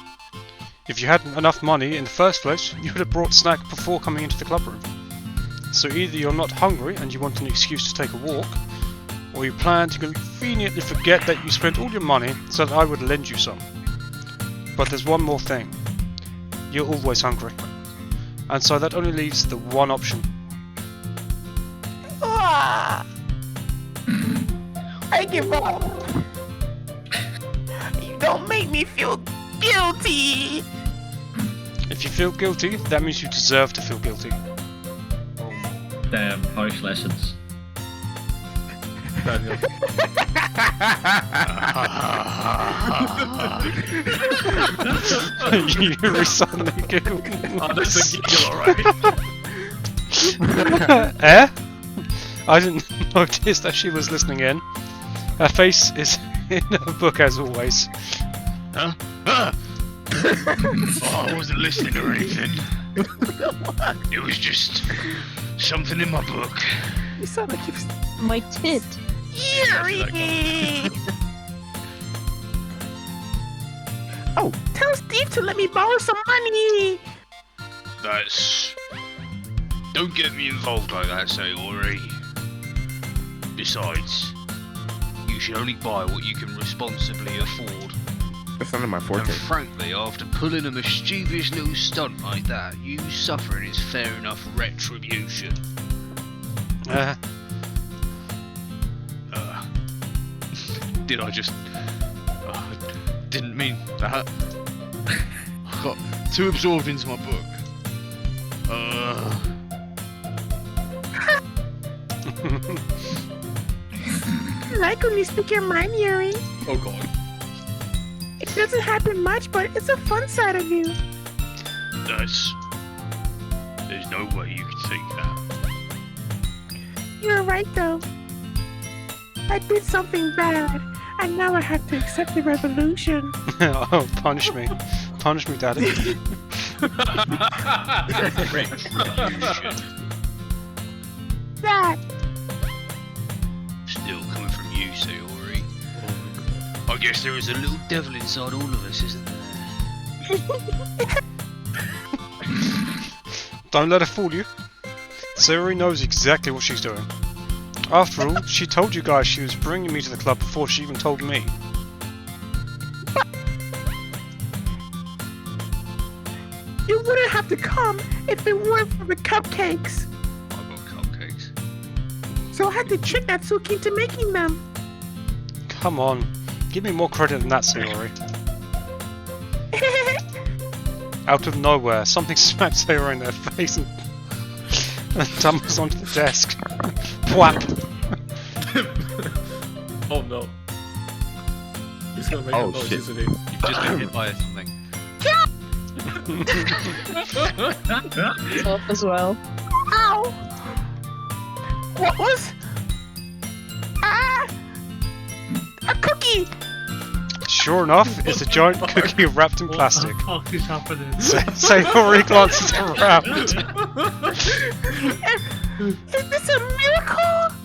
If you had enough money in the first place, you would have brought snack before coming into the club room. So either you're not hungry and you want an excuse to take a walk, or you plan to conveniently forget that you spent all your money so that I would lend you some. But there's one more thing. You're always hungry. And so that only leaves the one option. I give up. You don't make me feel guilty. If you feel guilty, that means you deserve to feel guilty. Damn, harsh lessons. Daniel. You suddenly giggle. Oh, that's a giggle, alright. Eh? I didn't notice that she was listening in. Her face is in her book as always. Huh? Oh, I wasn't listening or anything. It was just something in my book. You sound like you've... My tit. Eerie! Oh, tell Steve to let me borrow some money! That's... Don't get me involved like that, Sayori. Besides, you should only buy what you can responsibly afford. That's not in my forte. And frankly, after pulling a mischievous little stunt like that, you suffering is fair enough retribution. Did I just... didn't mean that. I got too absorbed into my book. I like when you speak your mind, Yuri. Oh god. It doesn't happen much, but it's a fun side of you. That's... There's no way you could think that. You're right, though. I did something bad, and now I have to accept the revolution. Oh, punish me. Punish me, Daddy. That. Still coming from you, Sayori. I guess there is a little devil inside all of us, isn't there? Don't let her fool you. Sayori knows exactly what she's doing. After all, she told you guys she was bringing me to the club before she even told me. You wouldn't have to come if it weren't for the cupcakes. I got cupcakes. So I had to trick Natsuki into making them. Come on, give me more credit than that, Sayori. Out of nowhere, something smacked Sayori in their face and tumbles onto the desk. Whap! Oh no. He's gonna make a noise, shit. isn't he? You've just been hit by something. Off as well. Ow! What was? Ah! A cookie! Sure enough, it's a giant cookie wrapped in plastic. What the fuck is happening? Sayori glances around. Is this a miracle?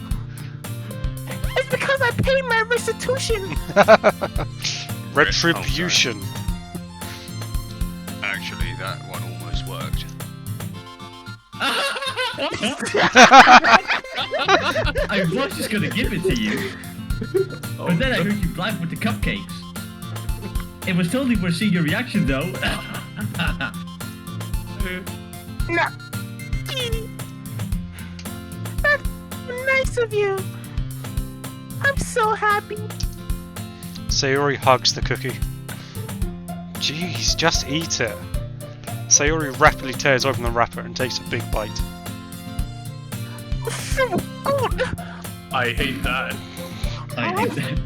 It's because I paid my restitution. Retribution. Actually, that one almost worked. I was just gonna give it to you, but then I heard you laugh with the cupcakes. It was totally worth seeing your reaction, though. No. That's nice of you. I'm so happy. Sayori hugs the cookie. Jeez, just eat it. Sayori rapidly tears open the wrapper and takes a big bite. So good. I hate that. I hate that.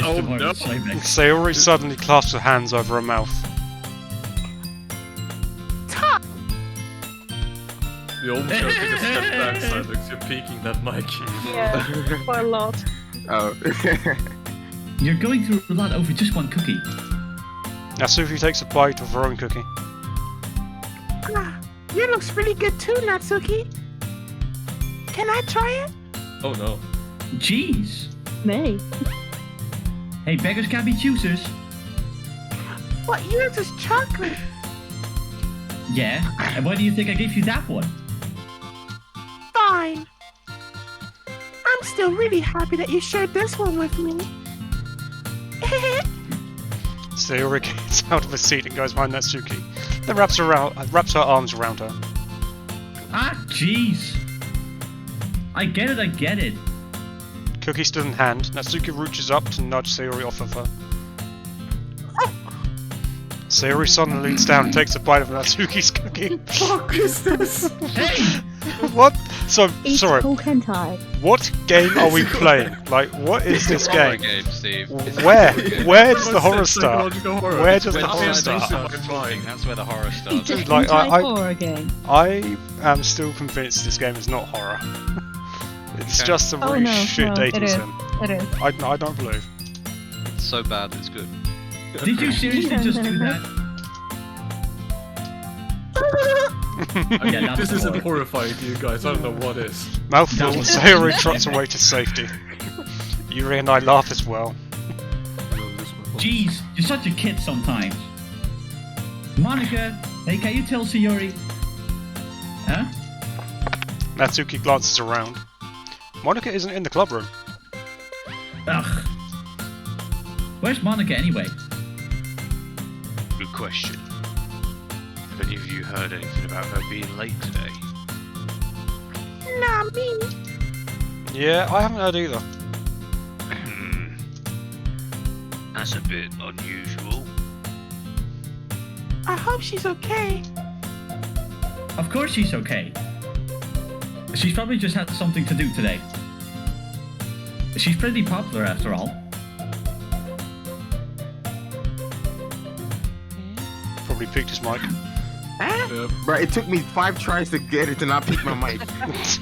Oh, no. Sayori suddenly clasps her hands over her mouth. Top. You almost gotta take a step back, Cylix. You're peeking that mic. Yeah, quite a lot. Oh. You're going through a lot over just one cookie. Natsuki takes a bite of her own cookie. Ah, yours looks really good too, Natsuki. Can I try it? Oh no. Jeez. Me. Hey, beggars can't be choosers. What, yours is chocolate? Yeah, and why do you think I gave you that one? Fine. I'm still really happy that you shared this one with me. Sayori gets out of her seat and goes behind Natsuki. Then wraps her arms around her. Ah, jeez. I get it. Cookie still in hand, Natsuki reaches up to nudge Sayori off of her. Sayori suddenly leans down and takes a bite of Natsuki's cookie. Fuck is this? Hey! What? So, It's sorry, called hentai. what game are we playing? Like, what is this Horror game? Steve. Where does the horror start? Psychological horror. Where does When the horror horror start? starts talking, that's where the horror starts. It's a Like, hentai horror game. I am still convinced this game is not horror. It's Okay. just a Oh really no, shit no, dating it is. sim. It is. I don't believe. It's so bad that it's good. Did you seriously just do that? Yeah, that's This isn't horror. horrifying to you guys. I don't know what is. Mouthful, Sayori trots away to safety. Yuri and I laugh as well. Jeez, you're such a kid sometimes. Monica, hey, can you tell Sayori? Huh? Natsuki glances around. Monica isn't in the club room. Ugh. Where's Monica anyway? Good question. Have any of you heard anything about her being late today? Not me. Yeah, I haven't heard either. That's a bit unusual. I hope she's okay. Of course she's okay. She's probably just had something to do today. She's pretty popular after all. Probably picked his mic. Yeah, Bro, it took me 5 tries to get it to not pick my mic.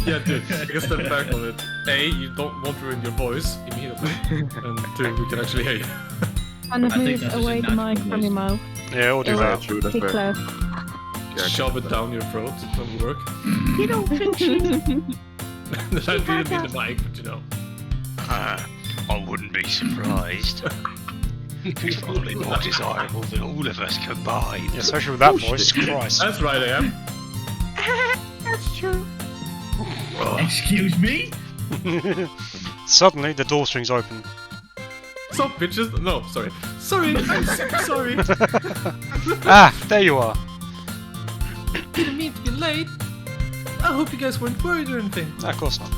yeah, dude. Take a step back on it. A, you won't ruin your voice immediately, and 2, we can actually hear you. Kind of I think move that's just away a the natural mic from your mouth. Yeah, we'll do Yeah, that. True, that's Be fair. close. Shove it down your throat. That'll work. You don't think she... I didn't mean the mic, but you know. I wouldn't be surprised. It's probably more desirable than all of us combined. Yeah, especially with that voice, Christ. That's right, I am. That's true. Excuse me? Suddenly, the door swings open. Stop, bitches. No, sorry. Sorry, I'm so sorry. Ah, there you are. Didn't mean to be late. I hope you guys weren't worried or anything. Of course not.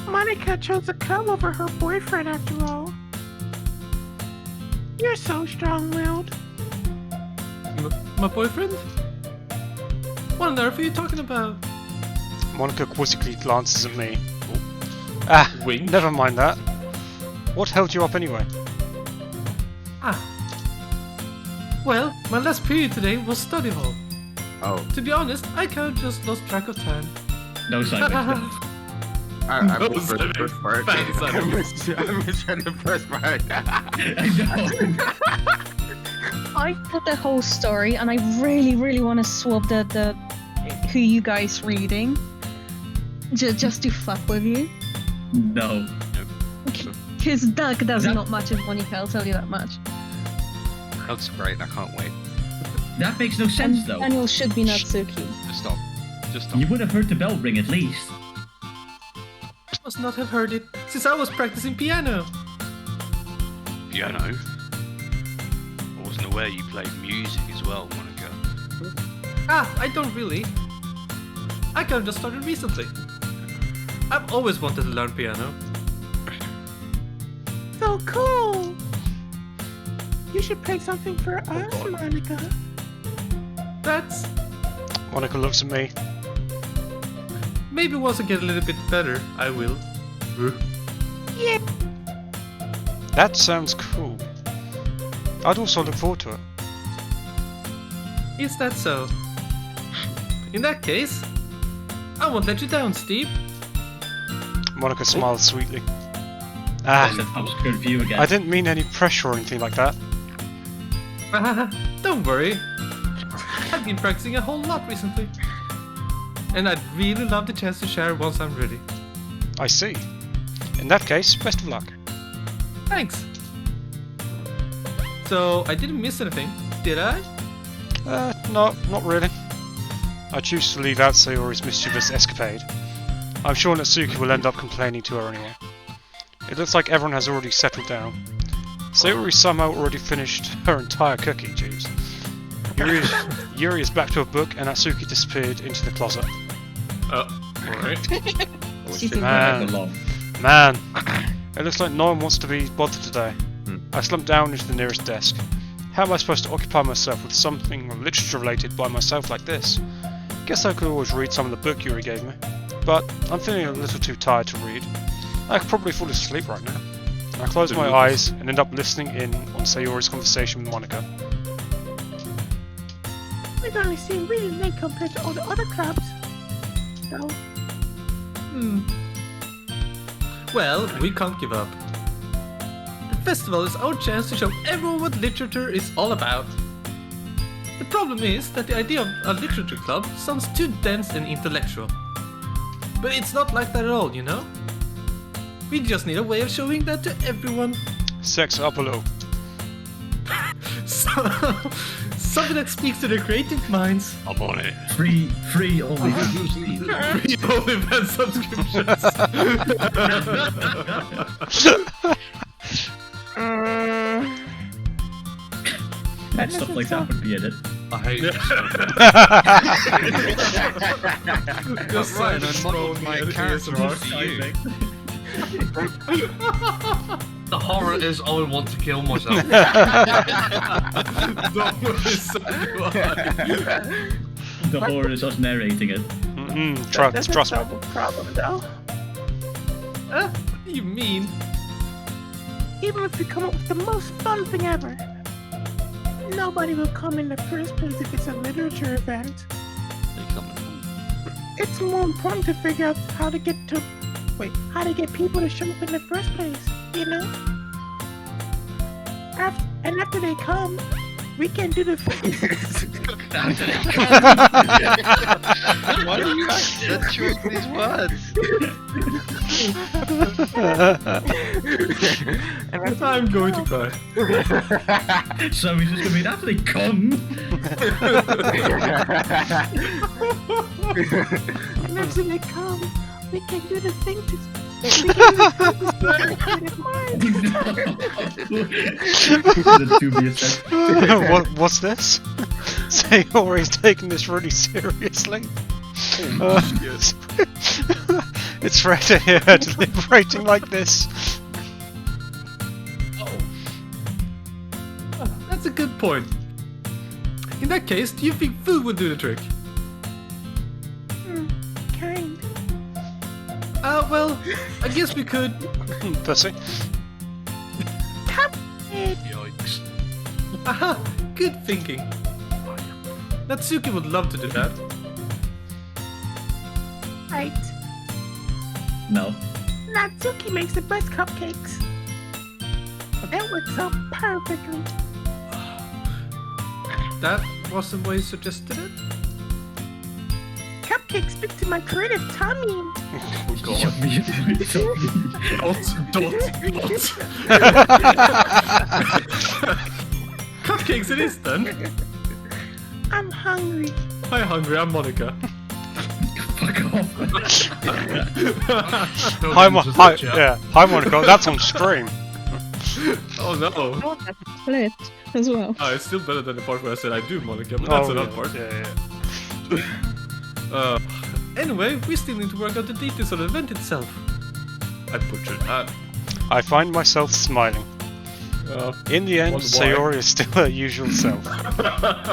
Monica chose to come over her boyfriend after all. You're so strong-willed. My boyfriend? What on earth are you talking about? Monica quizzically glances at me. Ah, Wink. never mind that. What held you up anyway? Ah. Well, my last period today was study hall. Oh. To be honest, I kind of just lost track of time. No side. I misread the first part. Fans I misread the first part. I know. I've got the whole story, and I really, really want to swap the who you guys reading, just to fuck with you. No. Because Doug does not match with Monica, I'll tell you that much. Looks great. I can't wait. That makes no sense, though. Daniel should be Natsuki. Just stop. Just stop. You would have heard the bell ring at least. Must not have heard it since I was practicing piano. Piano? I wasn't aware you played music as well, Monica. Ah, I don't really. I kind of just started recently. I've always wanted to learn piano. So cool! You should play something for us, Monica. That's... Monica looks at me. Maybe once I get a little bit better, I will. Yeah. That sounds cool. I'd also look forward to it. Is that so? In that case, I won't let you down, Steve. Monica smiles sweetly. There's that obscure view again. I didn't mean any pressure or anything like that. Don't worry. I've been practicing a whole lot recently. And I'd really love the chance to share once I'm ready. I see. In that case, best of luck. Thanks. So, I didn't miss anything, did I? No, not really. I choose to leave out Sayori's mischievous escapade. I'm sure Natsuki will end up complaining to her anyway. It looks like everyone has already settled down. Sayori somehow already finished her entire cookie, jeez. Yuri is back to a book and Natsuki disappeared into the closet. Alright. Man, it looks like no one wants to be bothered today. I slumped down into the nearest desk. How am I supposed to occupy myself with something literature related by myself like this? Guess I could always read some of the book Yuri gave me, but I'm feeling a little too tired to read. I could probably fall asleep right now. I close my eyes and end up listening in on Sayori's conversation with Monica. We've only seen really late compared to all the other clubs. So, Well, we can't give up. The festival is our chance to show everyone what literature is all about. The problem is that the idea of a literature club sounds too dense and intellectual. But it's not like that at all, you know? We just need a way of showing that to everyone. Sex up a little. Something that speaks to their creative minds. I'm on it. Free only. Free OnlyFans subscriptions. And stuff like that would be in it. I hate this. Just Ryan, like I modeled my character after you. The horror is I would want to kill myself. Don't worry, so do I. The horror is us narrating it. Trust me. problem though. What do you mean? Even if we come up with the most fun thing ever, nobody will come in the first place if it's a literature event. It's more important to figure out how to get people to show up in the first place, you know? After they come, we can do the Why do you accentuate these words? And that's how I'm going to cry. So he's just gonna be after they come. And after they come, we can do the thing to we can do the thing to speak their creative minds. What's this? Sayori's taking this really seriously. It's rare to hear her deliberating like this. That's a good point. In that case, do you think food would do the trick? Kind. Well, I guess we could. Pussy. Yikes. Aha, good thinking. Natsuki would love to do that. Right. No. Natsuki makes the best cupcakes. That works out perfectly. That wasn't why you suggested it? Cupcakes speak to my creative tummy. Oh god. Yummy. Don't. Cupcakes it is then. I'm hungry. Hi, hungry. I'm Monica. Fuck off. Hi Monica, that's on Scream. Oh no. Oh, that's flipped as well. Oh, it's still better than the part where I said I do, Monica, but that's another part. Anyway, we still need to work out the details of the event itself. I butchered that. I find myself smiling. In the end, wonder why. Sayori is still her usual self.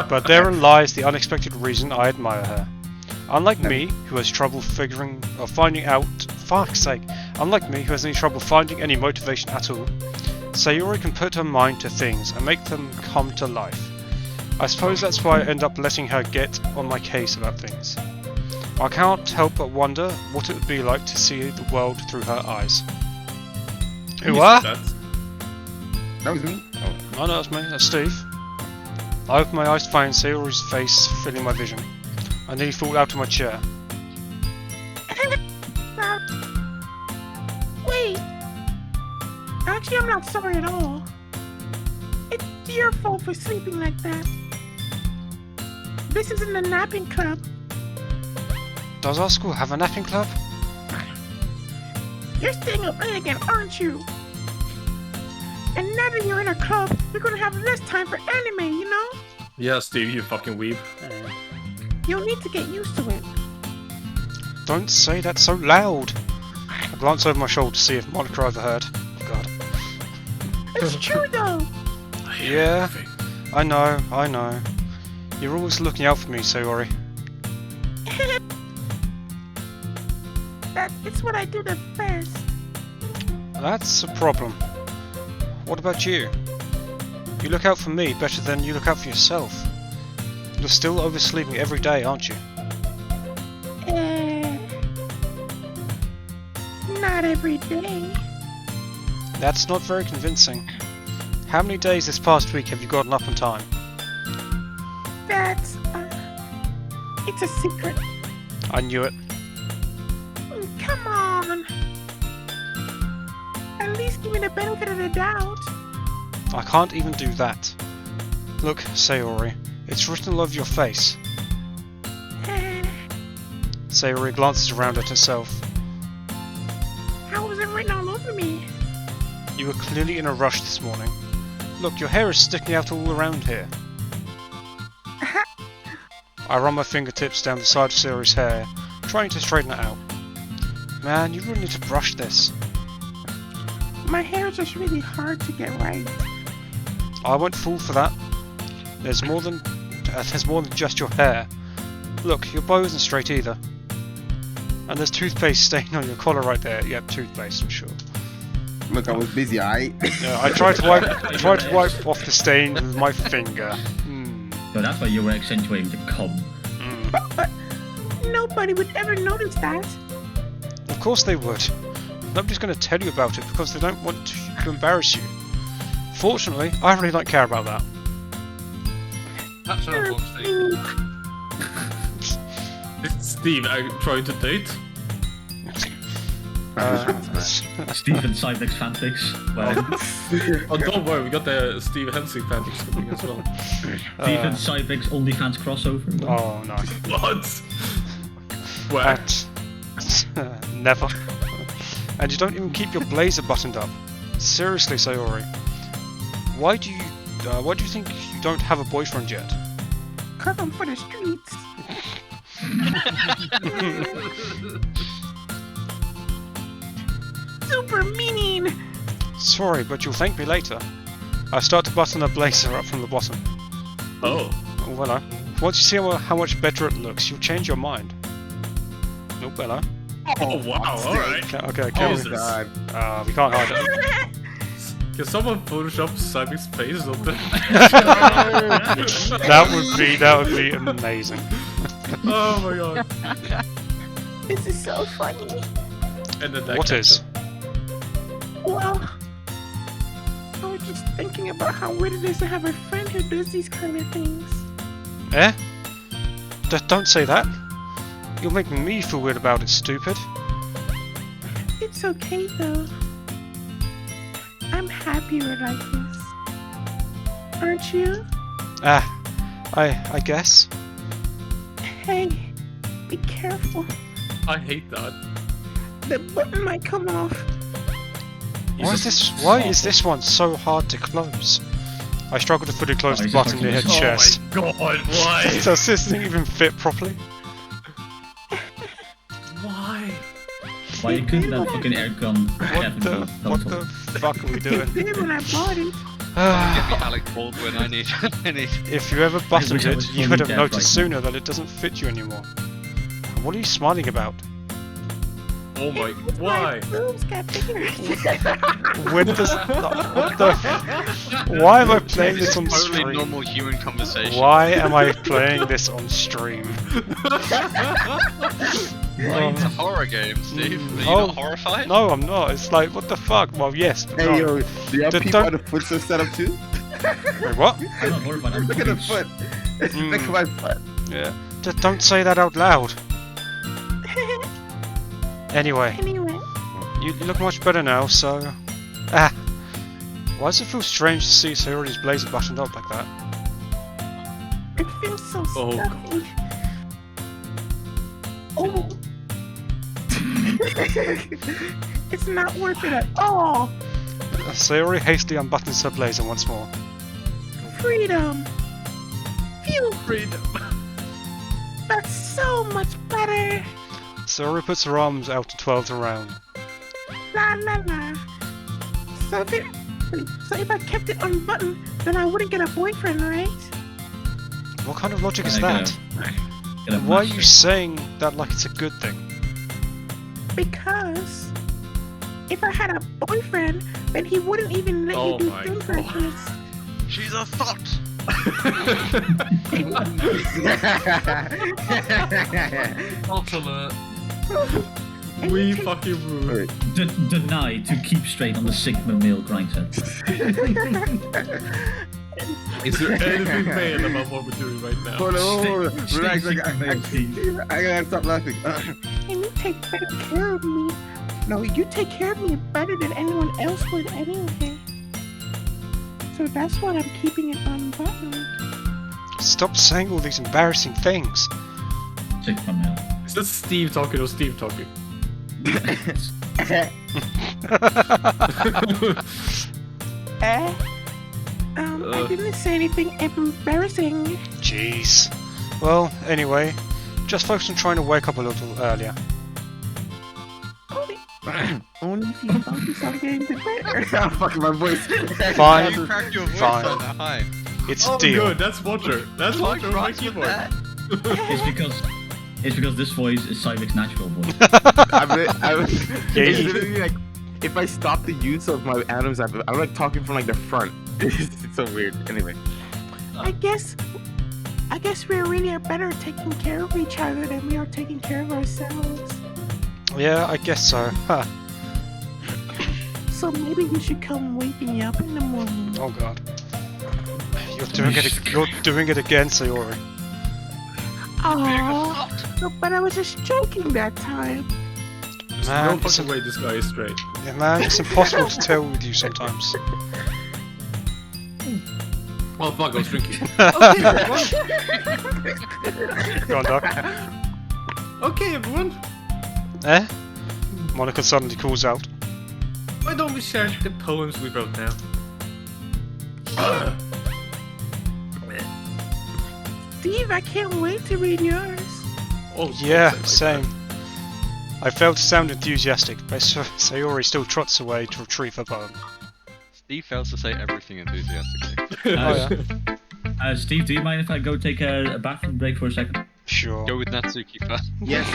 But therein lies the unexpected reason I admire her. Unlike me, who has trouble finding out, fuck's sake, unlike me, who has any trouble finding any motivation at all, Sayori can put her mind to things and make them come to life. I suppose that's why I end up letting her get on my case about things. I can't help but wonder what it would be like to see the world through her eyes. Who are? That was me. Oh no, that's me, that's Steve. I open my eyes to find Sayori's face filling my vision. I nearly fall out of my chair. Wait. Actually, I'm not sorry at all. It's your fault for sleeping like that. This isn't a napping club. Does our school have a napping club? You're staying up late again, aren't you? And now that you're in a club, you're gonna have less time for anime, you know? Yeah, Steve, you fucking weeb. You'll need to get used to it. Don't say that so loud! I glance over my shoulder to see if Monica overheard. Oh god. It's true though. Yeah, I know. You're always looking out for me, Sayori. It's what I do the best. That's a problem. What about you? You look out for me better than you look out for yourself. You're still oversleeping every day, aren't you? Not every day. That's not very convincing. How many days this past week have you gotten up on time? That's it's a secret. I knew it. Come on. At least give me the benefit of the doubt. I can't even do that. Look, Sayori, it's written all over your face. Sayori glances around at herself. How was it written all over me? You were clearly in a rush this morning. Look, your hair is sticking out all around here. I run my fingertips down the side of Sayori's hair, trying to straighten it out. Man, you really need to brush this. My hair is just really hard to get right. I won't fall for that. There's more than just your hair. Look, your bow isn't straight either. And there's toothpaste stain on your collar right there. Yep, toothpaste, I'm sure. Look, I was busy, alright? Yeah, I tried to wipe off the stain with my finger. So that's why you were accentuating the cum. But nobody would ever notice that. Of course they would. Nobody's going to tell you about it because they don't want to embarrass you. Fortunately, I really don't care about that. That sounds like Steve. Is Steve trying to date? Steve and Cybex fanfics. Well, Oh, don't worry, we got the Steve Hensing fanfics coming as well. Steve and Cybex OnlyFans crossover. Oh no. What? Where? Never. And you don't even keep your blazer buttoned up. Seriously, Sayori. Why do you think you don't have a boyfriend yet? 'Cause I'm for the streets. Super mean. Sorry, but you'll thank me later. I start to button a blazer up from the bottom. Oh. Well, once you see how much better it looks, you'll change your mind. Oh, hello. Oh wow! All right. Okay, can we can't hide it. Can someone Photoshop Cybe's face on there? That would be amazing. Oh my god. This is so funny. And then that What is? Well, I was just thinking about how weird it is to have a friend who does these kind of things. Eh? Don't say that. You're making me feel weird about it, stupid. It's okay though. I'm happier like this. Aren't you? I guess. Hey, be careful. I hate that. The button might come off. Why is this one so hard to close? I struggle to fully close the button near her chest. Oh my god, why? Does this thing even fit properly? Why? Why you couldn't have fucking airgun? What the fuck are we doing? Did when I bought it. Alec Baldwin, I need. If you ever buttoned wish I it, was you fully would have dead noticed right sooner that it doesn't fit you anymore. What are you smiling about? Oh my, why? Boobs got bigger. When does what the? Why am I playing this on Totally stream? normal human conversation. Why am I playing this on stream? It's a horror game, Steve. Are you not horrified? No, I'm not. It's like, what the fuck? Well, yes, but Hey, no. yo, do you have people don't- on the foot set up too? Wait, what? I'm not horrified. I'm Look at the fucking foot. Look at my foot. Yeah. Don't say that out loud. Anyway, Anyway, you look much better now, so... Why does it feel strange to see Sayori's blazer buttoned up like that? it feels so Oh, stuffy. Oh. It's not worth it at all. Sayori hastily unbuttons her blazer once more. Freedom. Phew, Freedom. that's so much better. Sayori puts her arms out to 12 around. La la la. So if I kept it unbuttoned, then I wouldn't get a boyfriend, right? What kind of logic is I that? Gonna Why are mash you it. saying that like it's a good thing? Because if I had a boyfriend, then he wouldn't even let Oh me do my things God. like this. She's a thought. Alternate. And We you take- fucking rule. Deny to keep straight on the Sigma male grinder. Is there anything bad about what we're doing right now? Hold on, hold on. Stay Relax, Sigma male, Steve. I gotta stop laughing. And you take better care of me. No, you take care of me better than anyone else would anyway. So that's why I'm keeping it unbuttoned. Stop saying all these embarrassing things. Sigma male. Is that Steve talking or Steve talking? I didn't say anything embarrassing. Jeez. Well, anyway, just focus on trying to wake up a little earlier. Only if you focus on getting to bed. I'm fucking my voice. Fine. You cracked your voice Fine. on that high. It's Oh a deal. good, that's water. That's water on my Rocks with keyboard. that. It's because this voice is Cyvic's natural voice. It's literally like, if I stop the use of my Adam's apple, I'm like talking from like the front. It's so weird. Anyway. I guess we really are better at taking care of each other than we are taking care of ourselves. Yeah, I guess so. Huh. So maybe you should come wake me up in the morning. Oh god. You're doing it again, Sayori. Oh, but I was just joking that time. There's Man, no it's fucking way this guy is straight. Yeah, man, it's impossible to tell with you sometimes. Oh fuck, I was drinking. Go on, Doc. Okay, everyone. Eh? Monica suddenly calls out. Why don't we share the poems we wrote now? Steve, I can't wait to read yours. Oh Yeah, like same. I failed to sound enthusiastic, but Sayori still trots away to retrieve her poem. Steve fails to say everything enthusiastically. Steve, do you mind if I go take a bathroom break for a second? Sure. Go with Natsuki first. Yes,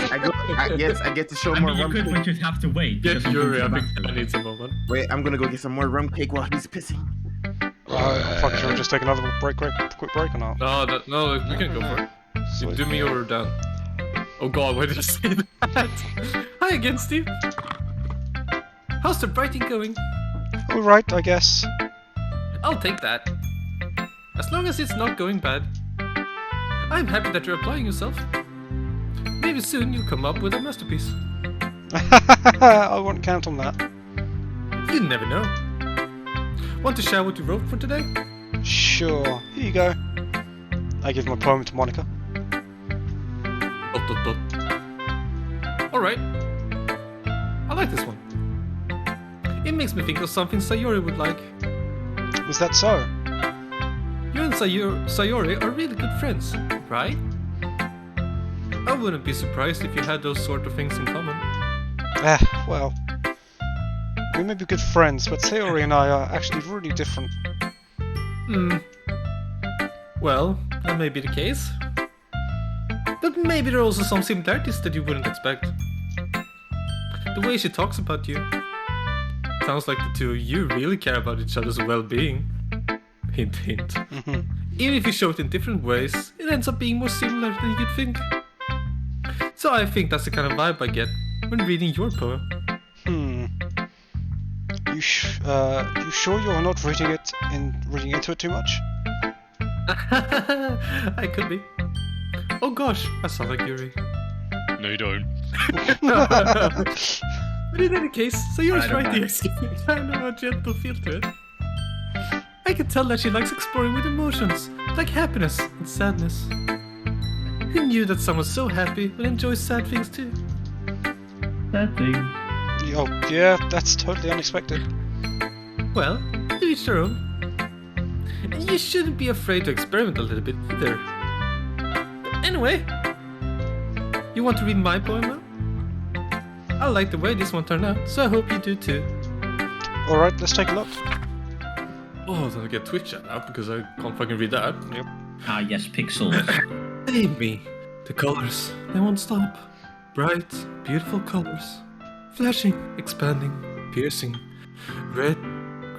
I get to show I more mean, you rum could, cake. but you'd have to wait. Get because I'm Yuri, I going to think the that needs a moment. Wait, I'm gonna go get some more rum cake while he's pissing. Fuck, should we just take another quick break or not? No, we can go for it. You do me or down. Oh god, why did you say that? Hi again, Steve. How's the writing going? Alright, I guess. I'll take that. As long as it's not going bad. I'm happy that you're applying yourself. Maybe soon you'll come up with a masterpiece. I won't count on that. You never know. Want to share what you wrote for today? Sure, here you go. I give my poem to Monica. Alright. I like this one. It makes me think of something Sayori would like. Was that so? You and Sayori are really good friends, right? I wouldn't be surprised if you had those sort of things in common. Well... We may be good friends, but Sayori and I are actually really different. Well, that may be the case. But maybe there are also some similarities that you wouldn't expect. The way she talks about you. Sounds like the two of you really care about each other's well-being. Hint, hint. Even if you show it in different ways, it ends up being more similar than you'd think. So I think that's the kind of vibe I get when reading your poem. You sure you're not reading into it too much? I could be. Oh gosh, I sound like Yuri. No, you don't. But in any case, Sayori's right here. I know a gentle feel to it. I can tell that she likes exploring with emotions, like happiness and sadness. Who knew that someone so happy would enjoy sad things too? Sad thing. Oh, yeah, that's totally unexpected. Well, to each their own. And you shouldn't be afraid to experiment a little bit either. But anyway, you want to read my poem now? I like the way this one turned out, so I hope you do too. Alright, let's take a look. Oh, then I get Twitch chat now because I can't fucking read that. Yep. Ah, yes, pixels. Believe me, the colors, they won't stop. Bright, beautiful colors. Flashing, expanding, piercing. Red,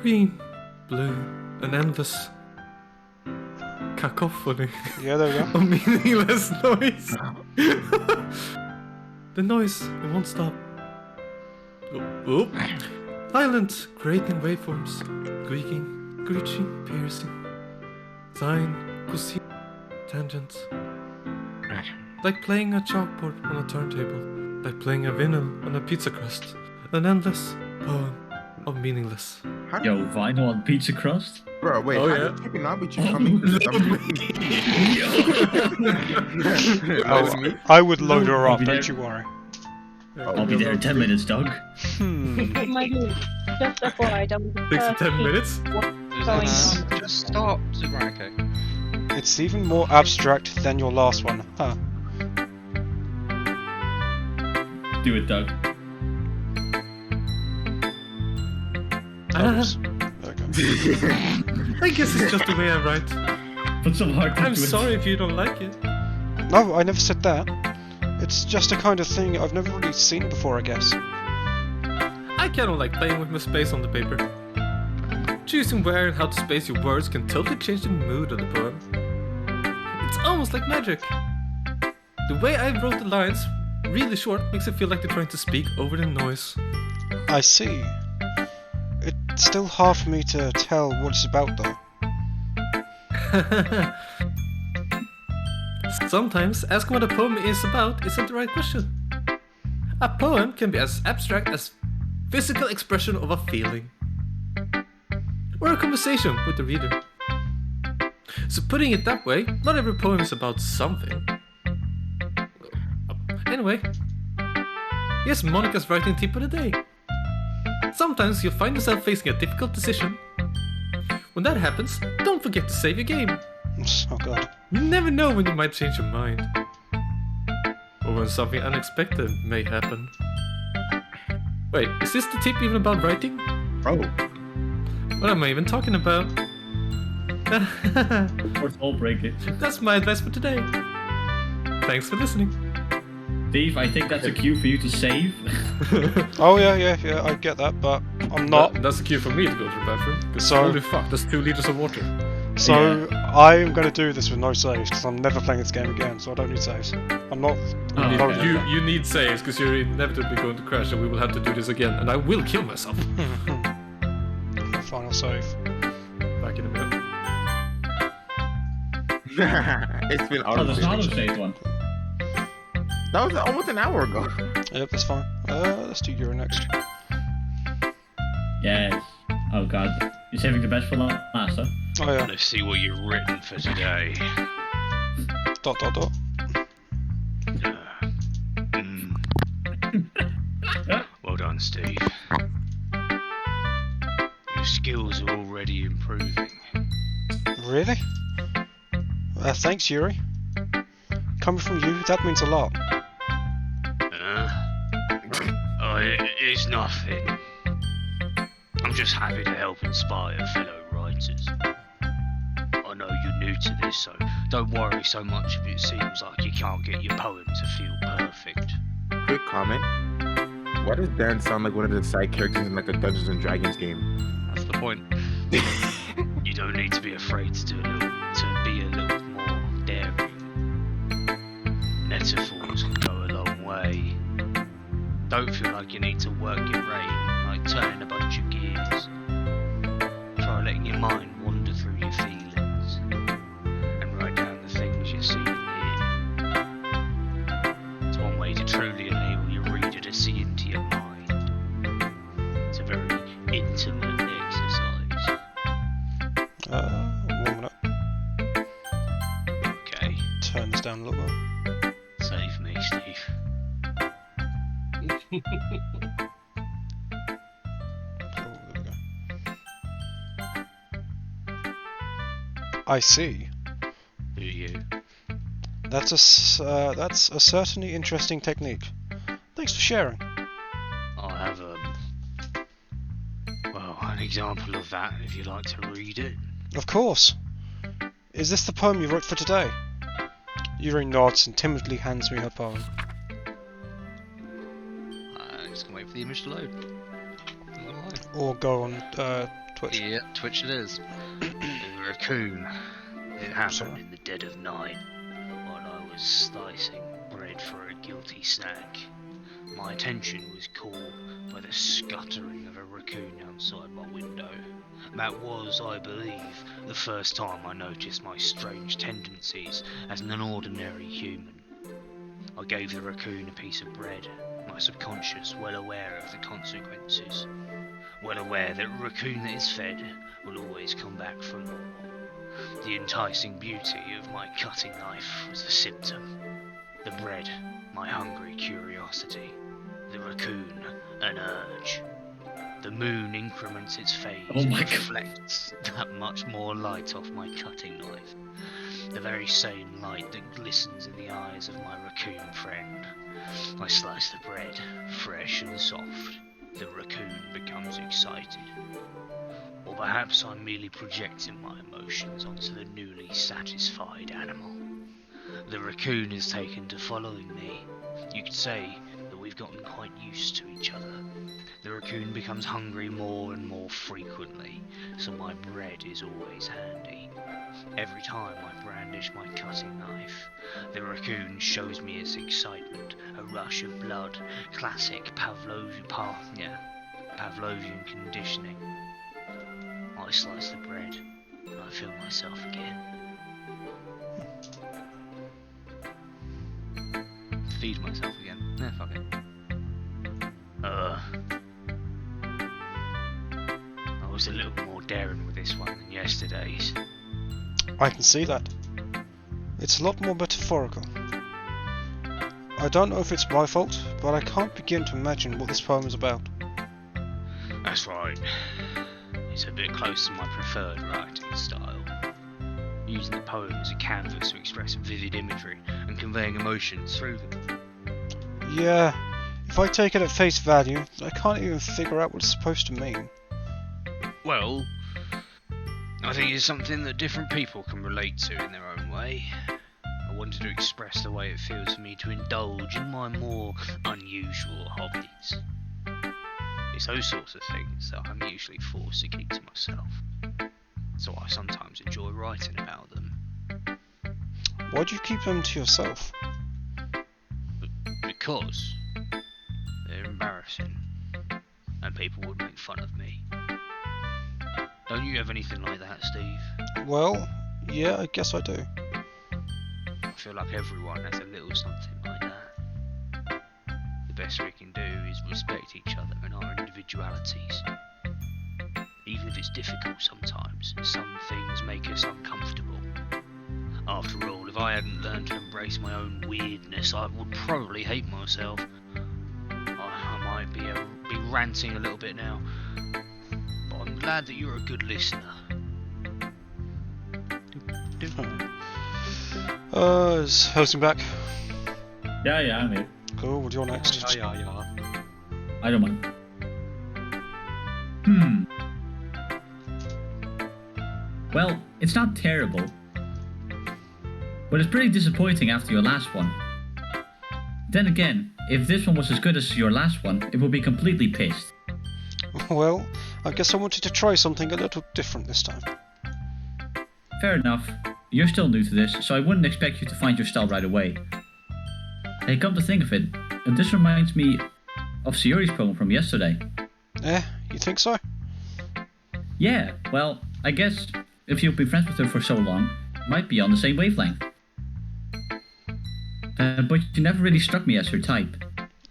green, blue, an endless cacophony. Yeah, there we go. A meaningless noise. The noise, it won't stop. Oh. Violent, grating waveforms. Squeaking, screeching, piercing. Sine, cosine, tangents. Like playing a chalkboard on a turntable. Like playing a vinyl on a pizza crust. An endless poem of meaningless. Yo, vinyl on pizza crust? Bro, wait, Oh, how yeah. did chicken not be coming to this? I would load her I'll up, be don't there. you worry. I'll be there in 10 minutes, dog. My dude, just FYI, don't 6 to 10 minutes? Going on. Just stop. Right, okay. It's even more abstract than your last one, huh? Do it, Doug. There we go. I guess it's just the way I write. Put some heart into I'm it. sorry if you don't like it. No, I never said that. It's just a kind of thing I've never really seen before, I guess. I kind of like playing with my space on the paper. Choosing where and how to space your words can totally change the mood of the poem. It's almost like magic. The way I wrote the lines, really short, makes it feel like they're trying to speak over the noise. I see. It's still hard for me to tell what it's about, though. Sometimes asking what a poem is about isn't the right question. A poem can be as abstract as physical expression of a feeling. Or a conversation with the reader. So putting it that way, not every poem is about something. Anyway, here's Monica's writing tip of the day. Sometimes you'll find yourself facing a difficult decision. When that happens, don't forget to save your game. Oh god. You never know when you might change your mind. Or when something unexpected may happen. Wait, is this the tip even about writing? Bro. What am I even talking about? Fourth wall break it. That's my advice for today. Thanks for listening. Steve, I think that's a cue for you to save. Oh yeah, I get that, but I'm not. That's a cue for me to go to the bathroom. Because So- holy fuck, that's 2 liters of water. So I'm going to do this with no saves because I'm never playing this game again, so I don't need saves. I'm not. Oh, I'm okay. You need saves because you're inevitably going to crash, and we will have to do this again. And I will kill myself. Final save. Back in a minute. It's been Oh, there's an auto auto-saved one. That was almost an hour ago. Yep, that's fine. Let's do Euro next. Yes. Oh god. You're saving the best for last, huh? Oh yeah. Let's see what you've written for today. ... Well done, Steve. Your skills are already improving. Really? Thanks, Yuri. Coming from you, that means a lot. It's nothing. I'm just happy to help inspire fellow writers. I know you're new to this, so don't worry so much if it seems like you can't get your poem to feel perfect. Quick comment. Why does Dan sound like one of the side characters in like a Dungeons and Dragons game? That's the point. You don't need to be afraid to be a little more daring. Metaphors can go a long way. Don't feel like you need to work your brain like turning a bunch of gears. Try letting your mind wander through your feelings and write down the things you see and hear. It's one way to truly enable your reader to see into your mind. It's a very intimate exercise. Warming up. Okay, Turn this down a little bit. save me, Steve. Oh, there we go. I see. Do you? That's a certainly interesting technique. Thanks for sharing. I have an example of that if you'd like to read it. Of course. Is this the poem you wrote for today? Yuri nods and timidly hands me her poem. Just gonna wait for the image to load. Not gonna lie. Or go on Twitch. Yeah, Twitch it is. The raccoon. It happened in the dead of night while I was slicing bread for a guilty snack. My attention was caught by the scuttering of a raccoon outside my window. That was, I believe, the first time I noticed my strange tendencies as an ordinary human. I gave the raccoon a piece of bread, my subconscious well aware of the consequences. Well aware that a raccoon that is fed will always come back for more. The enticing beauty of my cutting knife was the symptom. The bread, my hungry curiosity. The raccoon, an urge. The moon increments its phase and reflects that much more light off my cutting knife. The very same light that glistens in the eyes of my raccoon friend. I slice the bread, fresh and soft. The raccoon becomes excited. Or perhaps I'm merely projecting my emotions onto the newly satisfied animal. The raccoon is taken to following me. You could say that we've gotten quite used to each other. The raccoon becomes hungry more and more frequently, so my bread is always handy. Every time I brandish my cutting knife, the raccoon shows me its excitement, a rush of blood, classic Pavlovian conditioning. I slice the bread, and I feel myself again. Feed myself again. Nah, fuck it. I was a little more daring with this one than yesterday's. I can see that. It's a lot more metaphorical. I don't know if it's my fault, but I can't begin to imagine what this poem is about. That's right. It's a bit close to my preferred writing style. Using the poem as a canvas to express vivid imagery and conveying emotions through them. Yeah, if I take it at face value, I can't even figure out what it's supposed to mean. Well, I think it's something that different people can relate to in their own way. I wanted to express the way it feels for me to indulge in my more unusual hobbies. It's those sorts of things that I'm usually forced to keep to myself. so I sometimes enjoy writing about them. Why do you keep them to yourself? Because they're embarrassing, and people would make fun of me. Don't you have anything like that, Steve? Well, yeah, I guess I do. I feel like everyone has a little something like that. The best we can do is respect each other and our individualities. Even if it's difficult sometimes, some things make us uncomfortable. After all, if I hadn't learned to embrace my own weirdness, I would probably hate myself. I might be ranting a little bit now, but I'm glad that you're a good listener. Is hosting back? Yeah, I'm here. Cool, what do you want next? Yeah. I don't mind. Well, it's not terrible, but it's pretty disappointing after your last one. Then again, if this one was as good as your last one, it would be completely pissed. Well, I guess I wanted to try something a little different this time. Fair enough. You're still new to this, so I wouldn't expect you to find your style right away. Hey, come to think of it, this reminds me of Sayori's poem from yesterday. You think so? Yeah, well, I guess if you've been friends with her for so long, you might be on the same wavelength. But you never really struck me as her type.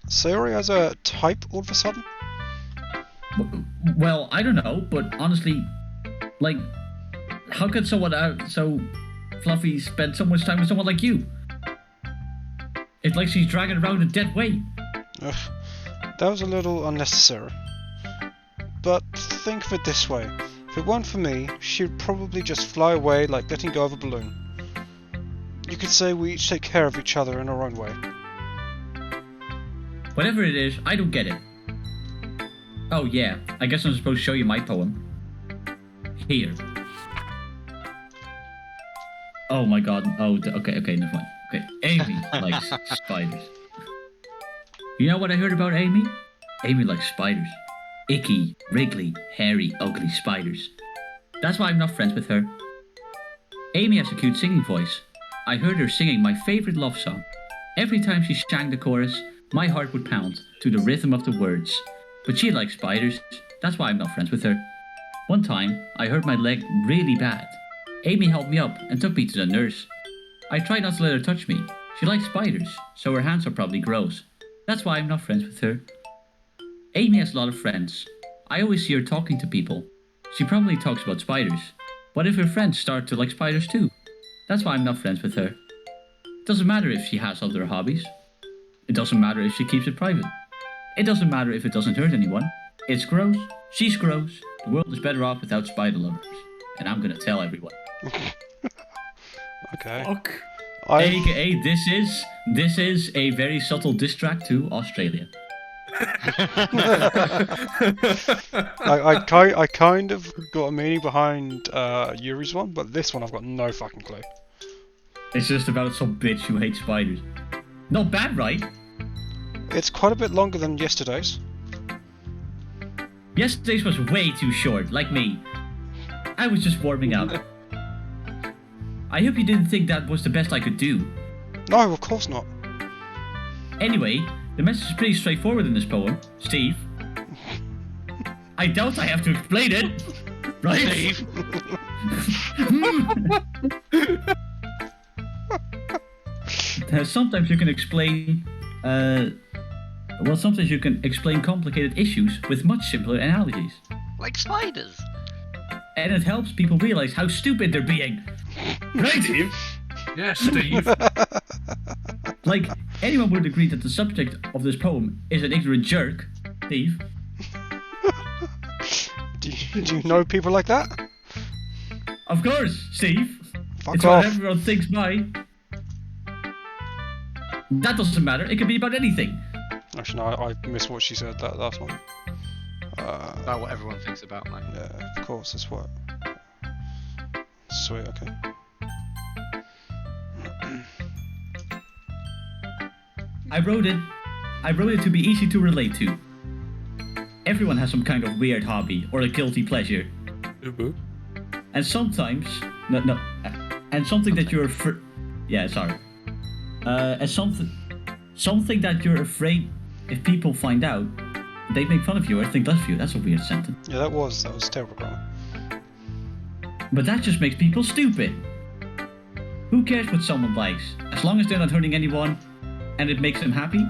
Sayori has a type all of a sudden? Well, I don't know, but honestly, like, how could someone so fluffy spend so much time with someone like you? It's like she's dragging around a dead weight. Ugh, that was a little unnecessary. But think of it this way. If it weren't for me, she'd probably just fly away like letting go of a balloon. You could say we each take care of each other in our own way. Whatever it is, I don't get it. Oh yeah, I guess I'm supposed to show you my poem. Here. Oh my god, okay, never mind. Okay, Amy likes spiders. You know what I heard about Amy? Amy likes spiders. Icky, wriggly, hairy, ugly spiders. That's why I'm not friends with her. Amy has a cute singing voice. I heard her singing my favourite love song. Every time she sang the chorus, my heart would pound to the rhythm of the words. But she likes spiders, that's why I'm not friends with her. One time, I hurt my leg really bad. Amy helped me up and took me to the nurse. I tried not to let her touch me. She likes spiders, so her hands are probably gross. That's why I'm not friends with her. Amy has a lot of friends. I always see her talking to people. She probably talks about spiders. What if her friends start to like spiders too? That's why I'm not friends with her. It doesn't matter if she has other hobbies. It doesn't matter if she keeps it private. It doesn't matter if it doesn't hurt anyone. It's gross. She's gross. The world is better off without spider lovers. And I'm gonna tell everyone. Okay. Fuck. AKA, this is a very subtle diss track to Australia. I kind of got a meaning behind Yuri's one, but this one I've got no fucking clue. It's just about some bitch who hates spiders. Not bad, right? It's quite a bit longer than yesterday's. Yesterday's was way too short, like me. I was just warming up. I hope you didn't think that was the best I could do. No, of course not. Anyway, the message is pretty straightforward in this poem, Steve. I doubt I have to explain it, right? Steve. Sometimes you can explain, sometimes you can explain complicated issues with much simpler analogies. Like spiders. And it helps people realize how stupid they're being. Right, Steve? Yeah, Steve. Like, anyone would agree that the subject of this poem is an ignorant jerk, Steve. Do you know people like that? Of course, Steve. Fuck it's off. what everyone thinks by. That doesn't matter. It can be about anything. Actually, no, I missed what she said, that last one. About what everyone thinks about, mate. Yeah, of course, that's what. Sweet, okay. I wrote it to be easy to relate to. Everyone has some kind of weird hobby or a guilty pleasure. And sometimes, no, and something that you're and something that you're afraid if people find out, they make fun of you or think less of you. That's a weird sentence. Yeah, that was terrible grammar. But that just makes people stupid. Who cares what someone likes? As long as they're not hurting anyone and it makes them happy.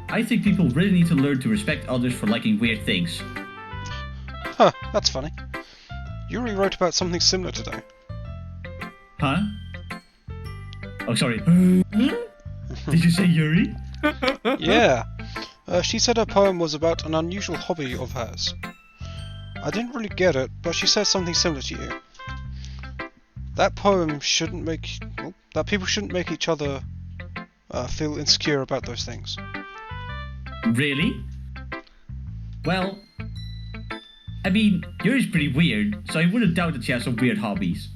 I think people really need to learn to respect others for liking weird things. Huh, that's funny. Yuri wrote about something similar today. Huh? Oh, sorry. Did you say Yuri? Yeah. She said her poem was about an unusual hobby of hers. I didn't really get it, but she said something similar to you. That poem shouldn't make... that people shouldn't make each other feel insecure about those things. Really? Well, I mean, Yuri's pretty weird, so I wouldn't doubt that she has some weird hobbies.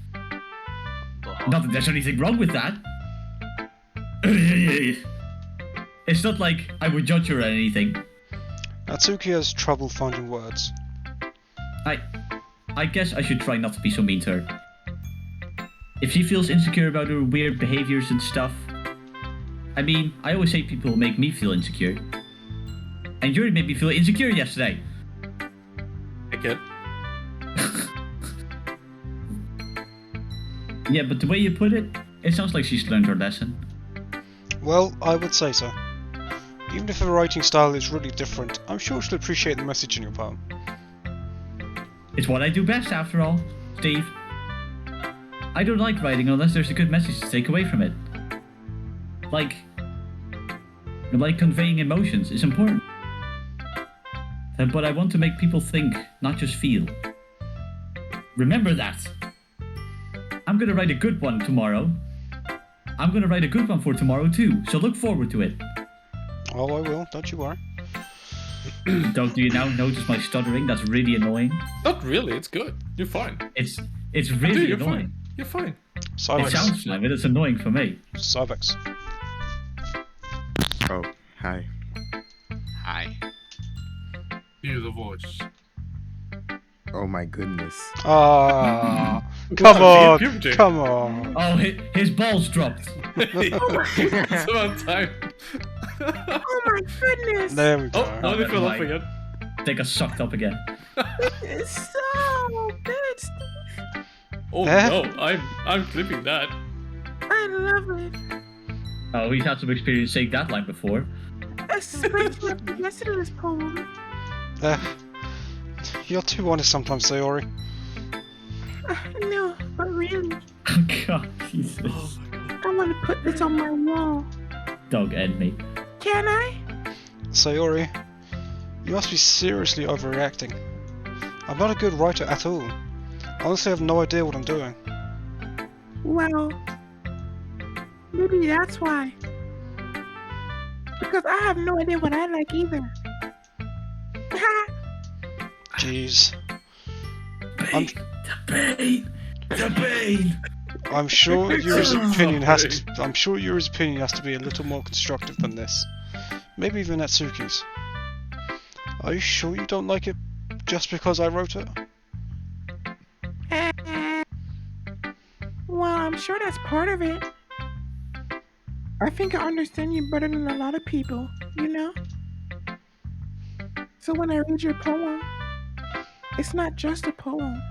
Not that there's anything wrong with that. It's not like I would judge her or anything. Natsuki has trouble finding words. I guess I should try not to be so mean to her. If she feels insecure about her weird behaviors and stuff... I mean, I always say people make me feel insecure. And Yuri made me feel insecure yesterday. Again? Yeah, but the way you put it, it sounds like she's learned her lesson. Well, I would say so. Even if her writing style is really different, I'm sure she'll appreciate the message in your poem. It's what I do best, after all, Steve. I don't like writing unless there's a good message to take away from it. Like conveying emotions is important. But I want to make people think, not just feel. Remember that. I'm gonna write a good one tomorrow. I'm gonna write a good one for tomorrow too, so look forward to it. Oh, I will, don't you worry. Doug, do you now notice my stuttering? That's really annoying. Not really, it's good. You're fine. It's really You're annoying. fine. You're fine. Cybex. It sounds fine, but it's annoying for me. Cybex. Oh, hi. Hi. Hear the voice. Oh my goodness. Ah, come on, puberty. come on. Oh, his balls dropped. It's about time. Oh my goodness! There we go. Oh, now they fell off Right. again. They got sucked up again. It's so good. Oh Eh? no, I'm clipping that. I love it. Oh, he's had some experience saying that line before. Especially yesterday's poem. You're too honest sometimes, Sayori. No, but really, Oh God, Jesus. I want to put this on my wall. Doug, end me. Can I? Sayori, you must be seriously overreacting. I'm not a good writer at all. I honestly have no idea what I'm doing. Well, maybe that's why. Because I have no idea what I like either. Jeez. The pain. I'm sure Yuri's opinion has to be a little more constructive than this. Maybe even Natsuki's. Are you sure you don't like it just because I wrote it? Well, I'm sure that's part of it. I think I understand you better than a lot of people, you know? So when I read your poem, it's not just a poem.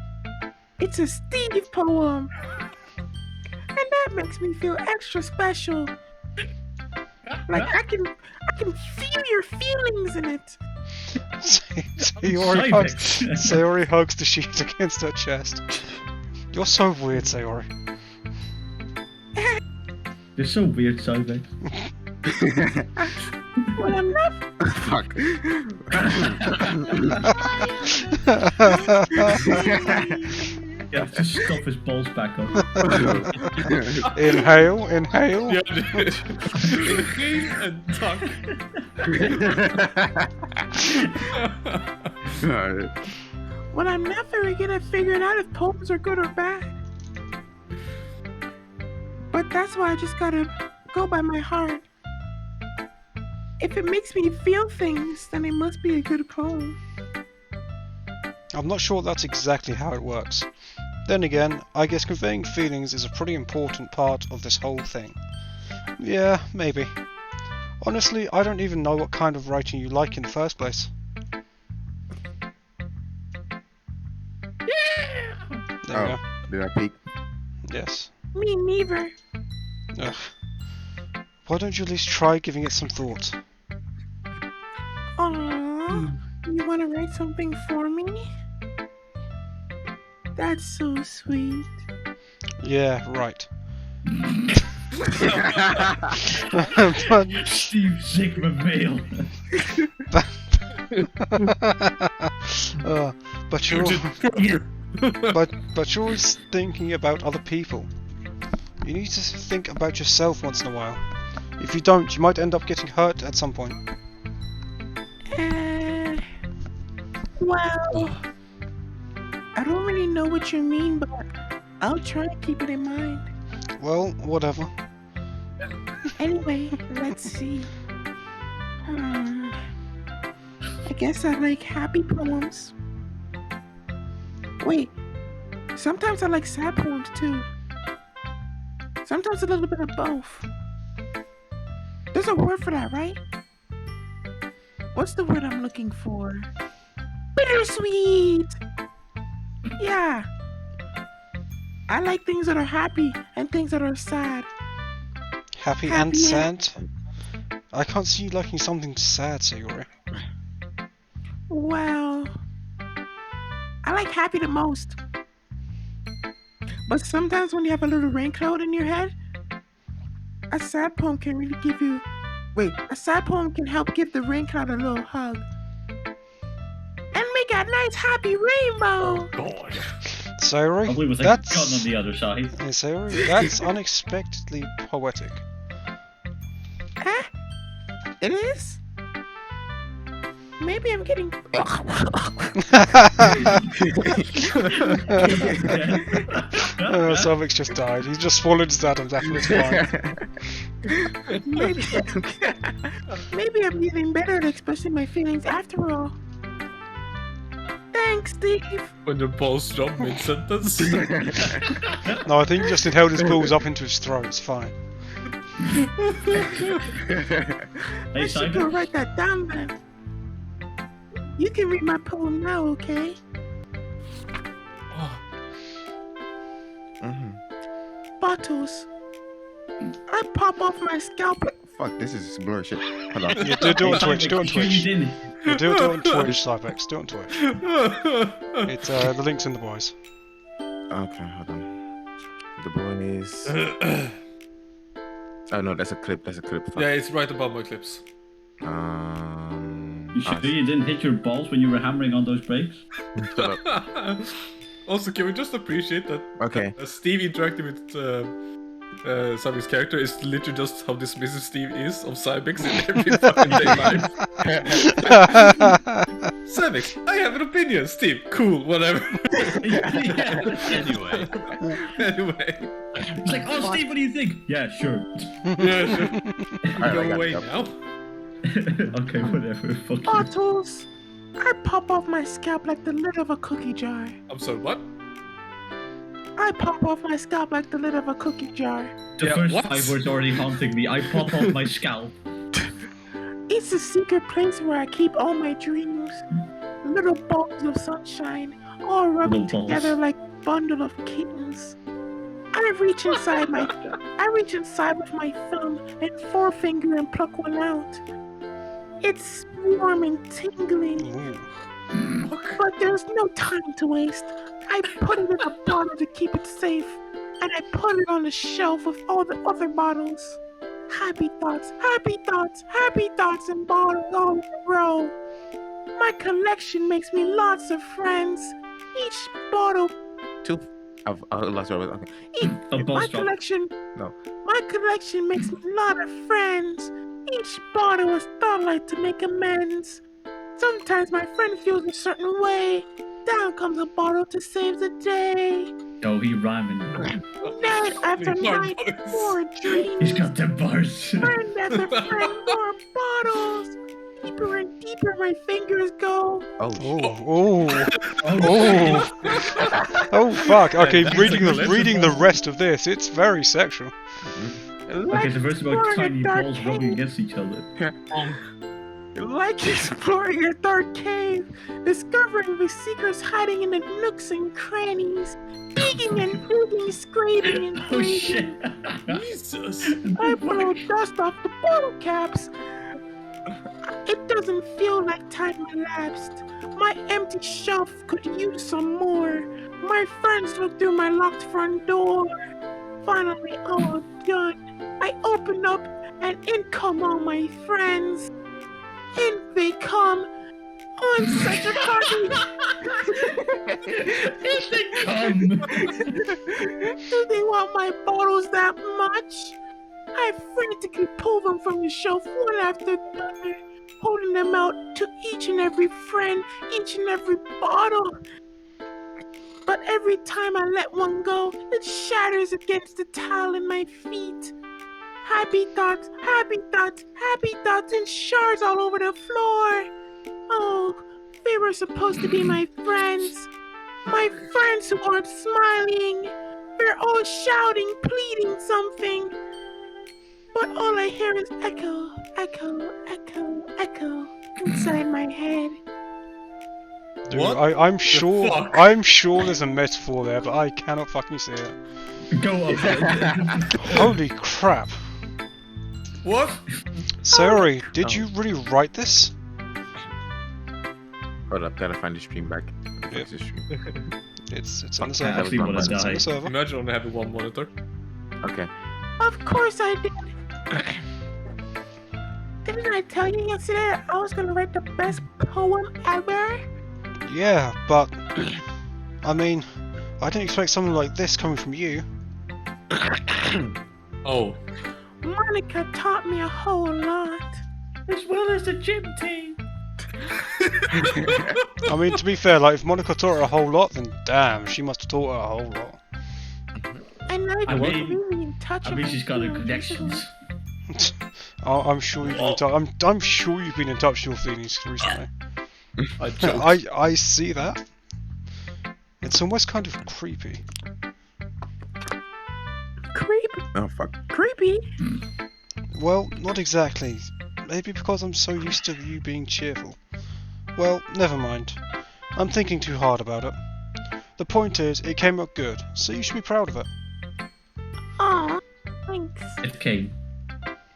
It's a Steve poem. And that makes me feel extra special. Like I can feel your feelings in it. Sayori hugs the sheet against her chest. You're so weird, Sayori. You're so weird, Cybex. Well, I'm not. Fuck. Yeah, just stuff his balls back up. Inhale, inhale. Yeah, inhale and tuck. Well, I'm never gonna figure it out if poems are good or bad. But that's why I just gotta go by my heart. If it makes me feel things, then it must be a good poem. I'm not sure that's exactly how it works. Then again, I guess conveying feelings is a pretty important part of this whole thing. Yeah, maybe. Honestly, I don't even know what kind of writing you like in the first place. There we go. Did I peek? Yes. Me neither. Ugh. Why don't you at least try giving it some thought? Aww, you want to write something for me? That's so sweet. Yeah, right. Steve Sigma male. But you're but you're always thinking about other people. You need to think about yourself once in a while. If you don't, you might end up getting hurt at some point. Well, I don't really know what you mean, but I'll try to keep it in mind. Well, whatever. Anyway, let's see. I guess I like happy poems. Wait, sometimes I like sad poems too. Sometimes a little bit of both. There's a word for that, right? What's the word I'm looking for? Bittersweet! Yeah. I like things that are happy and things that are sad. Happy and Happy sad? I can't see you liking something sad, Sayori. Well, I like happy the most. But sometimes when you have a little rain cloud in your head, a sad poem can really give you... Wait, a sad poem can help give the rain cloud a little hug. And make a nice happy rainbow! God. Sayori, Probably with a that's... gun on the other side. Yeah, Sayori, that's unexpectedly poetic. Huh? It is? Maybe I'm getting... Savix just died. He just swallowed his Adam's apple, it's fine. Maybe I'm getting better at expressing my feelings after all. Thanks, Steve. When your balls drop mid-sentence. No, I think he just held his balls up into his throat, it's fine. I should go write that down then. You can read my poem now, okay? Bottles. I pop off my scalp. Fuck, this is blur shit. Hold on. Yeah, do it on Twitch, do it on Twitch. Yeah, do it on Twitch, Cybex, do it on Twitch. It's, the link's in the boys. Okay, hold on. The boys. Oh no, that's a clip. That's a clip. Fuck. Yeah, it's right above my clips. You sure you didn't hit your balls when you were hammering on those brakes? Shut up. Also, can we just appreciate that Okay. Steve interacting with Cybex's character is literally just how dismissive Steve is of Cybex in every fucking day life. Cybex, I have an opinion. Steve, cool, whatever. Anyway. Anyway. It's like, oh, Steve, what do you think? Yeah, sure. Yeah, sure. Alright, Go I got away it. now. Okay, whatever. Fuck you. Bottles. I pop off my scalp like the lid of a cookie jar. I'm sorry, what? I pop off my scalp like the lid of a cookie jar. The first 5 words already haunting me. I pop off my scalp. It's a secret place where I keep all my dreams. Little balls of sunshine, all rubbing Little balls. together like a bundle of kittens. I reach inside with my thumb and forefinger and pluck one out. It's warm and tingling. But there's no time to waste. I put it in a bottle to keep it safe, and I put it on the shelf with all the other bottles. Happy thoughts, happy thoughts, happy thoughts and bottles all in a row. My collection makes me lots of friends. Each bottle... I've lost where I was. Okay. My collection... No. My collection makes me a lot of friends. Each bottle is starlight to make amends. Sometimes my friend feels a certain way. Down comes a bottle to save the day. Oh, he rhyming. Night after night, more dreams. He's got them bars. Friend after friend, more bottles. deeper and deeper my fingers go. Oh, Oh, oh, fuck. Okay, reading the rest of this, it's very sexual. Okay, the verse about exploring a tiny dark balls rubbing cave. against each other. Like exploring a dark cave, discovering the secrets hiding in the nooks and crannies, digging and digging, scraping and Oh shit! Jesus. I blow dust off the bottle caps. It doesn't feel like time elapsed. My empty shelf could use some more. My friends look through my locked front door. Finally, all done. I open up and in come all my friends. In they come on such a party. In they come! Do they want my bottles that much? I frantically pull them from the shelf one after the other, holding them out to each and every friend, each and every bottle. But every time I let one go, it shatters against the tile in my feet. Happy thoughts, happy thoughts, happy thoughts, and shards all over the floor. Oh, they were supposed to be my friends. My friends who aren't smiling. They're all shouting, pleading something. But all I hear is echo, echo, echo, echo inside my head. Dude, What I'm the sure. fuck? I'm sure there's a metaphor there, but I cannot fucking see it. Go up. Holy crap! What? Sayori, did you really write this? hold up, gotta find the stream back. Fix the stream. It's on the I server. actually wanna It's on die. the server. Imagine only having one monitor. Okay. Of course I did. Didn't I tell you yesterday that I was gonna write the best poem ever? Yeah, but I mean, I didn't expect something like this coming from you. Oh. Monica taught me a whole lot. As well as the gym team. I mean, to be fair, like if Monica taught her a whole lot, then damn, she must have taught her a whole lot. I know I you're mean- really in touch I with mean, my she's got her feelings. connections. I'm sure you've been in touch. I'm sure you've been in touch with your feelings recently. I joked. I see that. It's almost kind of creepy. Creepy. Oh fuck. Creepy. Well, not exactly. Maybe because I'm so used to you being cheerful. Well, never mind. I'm thinking too hard about it. The point is, it came out good, so you should be proud of it. Aw, thanks. It came.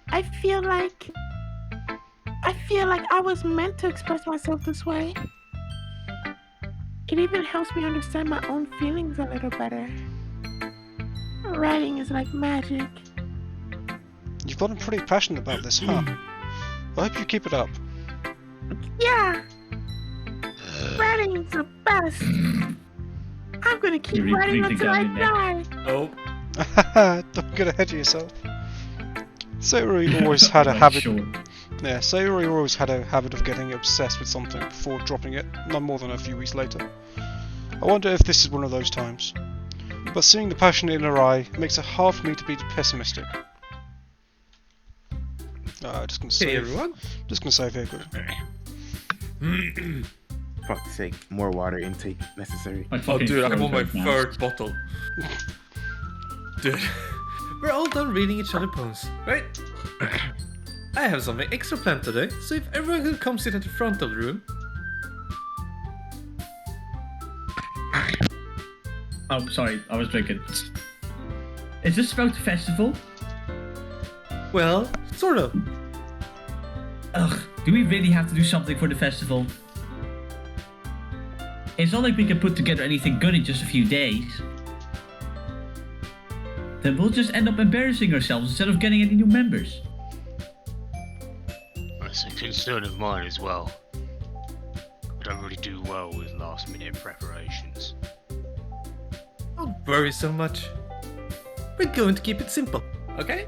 I feel like I was meant to express myself this way. It even helps me understand my own feelings a little better. Writing is like magic. You've gotten pretty passionate about this, huh? I hope you keep it up. Yeah. Writing's the best. I'm gonna keep You're writing breathing until I down your die. Oh. Don't get ahead of yourself. Sayori always had a habit. Sure. Yeah, Sayori always had a habit of getting obsessed with something before dropping it, no more than a few weeks later. I wonder if this is one of those times. But seeing the passion in her eye makes it hard for me to be pessimistic. Just gonna Hey save. everyone. Just gonna save here, good. Fuck's sake. More water intake necessary. My Oh fucking dude, I'm throat on my hurt now. third bottle. Dude. We're all done reading each other's poems, right? I have something extra planned today, so if everyone could come sit at the front of the room. Oh, sorry, I was drinking. Is this about the festival? Well, sort of. Ugh, do we really have to do something for the festival? It's not like we can put together anything good in just a few days. Then we'll just end up embarrassing ourselves instead of getting any new members. That's a concern of mine as well. I don't really do well with last minute preparations. Don't worry so much. We're going to keep it simple, okay?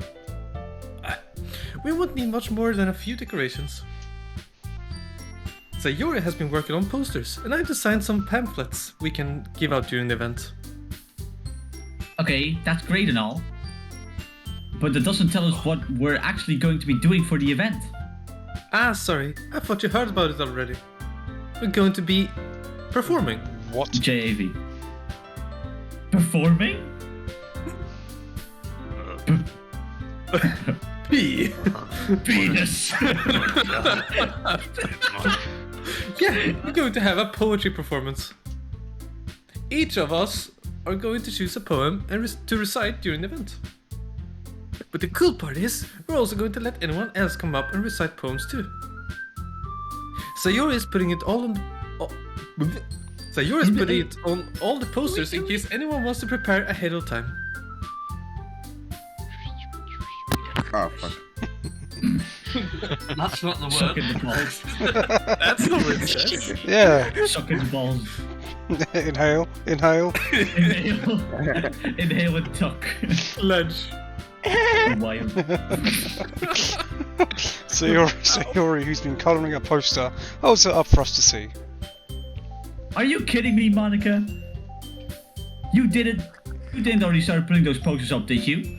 We won't need much more than a few decorations. Sayori has been working on posters, and I've designed some pamphlets we can give out during the event. Okay, that's great and all. But that doesn't tell us what we're actually going to be doing for the event. Ah, sorry. I thought you heard about it already. We're going to be performing. What? JAV. Performing? P. Penis. Yeah, we're going to have a poetry performance. Each of us are going to choose a poem and to recite during the event. But the cool part is, we're also going to let anyone else come up and recite poems too. Sayori is putting it all on. Sayori is putting it on all the posters in case anyone wants to prepare ahead of time. Oh, fuck. That's not the Sucking word. the balls. That's not what it says. Yeah. Sucking the balls. Inhale. Inhale. Inhale. Inhale and tuck. Lunch. Wild. Sayori, who's been colouring a poster, holds it up for us to see. Are you kidding me, Monica? You didn't already start putting those posters up, did you?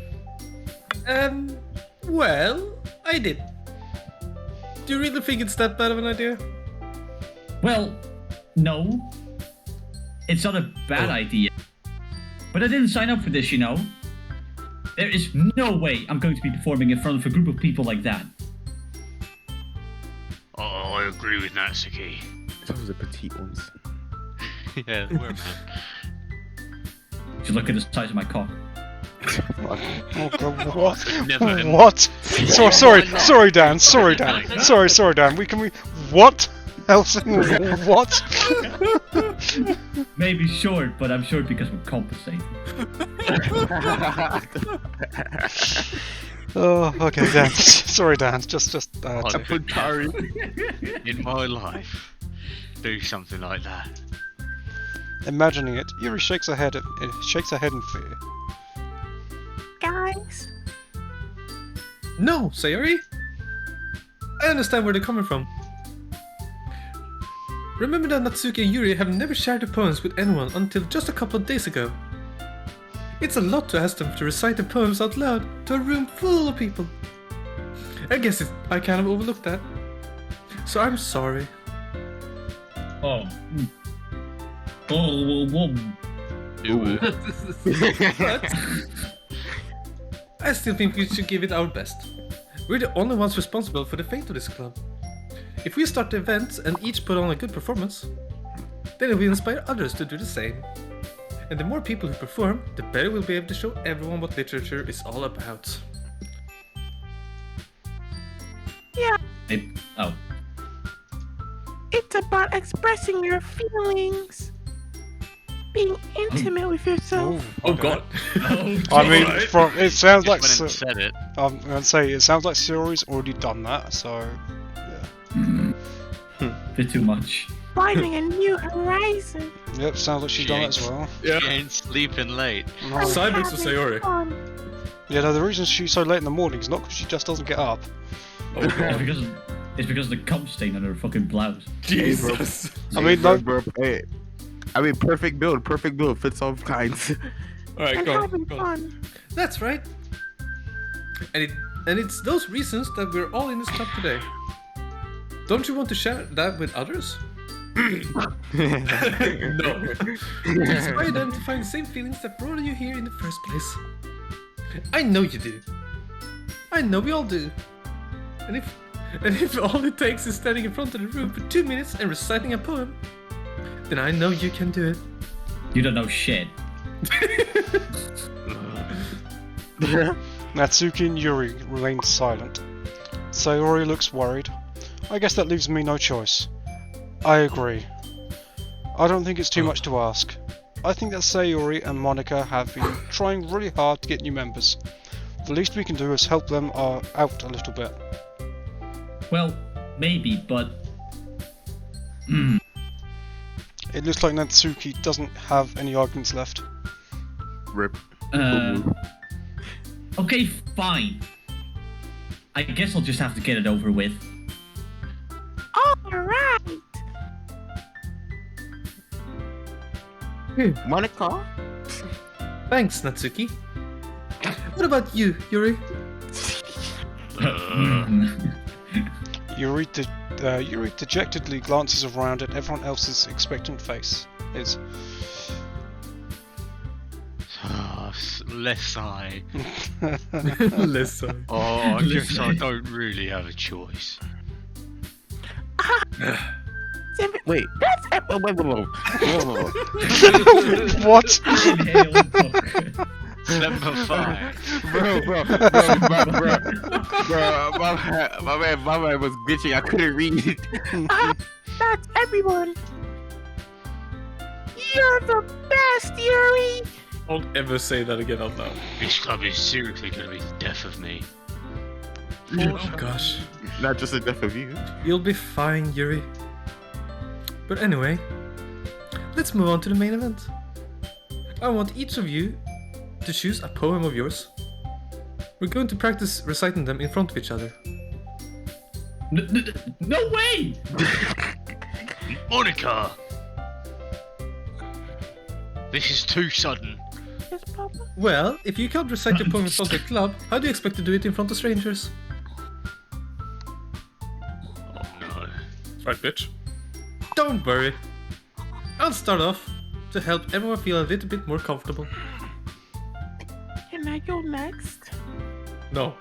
Well, I did. Do you really think it's that bad of an idea? Well, no. It's not a bad idea. But I didn't sign up for this, you know. There is no way I'm going to be performing in front of a group of people like that. Oh, I agree with Natsuki. Those are the petite ones. Yeah, we're man. Just look at the size of my cock. Oh god, what? Never. What? Sorry, Dan. Sorry, Dan. What? Elson, what? Maybe short, but I'm short because we're compensating. Oh, okay, Dan. Sorry, Dan. Just. In my life, do something like that. Imagining it, Yuri shakes her head in fear. Guys, No, Sayori. I understand where they're coming from. Remember that Natsuki and Yuri have never shared their poems with anyone until just a couple of days ago. It's a lot to ask them to recite their poems out loud to a room full of people. I guess I kind of overlooked that. So I'm sorry. Oh. Oh. Do it. But I still think we should give it our best. We're the only ones responsible for the fate of this club. If we start the event and each put on a good performance, then it will inspire others to do the same. And the more people who perform, the better we'll be able to show everyone what literature is all about. Oh. it's about expressing your feelings, being intimate with yourself. Oh god. I mean, it sounds like. Just went and said it. I'm gonna say it sounds like Sayori's already done that. So. Bit too much. Finding a new horizon. Yep, sounds like she's done that as well. Yeah. She ain't sleeping late. No. Cybex or Sayori? Fun. Yeah, no, the reason she's so late in the morning is not because she just doesn't get up. It's because of the cum stain on her fucking blouse. Jesus. I mean, no, Perfect build fits all kinds. Alright, And go having on. fun. That's right. And it's those reasons that we're all in this club today. Don't you want to share that with others? No. To inspire them to find the same feelings that brought you here in the first place. I know you do. I know we all do. And if all it takes is standing in front of the room for 2 minutes and reciting a poem, then I know you can do it. You don't know shit. Natsuki and Yuri remain silent. Sayori looks worried. I guess that leaves me no choice. I agree. I don't think it's too much to ask. I think that Sayori and Monica have been trying really hard to get new members. The least we can do is help them out a little bit. Well, maybe, but... It looks like Natsuki doesn't have any arguments left. Rip. Okay, fine. I guess I'll just have to get it over with. Alright. Monica? Thanks, Natsuki. What about you, Yuri? Yuri dejectedly glances around at everyone else's expectant face. Less I. Listen. Oh, I guess I don't really have a choice. Wait. Whoa. What? Inhale and talk. Number 5. Bro, my man was glitching. I couldn't read. That's everyone. You're the best, Yuri. Don't ever say that again out loud. This club is seriously going to be the death of me. Oh gosh. Not just the death of you. You'll be fine, Yuri. But anyway, let's move on to the main event. I want each of you to choose a poem of yours. We're going to practice reciting them in front of each other. No way! Monica! This is too sudden. Yes, Papa. Well, if you can't recite your poem in front of the club, how do you expect to do it in front of strangers? Oh no. Right, bitch. Don't worry. I'll start off to help everyone feel a little bit more comfortable. Can I go next? No.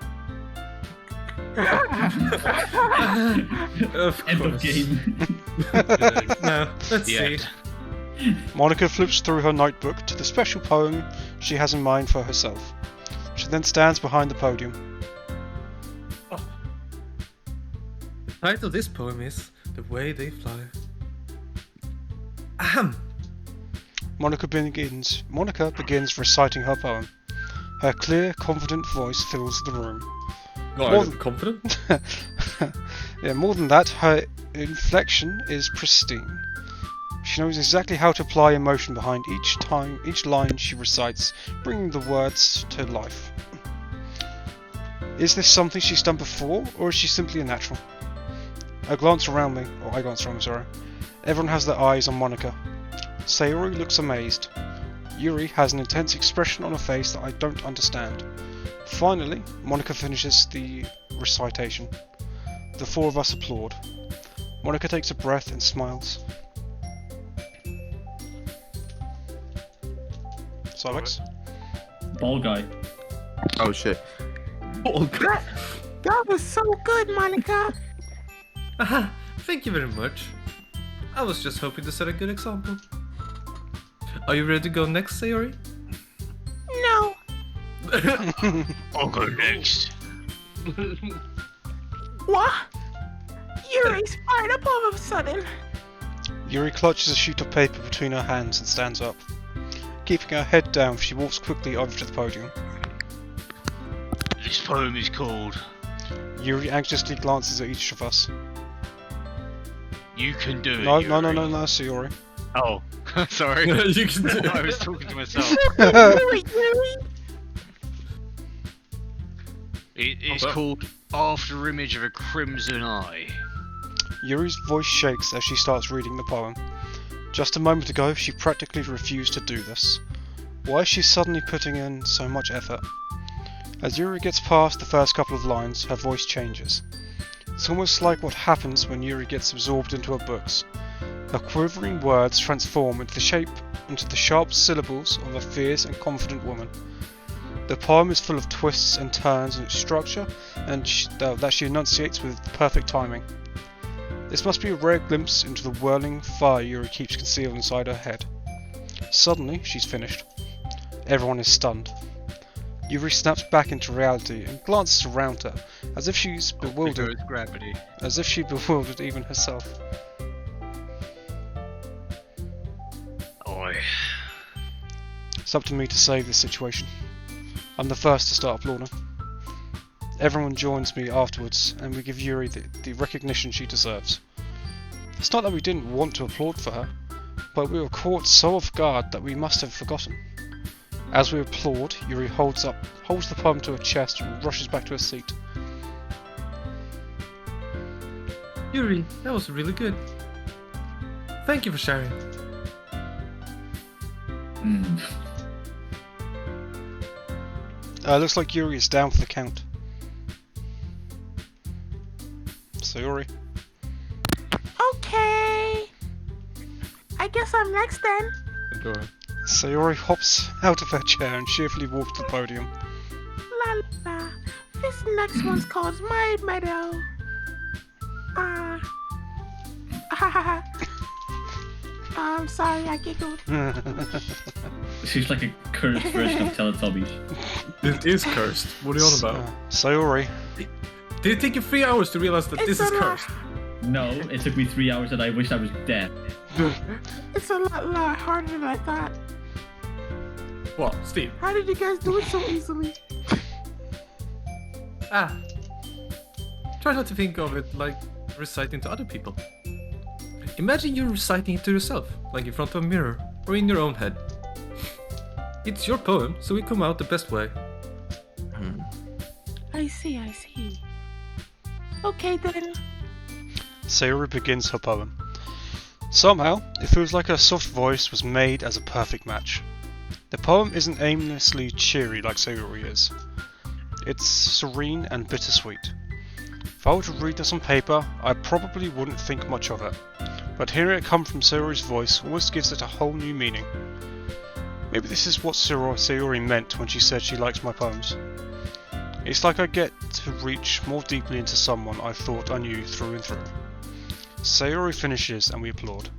Of End of course. game. Now, let's see. Monica flips through her notebook to the special poem she has in mind for herself. She then stands behind the podium. The title of this poem is The Way They Fly. Ahem. Monica begins reciting her poem. Her clear, confident voice fills the room. More than confident? Yeah, more than that, her inflection is pristine. She knows exactly how to apply emotion behind each line she recites, bringing the words to life. Is this something she's done before, or is she simply a natural? I glance around me, sorry. Everyone has their eyes on Monica. Sayori looks amazed. Yuri has an intense expression on her face that I don't understand. Finally, Monica finishes the recitation. The four of us applaud. Monica takes a breath and smiles. Alex? Ball guy. Oh shit. That was so good, Monica. Aha, thank you very much. I was just hoping to set a good example. Are you ready to go next, Sayori? No. I'll go next. What? Yuri's fired up all of a sudden. Yuri clutches a sheet of paper between her hands and stands up. Keeping her head down, she walks quickly over to the podium. This poem is called Yuri anxiously glances at each of us. You Can Do It. No, Yuri. Sayori. Oh, sorry. You can do it. I was talking to myself. It is called After Image of a Crimson Eye. Yuri's voice shakes as she starts reading the poem. Just a moment ago, she practically refused to do this. Why is she suddenly putting in so much effort? As Yuri gets past the first couple of lines, her voice changes. It's almost like what happens when Yuri gets absorbed into her books. Her quivering words transform into the sharp syllables of a fierce and confident woman. The poem is full of twists and turns in its structure, and that she enunciates with perfect timing. This must be a rare glimpse into the whirling fire Yuri keeps concealed inside her head. Suddenly, she's finished. Everyone is stunned. Yuri snaps back into reality and glances around her, as if she's bewildered. Gravity. As if she bewildered even herself. Oi. It's up to me to save this situation. I'm the first to start applauding. Everyone joins me afterwards, and we give Yuri the recognition she deserves. It's not that we didn't want to applaud for her, but we were caught so off guard that we must have forgotten. As we applaud, Yuri holds the poem to her chest and rushes back to her seat. Yuri, that was really good. Thank you for sharing. Looks like Yuri is down for the count. Sayori. Okay. I guess I'm next then. Enjoy. Sayori hops out of her chair and cheerfully walks to the podium. La la. This next one's called My Meadow. I'm sorry, I giggled. She's like a cursed version of Teletubbies. It is cursed. What are you on about? Sayori. Did it take you 3 hours to realize that this is cursed? No, it took me 3 hours and I wish I was dead. It's a lot harder than I thought. What, Steve? How did you guys do it so easily? Try not to think of it like reciting to other people. Imagine you're reciting it to yourself, like in front of a mirror, or in your own head. It's your poem, so it come out the best way. I see. Okay then. Sayori begins her poem. Somehow, it feels like her soft voice was made as a perfect match. The poem isn't aimlessly cheery like Sayori is. It's serene and bittersweet. If I were to read this on paper, I probably wouldn't think much of it. But hearing it come from Sayori's voice almost gives it a whole new meaning. Maybe this is what Sayori meant when she said she likes my poems. It's like I get to reach more deeply into someone I thought I knew through and through. Sayori finishes and we applaud.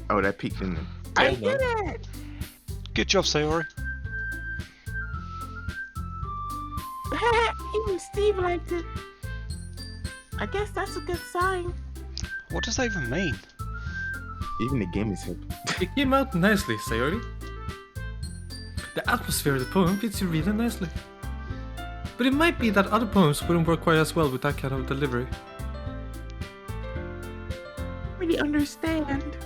Oh, that peaked in there. I did it! Good job, Sayori. Even Steve liked it. I guess that's a good sign. What does that even mean? Even the game is hip. It came out nicely, Sayori. The atmosphere of the poem fits you really nicely. But it might be that other poems wouldn't work quite as well with that kind of delivery. Really understand.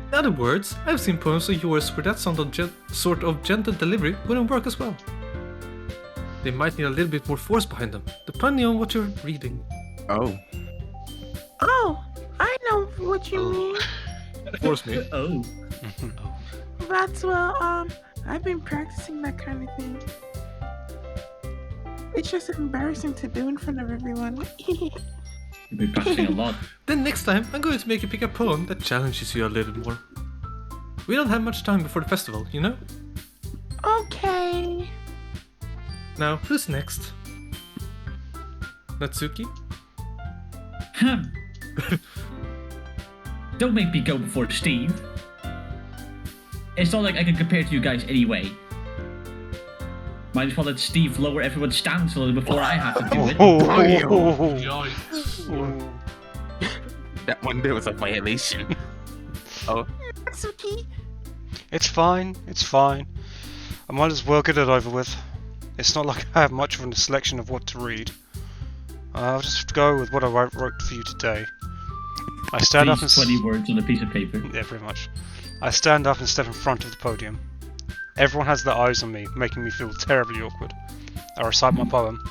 In other words, I've seen poems of yours where that sort of gentle delivery wouldn't work as well. They might need a little bit more force behind them, depending on what you're reading. Oh. Oh, I know what you mean. Force me. Oh. That's well, I've been practicing that kind of thing. It's just embarrassing to do in front of everyone. You've been practicing a lot. Then next time, I'm going to make you pick a poem that challenges you a little more. We don't have much time before the festival, you know? Okay. Now, who's next? Natsuki? Don't make me go before Steve. It's not like I can compare to you guys anyway. Might as well let Steve lower everyone's stance a little before I have to do it. That one there was a violation. Oh. Natsuki. It's fine. I might as well get it over with. It's not like I have much of a selection of what to read. I'll just go with what I wrote for you today. I stand up and 20 words on a piece of paper. Yeah, pretty much. I stand up and step in front of the podium. Everyone has their eyes on me, making me feel terribly awkward. I recite my poem.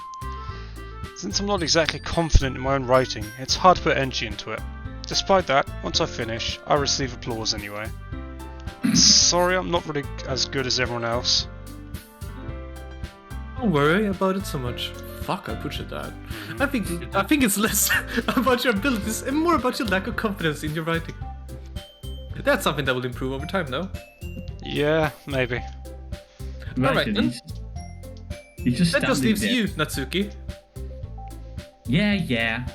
Since I'm not exactly confident in my own writing, it's hard to put energy into it. Despite that, once I finish, I receive applause anyway. Sorry, I'm not really as good as everyone else. Don't worry about it so much. Fuck, I pushed that. I think it's less about your abilities and more about your lack of confidence in your writing. That's something that will improve over time, no? Yeah, maybe. Alright, then. He's just That just standing leaves there. you, Natsuki. Yeah.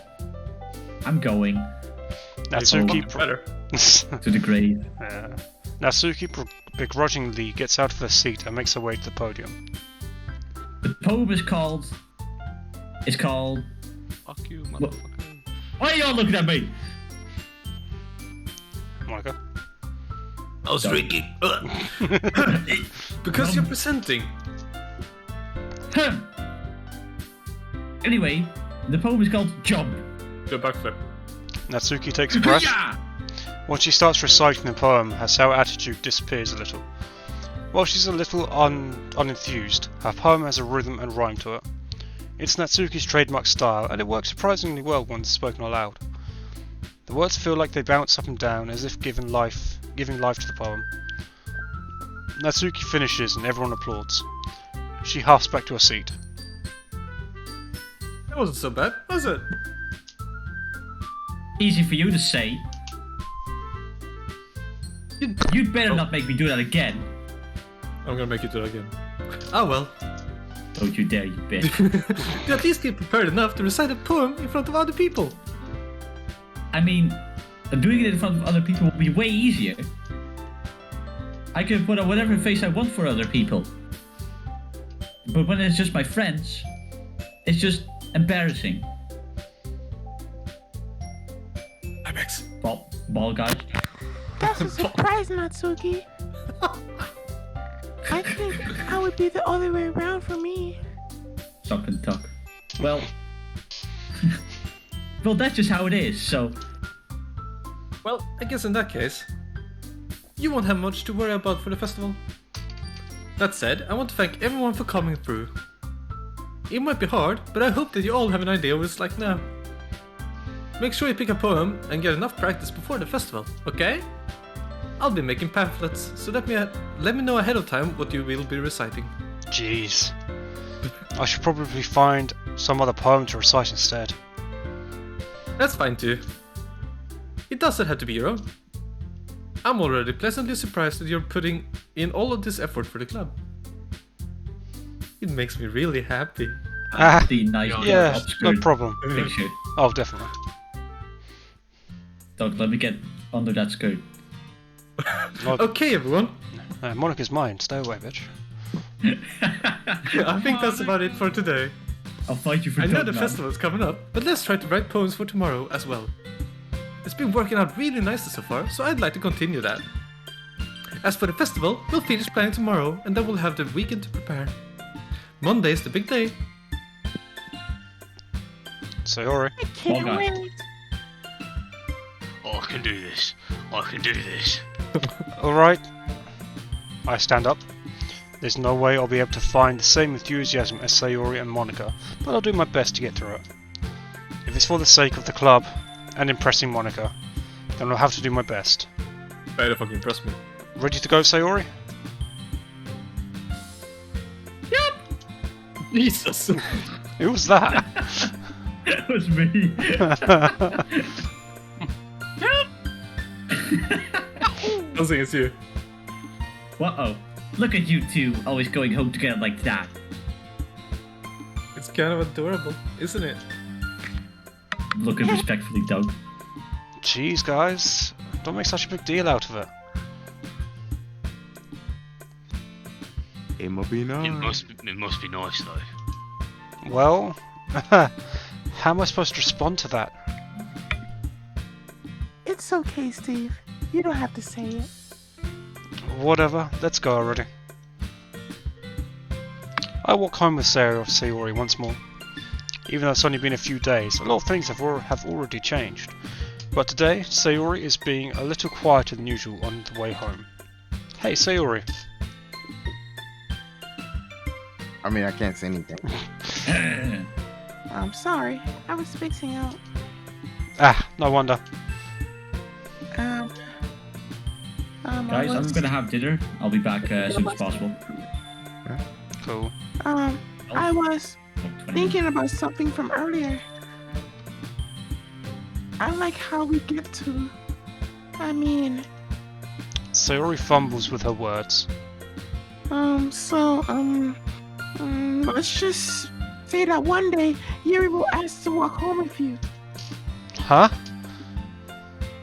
I'm going Natsuki Better. to the grave. Natsuki begrudgingly gets out of her seat and makes her way to the podium. The poem is called... It's called... Fuck you, motherfucker. Why are y'all looking at me? Monica? I was drinking. Because you're presenting. Anyway, the poem is called Jump. Do a backflip. Natsuki takes a breath. Yeah! Once she starts reciting the poem, her sour attitude disappears a little. While she's a little unenthused, her poem has a rhythm and rhyme to it. It's Natsuki's trademark style, and it works surprisingly well when spoken aloud. The words feel like they bounce up and down as if giving life to the poem. Natsuki finishes and everyone applauds. She huffs back to her seat. That wasn't so bad, was it? Easy for you to say. You'd better not make me do that again. I'm gonna make you do it again. Oh well. Don't you dare, you bitch. You at least get prepared enough to recite a poem in front of other people. I mean, doing it in front of other people would be way easier. I can put on whatever face I want for other people. But when it's just my friends, it's just embarrassing. Ibex. Ball guy. That's a surprise, Natsuki. I think I would be the other way around for me. Suck and tuck. Well, well, that's just how it is. So, Well, I guess in that case, you won't have much to worry about for the festival. That said, I want to thank everyone for coming through. It might be hard, but I hope that you all have an idea what it's like now. Make sure you pick a poem and get enough practice before the festival, okay? I'll be making pamphlets, so let me know ahead of time what you will be reciting. Jeez. I should probably find some other poem to recite instead. That's fine too. It doesn't have to be your own. I'm already pleasantly surprised that you're putting in all of this effort for the club. It makes me really happy. the nice Yeah, obscure no problem. picture. Oh, definitely. Don't let me get under that skirt. Okay, everyone. Monica's mine. Stay away, bitch. I think that's about it for today. I'll fight you for I know the Tottenham. festival's coming up, but let's try to write poems for tomorrow as well. It's been working out really nicely so far, so I'd like to continue that. As for the festival, we'll finish planning tomorrow, and then we'll have the weekend to prepare. Monday's the big day. Sayori. I can't Ball guy. wait. I can do this. I can do this. Alright. I stand up. There's no way I'll be able to find the same enthusiasm as Sayori and Monica, but I'll do my best to get through it. If it's for the sake of the club and impressing Monica, then I'll have to do my best. Better fucking impress me. Ready to go, Sayori? Jesus. Who was that? It was me. I think it's you. Uh-oh. Look at you two always going home together like that. It's kind of adorable, isn't it? Looking respectfully, Doug. Jeez, guys. Don't make such a big deal out of it. It must be nice. It must be nice though. Well, how am I supposed to respond to that? It's okay, Steve. You don't have to say it. Whatever, let's go already. I walk home with Sayori once more. Even though it's only been a few days, a lot of things have already changed. But today, Sayori is being a little quieter than usual on the way home. Hey, Sayori. I mean, I can't say anything. I'm sorry. I was spacing out. Ah, no wonder. Guys, I'm gonna have dinner. I'll be back as soon as possible. Cool. I was thinking about something from earlier. I like how we get to. Sayori fumbles with her words. Let's just say that one day Yuri will ask to walk home with you. Huh?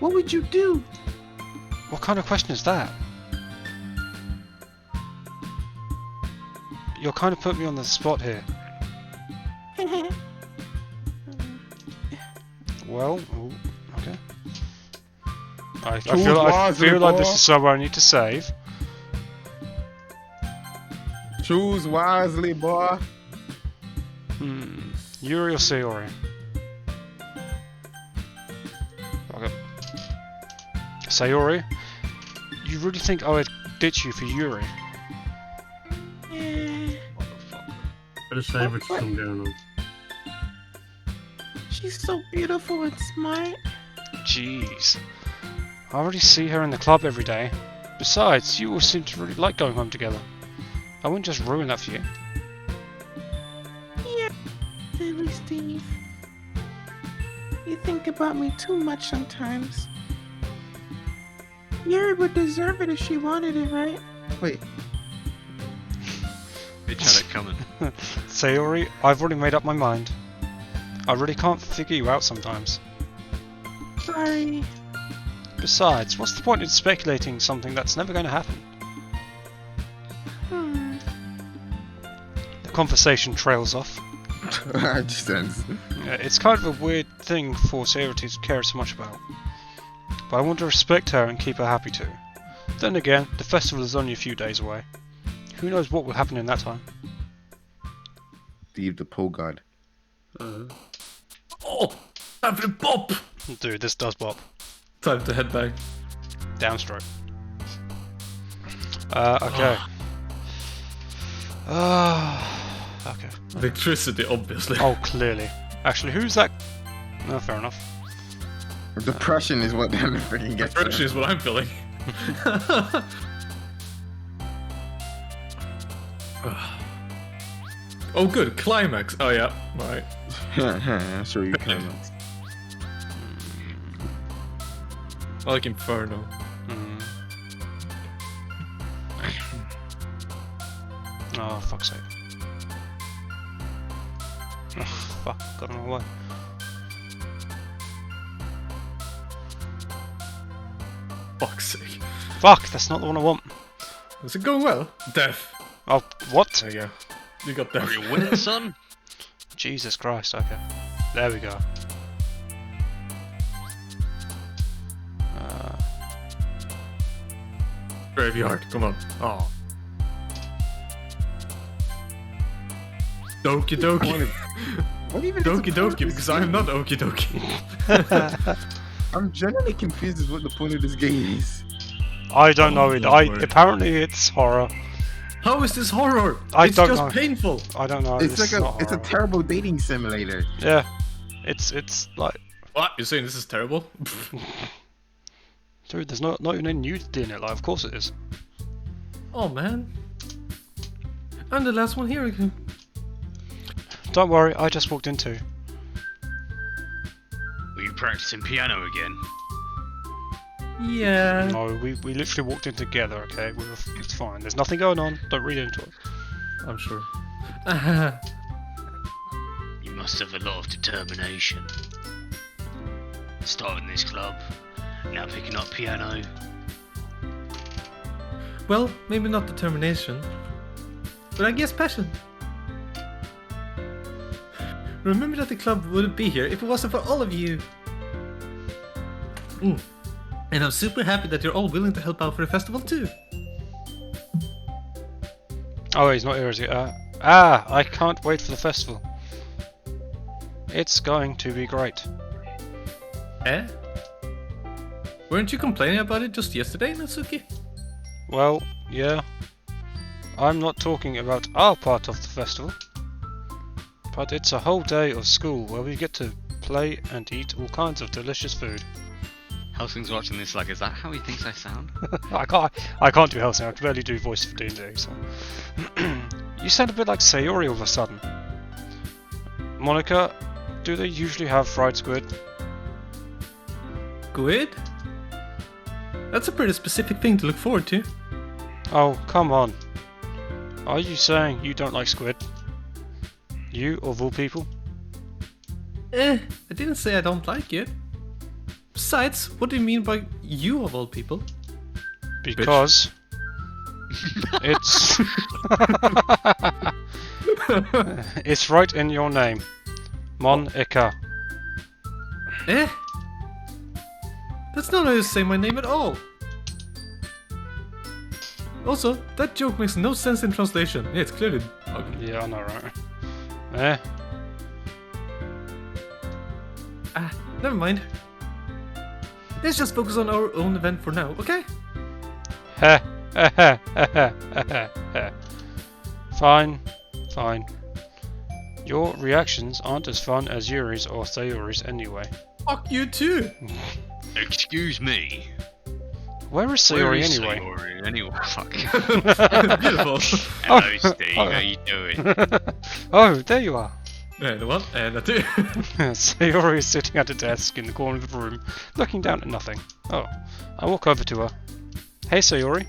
What would you do? What kind of question is that? You're kind of putting me on the spot here. Well, ooh, okay. I feel like this is somewhere I need to save. Choose wisely, boy. Yuri or Sayori? Okay. Sayori, you really think I would ditch you for Yuri? Better save it for some going on. She's so beautiful and smart. Jeez. I already see her in the club every day. Besides, you all seem to really like going home together. I wouldn't just ruin that for you. Yeah. silly, Steve. You think about me too much sometimes. Yuri would deserve it if she wanted it, right? Wait. Bitch had it coming. Sayori, I've already made up my mind. I really can't figure you out sometimes. Sorry. Besides, what's the point in speculating something that's never going to happen? The conversation trails off. I just ends. It's kind of a weird thing for Sayori to care so much about. But I want to respect her and keep her happy too. Then again, the festival is only a few days away. Who knows what will happen in that time? Steve the pole god. Oh, time for the bop. Dude, this does bop. Time to head back. Downstroke. Okay. Okay. Electricity, obviously. Oh, clearly. Actually, who's that? No, fair enough. Depression is what them freaking gets. Depression is what I'm feeling. Oh, good. Climax. Oh, yeah. Right. I'm sure you can. I like Inferno. Oh, fuck's sake. Oh, fuck. Got in my way. Fuck's sake. Fuck, that's not the one I want. Is it going well? Death. Oh, what? There you go. You got death. Are you winning, son? Jesus Christ, okay. There we go. Graveyard, come on. Oh. Doki Doki. What even is the Doki point of Doki, this because I am game? not Okie Doki. I'm genuinely confused as what the point of this game is. I don't know it. don't worry. Apparently it's horror. How is this horror? I don't just know. painful. I don't know. It's this like is it's a not horror. terrible dating simulator. Yeah. It's like, What? You're saying this is terrible? dude, there's not even any nudity in it. Like, of course it is. Oh man. I'm the last one here again. Don't worry, I just walked into. Were you practicing piano again? Yeah. No, we literally walked in together. Okay, it's fine. There's nothing going on. Don't read into it. I'm sure. You must have a lot of determination. Starting this club, now picking up piano. Well, maybe not determination, but I guess passion. Remember that the club wouldn't be here if it wasn't for all of you. And I'm super happy that you're all willing to help out for the festival too. Oh, he's not here, is he? I can't wait for the festival. It's going to be great. Eh? Weren't you complaining about it just yesterday, Natsuki? Well, yeah. I'm not talking about our part of the festival. But it's a whole day of school where we get to play and eat all kinds of delicious food. Helsing's watching this like, is that how he thinks I sound? I can't do Helsing, I can barely do voice for D&D, so... You sound a bit like Sayori all of a sudden. Monica, do they usually have fried squid? Squid? That's a pretty specific thing to look forward to. Oh, come on. Are you saying you don't like squid? You, of all people? I didn't say I don't like it. Besides, what do you mean by you of all people? Because... it's... it's right in your name. Monica. Eh? That's not how you say my name at all. Also, that joke makes no sense in translation. Yeah, it's clearly ugly. Yeah, I know, right? Eh? Never mind. Let's just focus on our own event for now, okay? Fine, fine. Your reactions aren't as fun as Yuri's or Sayori's anyway. Fuck you too! Excuse me. Where is Sayori anyway? Sayori anyway? Fuck. Beautiful. Hello, Steve. How you doing? Oh, there you are. And a 1, and a 2. Sayori is sitting at a desk in the corner of the room, looking down at nothing. Oh, I walk over to her. Hey, Sayori.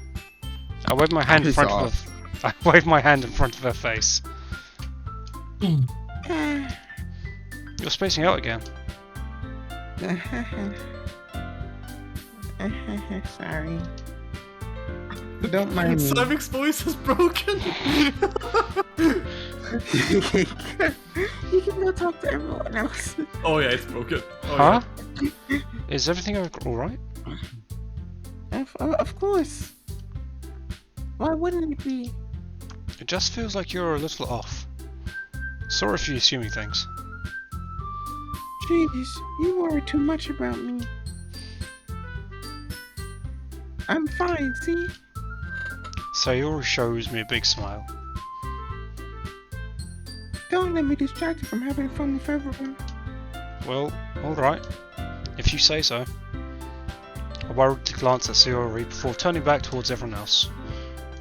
I wave my hand in front of her. I wave my hand in front of her face. You're spacing out again. Sorry. Don't mind me. Slavic's voice is broken. You can go talk to everyone else. Oh yeah, it's broken. Oh, Huh? Is everything alright? Of course. Why wouldn't it be? It just feels like you're a little off. Sorry for assuming things. Jeez, you worry too much about me. I'm fine, see? Sayori shows me a big smile. Don't let me distract you from having fun with everyone. Well, alright. If you say so. I worriedly glance at Sayori before turning back towards everyone else.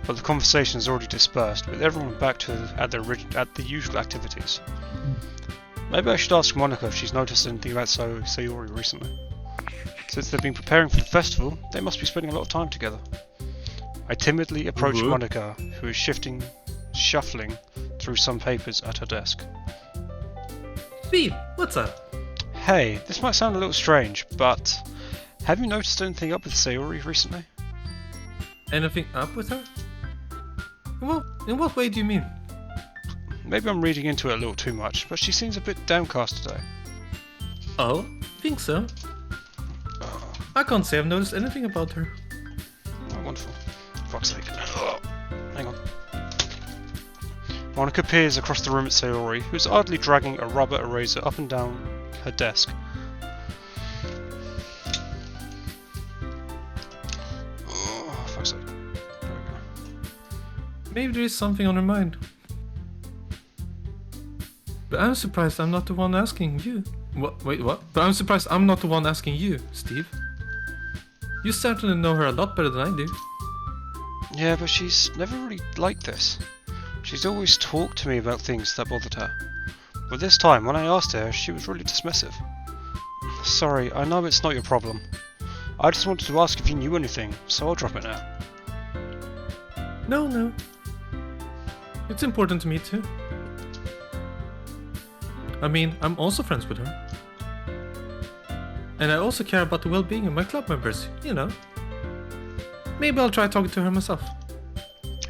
But the conversation has already dispersed, with everyone back to at the usual activities. Maybe I should ask Monica if she's noticed anything about Sayori recently. Since they've been preparing for the festival, they must be spending a lot of time together. I timidly approach Monica, who is shuffling through some papers at her desk. Steve, what's up? Hey, this might sound a little strange, but have you noticed anything up with Sayori recently? Anything up with her? Well, in what way do you mean? Maybe I'm reading into it a little too much, but she seems a bit downcast today. Oh, think so. I can't say I've noticed anything about her. Oh, wonderful. Fuck's sake. Hang on. Monica peers across the room at Sayori, who's idly dragging a rubber eraser up and down her desk. Oh, fuck's sake. There we go. Maybe there is something on her mind. But I'm surprised I'm not the one asking you. What? Wait, what? But I'm surprised I'm not the one asking you, Steve. You certainly know her a lot better than I do. Yeah, but she's never really like this. She's always talked to me about things that bothered her. But this time, when I asked her, she was really dismissive. Sorry, I know it's not your problem. I just wanted to ask if you knew anything, so I'll drop it now. No. It's important to me too. I mean, I'm also friends with her. And I also care about the well-being of my club members, you know. Maybe I'll try talking to her myself.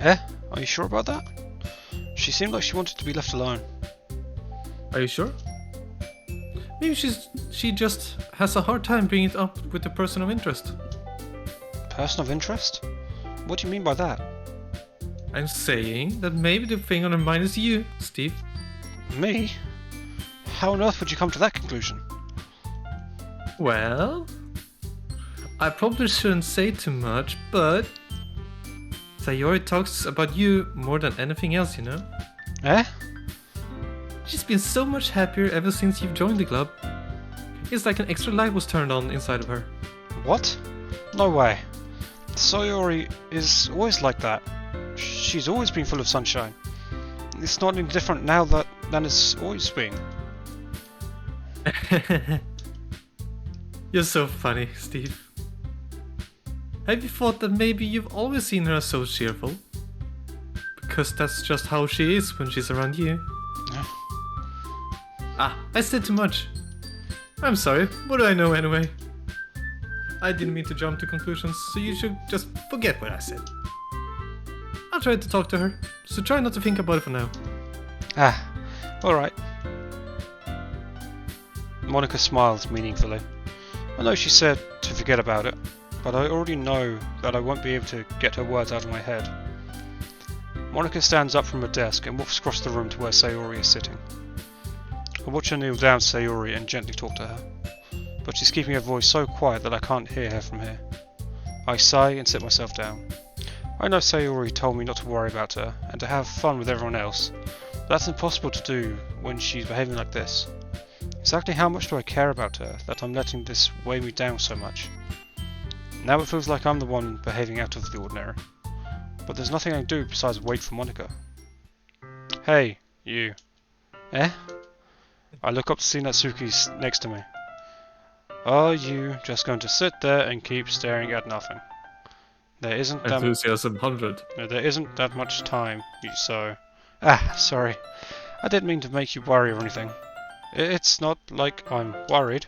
Eh? Are you sure about that? She seemed like she wanted to be left alone. Are you sure? Maybe she just has a hard time bringing it up with the person of interest. Person of interest? What do you mean by that? I'm saying that maybe the thing on her mind is you, Steve. Me? How on earth would you come to that conclusion? Well, I probably shouldn't say too much, but Sayori talks about you more than anything else, you know? Eh? She's been so much happier ever since you've joined the club. It's like an extra light was turned on inside of her. What? No way. Sayori is always like that. She's always been full of sunshine. It's not any different now than it's always been. You're so funny, Steve. Have you thought that maybe you've always seen her so cheerful? Because that's just how she is when she's around you. Yeah. I said too much. I'm sorry, what do I know anyway? I didn't mean to jump to conclusions, so you should just forget what I said. I'll try to talk to her, so try not to think about it for now. Alright. Monica smiled meaningfully. I know she said to forget about it, but I already know that I won't be able to get her words out of my head. Monica stands up from her desk and walks across the room to where Sayori is sitting. I watch her kneel down to Sayori and gently talk to her, but she's keeping her voice so quiet that I can't hear her from here. I sigh and sit myself down. I know Sayori told me not to worry about her and to have fun with everyone else, but that's impossible to do when she's behaving like this. Exactly how much do I care about her that I'm letting this weigh me down so much? Now it feels like I'm the one behaving out of the ordinary. But there's nothing I can do besides wait for Monica. Hey, you. Eh? I look up to see Natsuki's next to me. Are you just going to sit there and keep staring at nothing? There isn't that Enthusiasm 100. there isn't that much time, so... sorry. I didn't mean to make you worry or anything. It's not like I'm worried.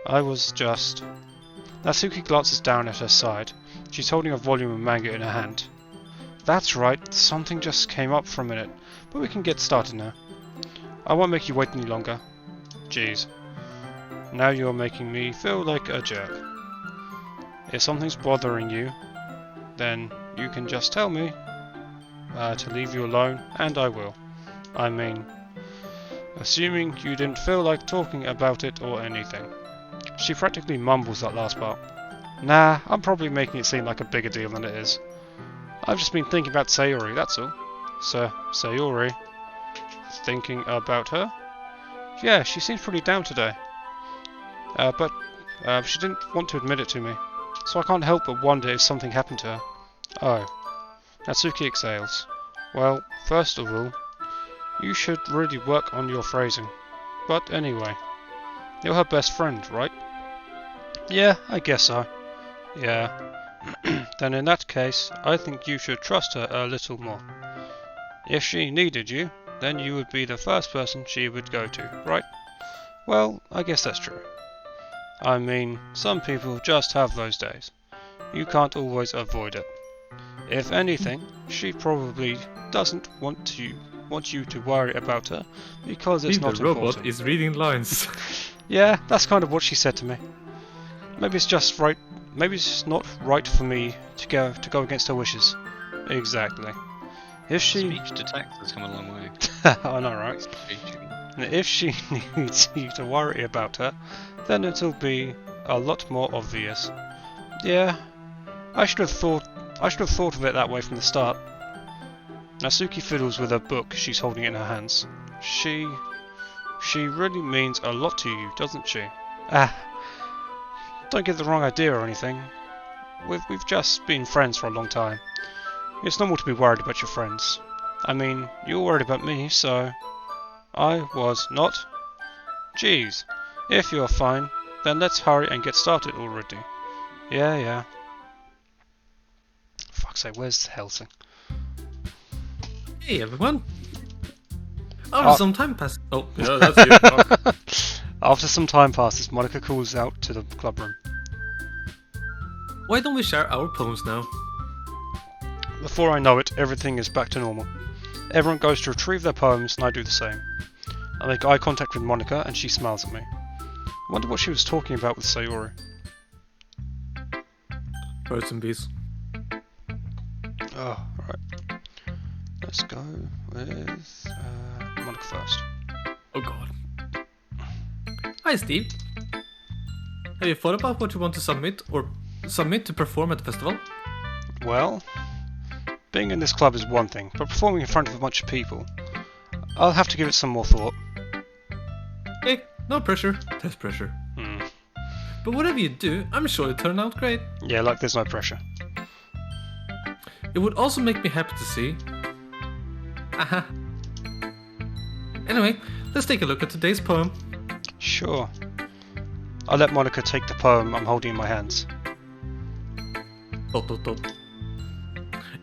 I was just... Natsuki glances down at her side. She's holding a volume of manga in her hand. That's right, something just came up for a minute, but we can get started now. I won't make you wait any longer. Jeez. Now you're making me feel like a jerk. If something's bothering you, then you can just tell me to leave you alone, and I will. I mean, assuming you didn't feel like talking about it or anything. She practically mumbles that last part. Nah, I'm probably making it seem like a bigger deal than it is. I've just been thinking about Sayori, that's all. Sayori. Thinking about her? Yeah, she seems pretty down today. But she didn't want to admit it to me. So I can't help but wonder if something happened to her. Oh. Natsuki exhales. Well, first of all, you should really work on your phrasing. But anyway, you're her best friend, right? Yeah, I guess so. Yeah. Then in that case, I think you should trust her a little more. If she needed you, then you would be the first person she would go to, right? Well, I guess that's true. I mean, some people just have those days. You can't always avoid it. If anything, she probably doesn't want you to worry about her because it's not important. The robot is reading lines. Yeah, that's kind of what she said to me. Maybe it's just right. Maybe it's just not right for me to go against her wishes. Exactly. If she Speech to text has come a long way. I know, right? If she needs you to worry about her, then it'll be a lot more obvious. Yeah, I should have thought of it that way from the start. Natsuki fiddles with a book she's holding in her hands. She really means a lot to you, doesn't she? Don't get the wrong idea or anything. We've just been friends for a long time. It's normal to be worried about your friends. I mean, you were worried about me, so... I was not. Jeez, if you're fine, then let's hurry and get started already. Yeah. Fuck's sake, where's Helsing? Hey everyone! After some time passes... Oh, yeah, that's you. After some time passes, Monica calls out to the club room. Why don't we share our poems now? Before I know it, everything is back to normal. Everyone goes to retrieve their poems, and I do the same. I make eye contact with Monica, and she smiles at me. I wonder what she was talking about with Sayori. Birds and bees. Oh, right. Let's go with Monica first. Oh god. Hi Steve. Have you thought about what you want to submit to perform at the festival? Well, being in this club is one thing, but performing in front of a bunch of people, I'll have to give it some more thought. Hey, no pressure. There's pressure. But whatever you do, I'm sure it'll turn out great. Yeah, like there's no pressure. It would also make me happy to see. Aha. Anyway, let's take a look at today's poem. Sure. I'll let Monica take the poem I'm holding in my hands.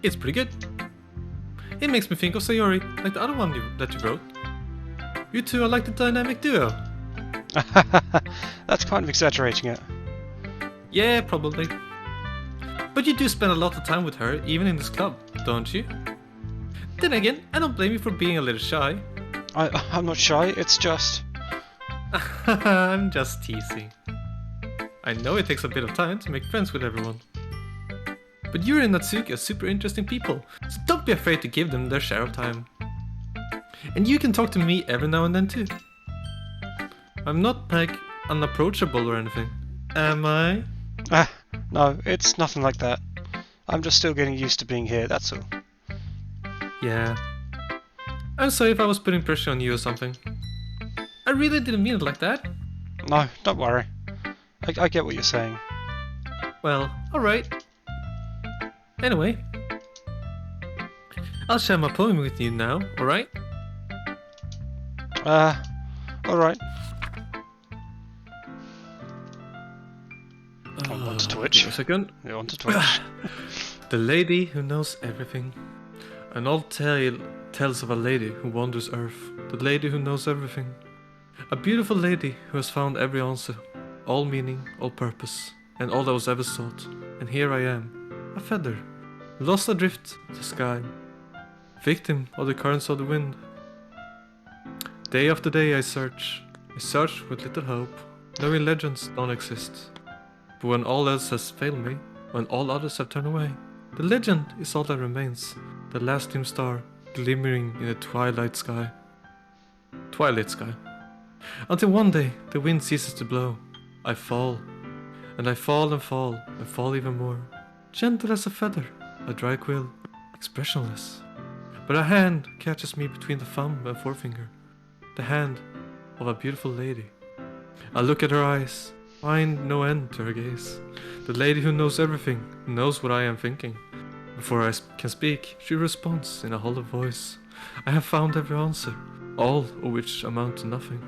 It's pretty good. It makes me think of Sayori, like the other one that you wrote. You two are like the dynamic duo. That's kind of exaggerating it. Yeah, probably. But you do spend a lot of time with her, even in this club, don't you? Then again, I don't blame you for being a little shy. I'm not shy, it's just... I'm just teasing. I know it takes a bit of time to make friends with everyone. But Yuri and Natsuki are super interesting people, so don't be afraid to give them their share of time. And you can talk to me every now and then too. I'm not like unapproachable or anything, am I? No, it's nothing like that. I'm just still getting used to being here, that's all. Yeah. I'm sorry if I was putting pressure on you or something. I really didn't mean it like that. No, don't worry. I get what you're saying. Well, alright. Anyway, I'll share my poem with you now, alright? Alright. On to Twitch. A second. Yeah, on to Twitch. The lady who knows everything. An old tale tells of a lady who wanders earth. The lady who knows everything. A beautiful lady who has found every answer. All meaning, all purpose, and all that was ever sought. And here I am, a feather, lost adrift the sky. Victim of the currents of the wind. Day after day I search with little hope, knowing legends don't exist. But when all else has failed me, when all others have turned away, the legend is all that remains, the last dim star glimmering in the twilight sky. Until one day the wind ceases to blow, I fall, and I fall and fall and fall even more, gentle as a feather, a dry quill, expressionless. But a hand catches me between the thumb and forefinger, the hand of a beautiful lady. I look at her eyes, find no end to her gaze. The lady who knows everything knows what I am thinking. Before I can speak, she responds in a hollow voice. I have found every answer, all of which amount to nothing.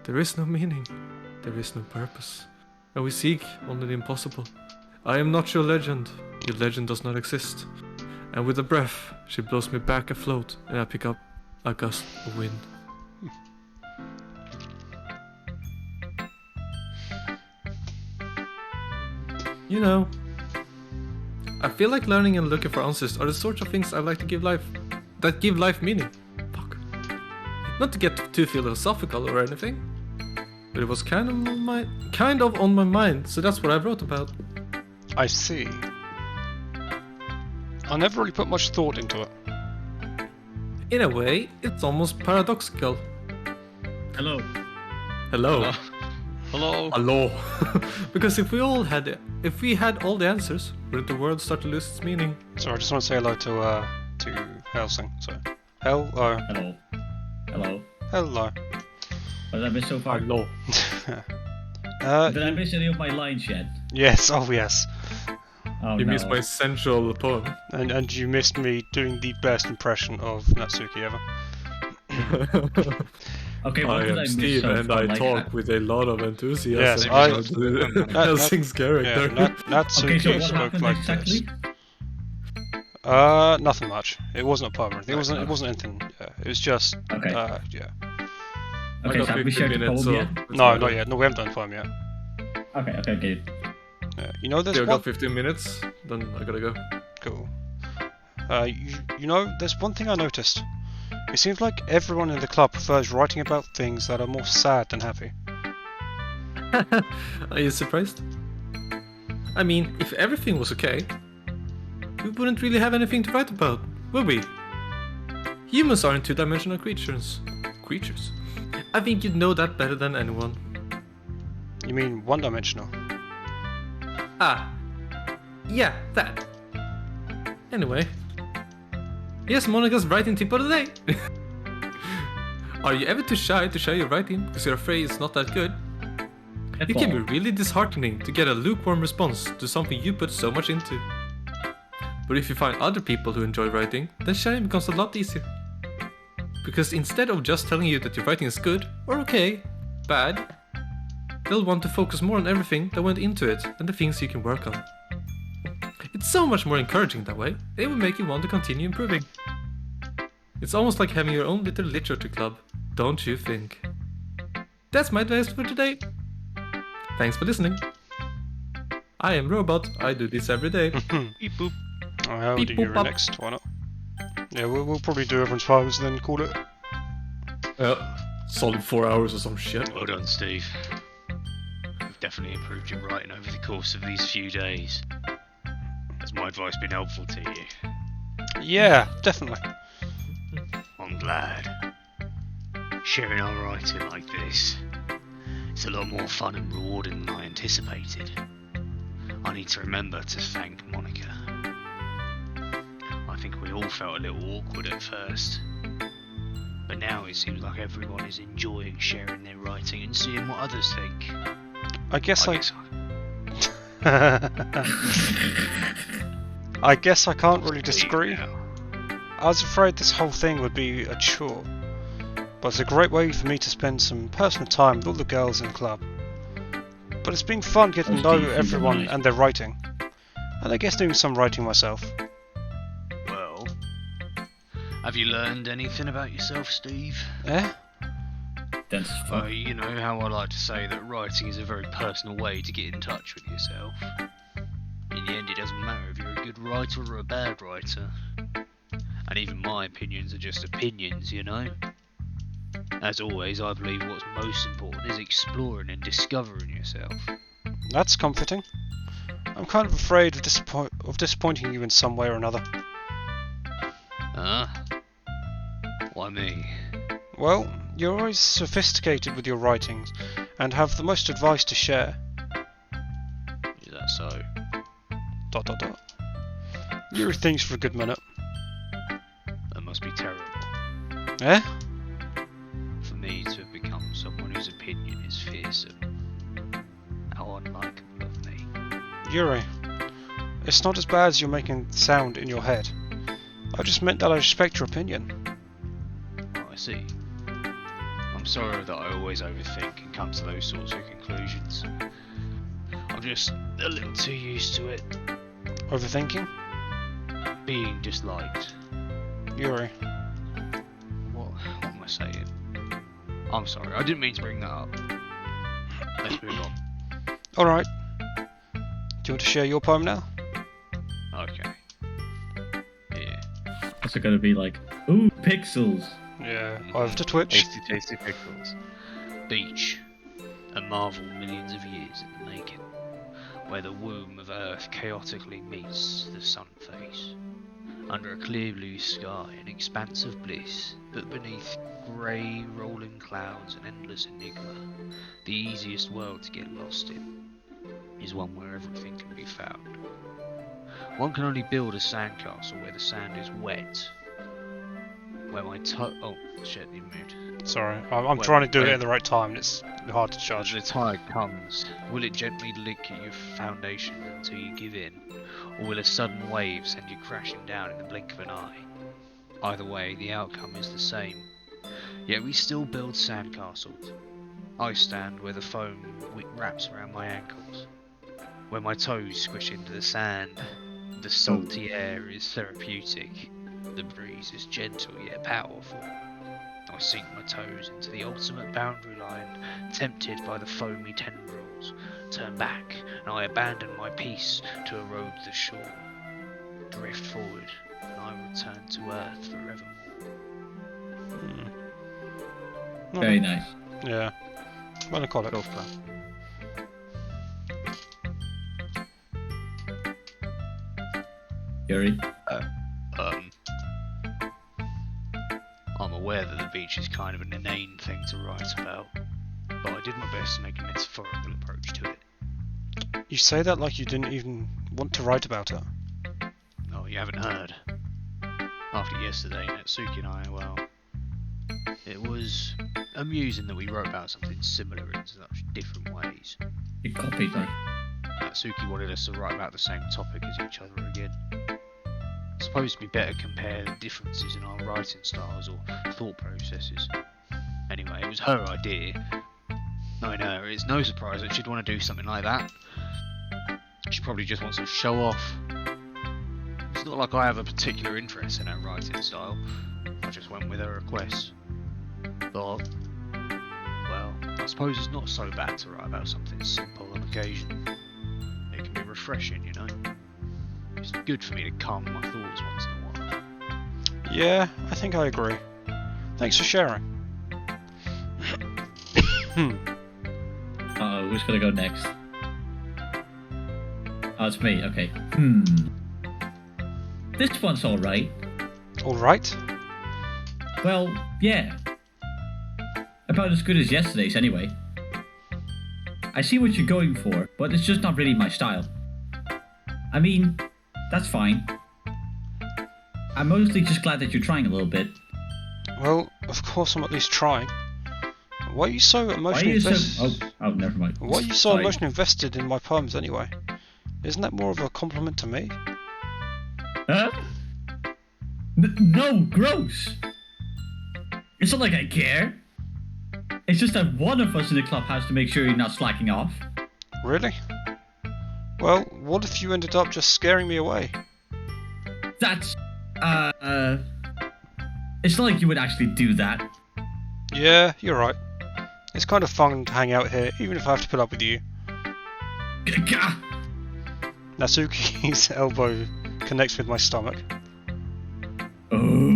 There is no meaning, there is no purpose, and we seek only the impossible. I am not your legend does not exist. And with a breath, she blows me back afloat, and I pick up a gust of wind. You know, I feel like learning and looking for answers are the sorts of things I like to give life, that give life meaning. Fuck. Not to get too philosophical or anything, but it was kind of on my mind, so that's what I wrote about. I see. I never really put much thought into it. In a way, it's almost paradoxical. Hello. Hello. Hello. Hello. Because if we had all the answers, would the world start to lose its meaning? So I just want to say hello to Helsing. So, hello. Hello. Hello. Hello. What did I miss so far? Hello. Did I miss any of my lines yet? Yes. Oh yes. Oh, You no. missed my central poem. And you missed me doing the best impression of Natsuki ever. Okay, what I did am I miss Steve, so and far? I Like, talk with a lot of enthusiasm. Yes, Helsing's character. Natsuki Okay, so what spoke happened like exactly? this. Nothing much. It wasn't a poem or anything. It wasn't anything. It was just. Okay. Yeah. Okay, so have we shared the poem yet? No, not yet. No, we haven't done the poem yet. Okay, good. You know, there's Still one. got 15 minutes, then I gotta go. Cool. You know, there's one thing I noticed. It seems like everyone in the club prefers writing about things that are more sad than happy. Are you surprised? I mean, if everything was okay, we wouldn't really have anything to write about, would we? Humans aren't two-dimensional creatures. I think you'd know that better than anyone. You mean one-dimensional? Ah. Yeah, that. Anyway. Here's Monica's writing tip of the day. Are you ever too shy to share your writing because you're afraid it's not that good? It can be really disheartening to get a lukewarm response to something you put so much into. But if you find other people who enjoy writing, then sharing becomes a lot easier. Because instead of just telling you that your writing is good, or okay, bad, they'll want to focus more on everything that went into it and the things you can work on. It's so much more encouraging that way, it will make you want to continue improving. It's almost like having your own little literature club, don't you think? That's my advice for today. Thanks for listening. I am Robot, I do this every day. Beep boop. I'll Beep, do boop, your bop. next, why not? Yeah, we'll probably do everyone's poems and then call it. Solid 4 hours or some shit. Well done, Steve. You've definitely improved your writing over the course of these few days. Has my advice been helpful to you? Yeah, definitely. I'm glad. Sharing our writing like this, it's a lot more fun and rewarding than I anticipated. I need to remember to thank Monica. I think we all felt a little awkward at first, but now it seems like everyone is enjoying sharing their writing and seeing what others think. I guess I I can't really disagree. Now. I was afraid this whole thing would be a chore, but it's a great way for me to spend some personal time with all the girls in the club. But it's been fun getting to know everyone and their writing, and I guess doing some writing myself. Well, have you learned anything about yourself, Steve? Eh? That's Well, fun. you know how I like to say that writing is a very personal way to get in touch with yourself. In the end, it doesn't matter if you're a good writer or a bad writer. And even my opinions are just opinions, you know? As always, I believe what's most important is exploring and discovering yourself. That's comforting. I'm kind of afraid of disappointing you in some way or another. Huh? Why me? Well, you're always sophisticated with your writings, and have the most advice to share. Is that so? ... You read things for a good minute. That must be terrible. Eh? For me to have become someone whose opinion is fearsome. How unlikable of me. Yuri, it's not as bad as you're making it sound in your head. I just meant that I respect your opinion. Oh, I see. I'm sorry that I always overthink and come to those sorts of conclusions. I'm just a little too used to it. Overthinking? Being disliked. Yuri. What am I saying? I'm sorry, I didn't mean to bring that up. Let's move on. Alright. Do you want to share your poem now? Okay. Yeah. What's it gonna be like? Ooh, pixels. Yeah. Over to Twitch. Tasty pickles. Beach. A marvel millions of years in the making. Where the womb of Earth chaotically meets the sun face. Under a clear blue sky, an expanse of bliss, but beneath grey rolling clouds, an endless enigma. The easiest world to get lost in is one where everything can be found. One can only build a sandcastle where the sand is wet. Where my oh shit, you moved. Sorry, I'm trying to do it at the right time and it's hard to judge. As the tide comes, will it gently lick at your foundation until you give in? Or will a sudden wave send you crashing down in the blink of an eye? Either way, the outcome is the same. Yet we still build sandcastles. I stand where the foam wraps around my ankles. Where my toes squish into the sand. The salty air is therapeutic. The breeze is gentle yet powerful. I sink my toes into the ultimate boundary line, tempted by the foamy tendrils. Turn back, and I abandon my peace to erode the shore. Drift forward, and I return to Earth forevermore. Very nice. Yeah. Melancholic. Golf club. Yuri? I'm aware that the beach is kind of an inane thing to write about, but I did my best to make a metaphorical approach to it. You say that like you didn't even want to write about it. Oh, you haven't heard? After yesterday, Natsuki and I, well, it was amusing that we wrote about something similar in such different ways. You copied me. Natsuki wanted us to write about the same topic as each other again. It's supposed to be better compare the differences in our writing styles or thought processes. Anyway, it was her idea. I know, it's no surprise that she'd want to do something like that. She probably just wants to show off. It's not like I have a particular interest in her writing style. I just went with her request. Thought, well, I suppose it's not so bad to write about something simple on occasion. It can be refreshing, you know. It's good for me to calm my thoughts once in a while. Yeah, I think I agree. Thanks for sharing. Uh-oh, who's gonna go next? Oh, it's me, okay. This one's alright. Alright? Well, yeah. About as good as yesterday's, anyway. I see what you're going for, but it's just not really my style. I mean, that's fine. I'm mostly just glad that you're trying a little bit. Well, of course I'm at least trying. Why are you so Why are emotionally you so... invested? Oh, never mind. Why are you so Sorry. emotionally invested in my poems anyway? Isn't that more of a compliment to me? Huh? No, gross! It's not like I care. It's just that one of us in the club has to make sure you're not slacking off. Really? Well, what if you ended up just scaring me away? That's, it's not like you would actually do that. Yeah, you're right. It's kind of fun to hang out here, even if I have to put up with you. Gah! Natsuki's elbow connects with my stomach. Oh?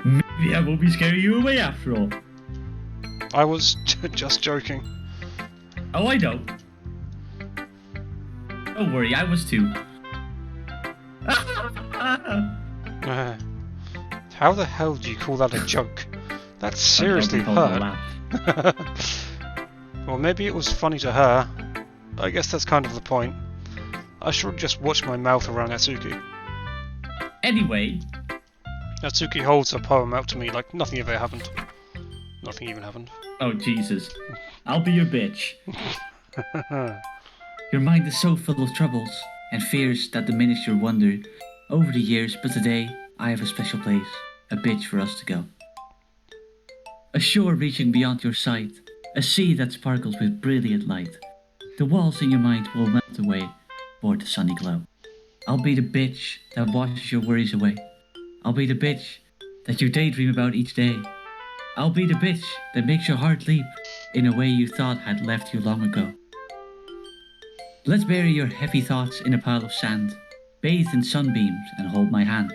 Maybe I won't be scaring you away after all. I was just joking. Oh, I know. Don't worry, I was too. How the hell do you call that a joke? That seriously hurt. Well, maybe it was funny to her. I guess that's kind of the point. I should just watch my mouth around Natsuki. Anyway. Natsuki holds her poem out to me like nothing ever happened. Nothing even happened. Oh, Jesus. I'll be your bitch. Your mind is so full of troubles and fears that diminish your wonder over the years, but today I have a special place, a bitch for us to go. A shore reaching beyond your sight, a sea that sparkles with brilliant light. The walls in your mind will melt away for the sunny glow. I'll be the bitch that washes your worries away. I'll be the bitch that you daydream about each day. I'll be the bitch that makes your heart leap in a way you thought had left you long ago. Let's bury your heavy thoughts in a pile of sand, bathe in sunbeams and hold my hand.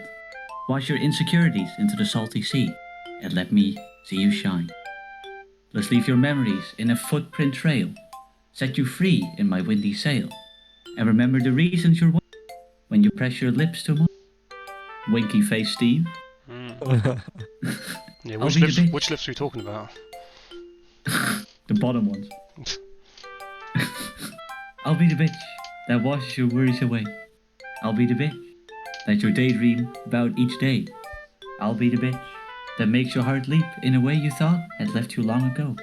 Wash your insecurities into the salty sea and let me see you shine. Let's leave your memories in a footprint trail, set you free in my windy sail, and remember the reasons you're when you press your lips to mine. Winky face Steve. Yeah, which lips are we talking about? The bottom ones. I'll be the bitch that washes your worries away. I'll be the bitch that you daydream about each day. I'll be the bitch that makes your heart leap in a way you thought had left you long ago.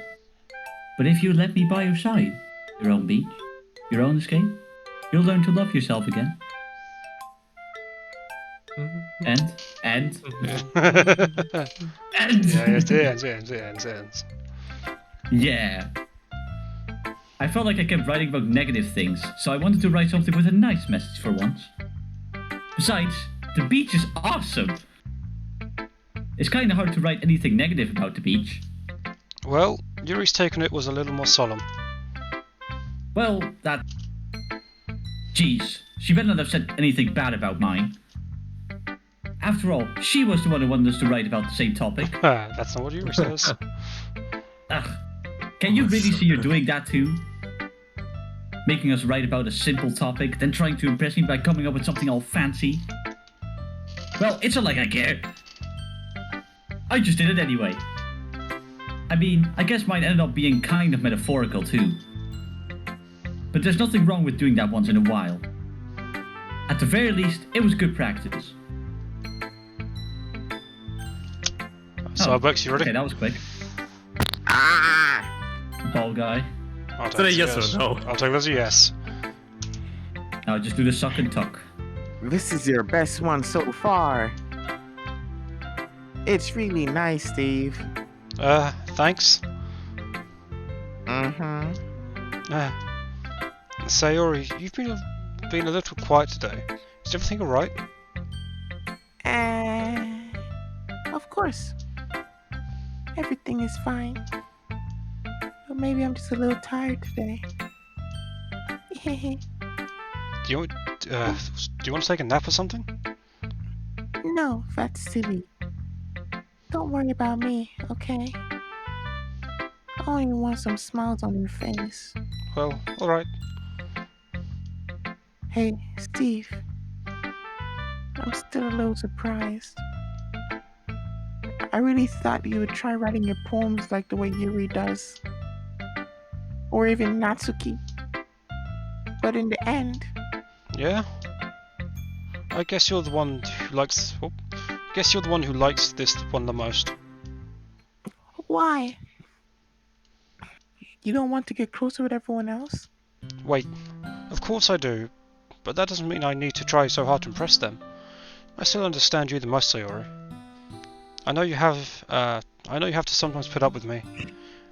But if you let me by your side, your own beach, your own escape, you'll learn to love yourself again. And. Yeah, it ends. Yeah. I felt like I kept writing about negative things, so I wanted to write something with a nice message for once. Besides, the beach is awesome. It's kinda hard to write anything negative about the beach. Well, Yuri's take on it was a little more solemn. Well, that... Jeez, she better not have said anything bad about mine. After all, she was the one who wanted us to write about the same topic. That's not what Yuri says. Ugh. Can you really see you're doing that too? Making us write about a simple topic, then trying to impress me by coming up with something all fancy? Well, it's not like I care. I just did it anyway. I mean, I guess mine ended up being kind of metaphorical too. But there's nothing wrong with doing that once in a while. At the very least, it was good practice. Starbucks, you ready? Okay, that was quick. Ball guy. Is that a yes or no? I'll take that as a yes. Now just do the suck and tuck. This is your best one so far. It's really nice, Steve. Thanks. Sayori, you've been a little quiet today. Is everything alright? Of course. Everything is fine. But maybe I'm just a little tired today. Do you want to take a nap or something? No, that's silly. Don't worry about me, okay? I only want some smiles on your face. Well, alright. Hey, Steve. I'm still a little surprised. I really thought you would try writing your poems like the way Yuri does. Or even Natsuki. But in the end... Yeah? I guess you're the one who likes... Oh, I guess you're the one who likes this one the most. Why? You don't want to get closer with everyone else? Wait, of course I do. But that doesn't mean I need to try so hard to impress them. I still understand you the most, Sayori. I know you have to sometimes put up with me.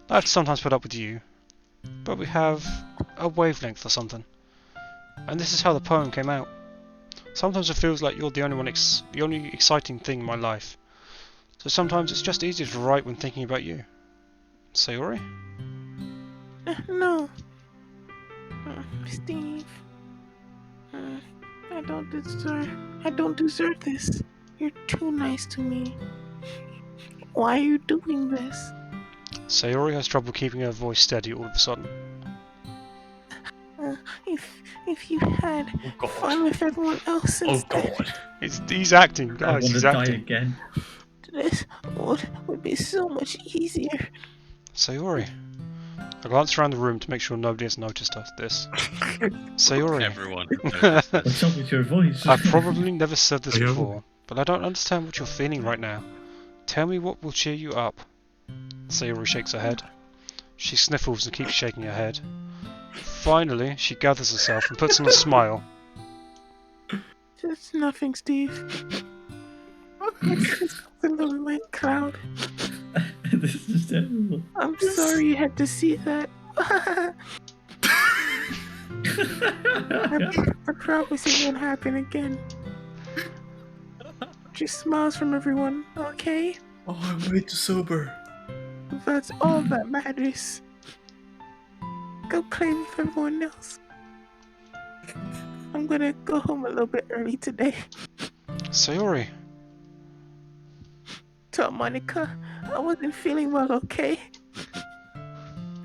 I have to sometimes put up with you. But we have a wavelength or something. And this is how the poem came out. Sometimes it feels like you're the only exciting thing in my life. So sometimes it's just easier to write when thinking about you. Sayori? No. Steve. I don't deserve this. You're too nice to me. Why are you doing this? Sayori has trouble keeping her voice steady all of a sudden. If you had fun with everyone else instead. God. He's acting, I guys, want to he's die acting. again. This would be so much easier. Sayori. I glance around the room to make sure nobody has noticed this. Sayori. Everyone. What's up with your voice? I've probably never said this before, but I don't understand what you're feeling right now. Tell me what will cheer you up. Sayori shakes her head. She sniffles and keeps shaking her head. Finally, she gathers herself and puts on a smile. Just nothing, Steve. It's just a little white cloud. This is terrible. I'm sorry you had to see that. I promise it won't happen again. Just smiles from everyone, okay? Oh, I'm way too sober. That's all that matters. Go play with everyone else. I'm gonna go home a little bit early today. Sayori. Tell Monica I wasn't feeling well, okay?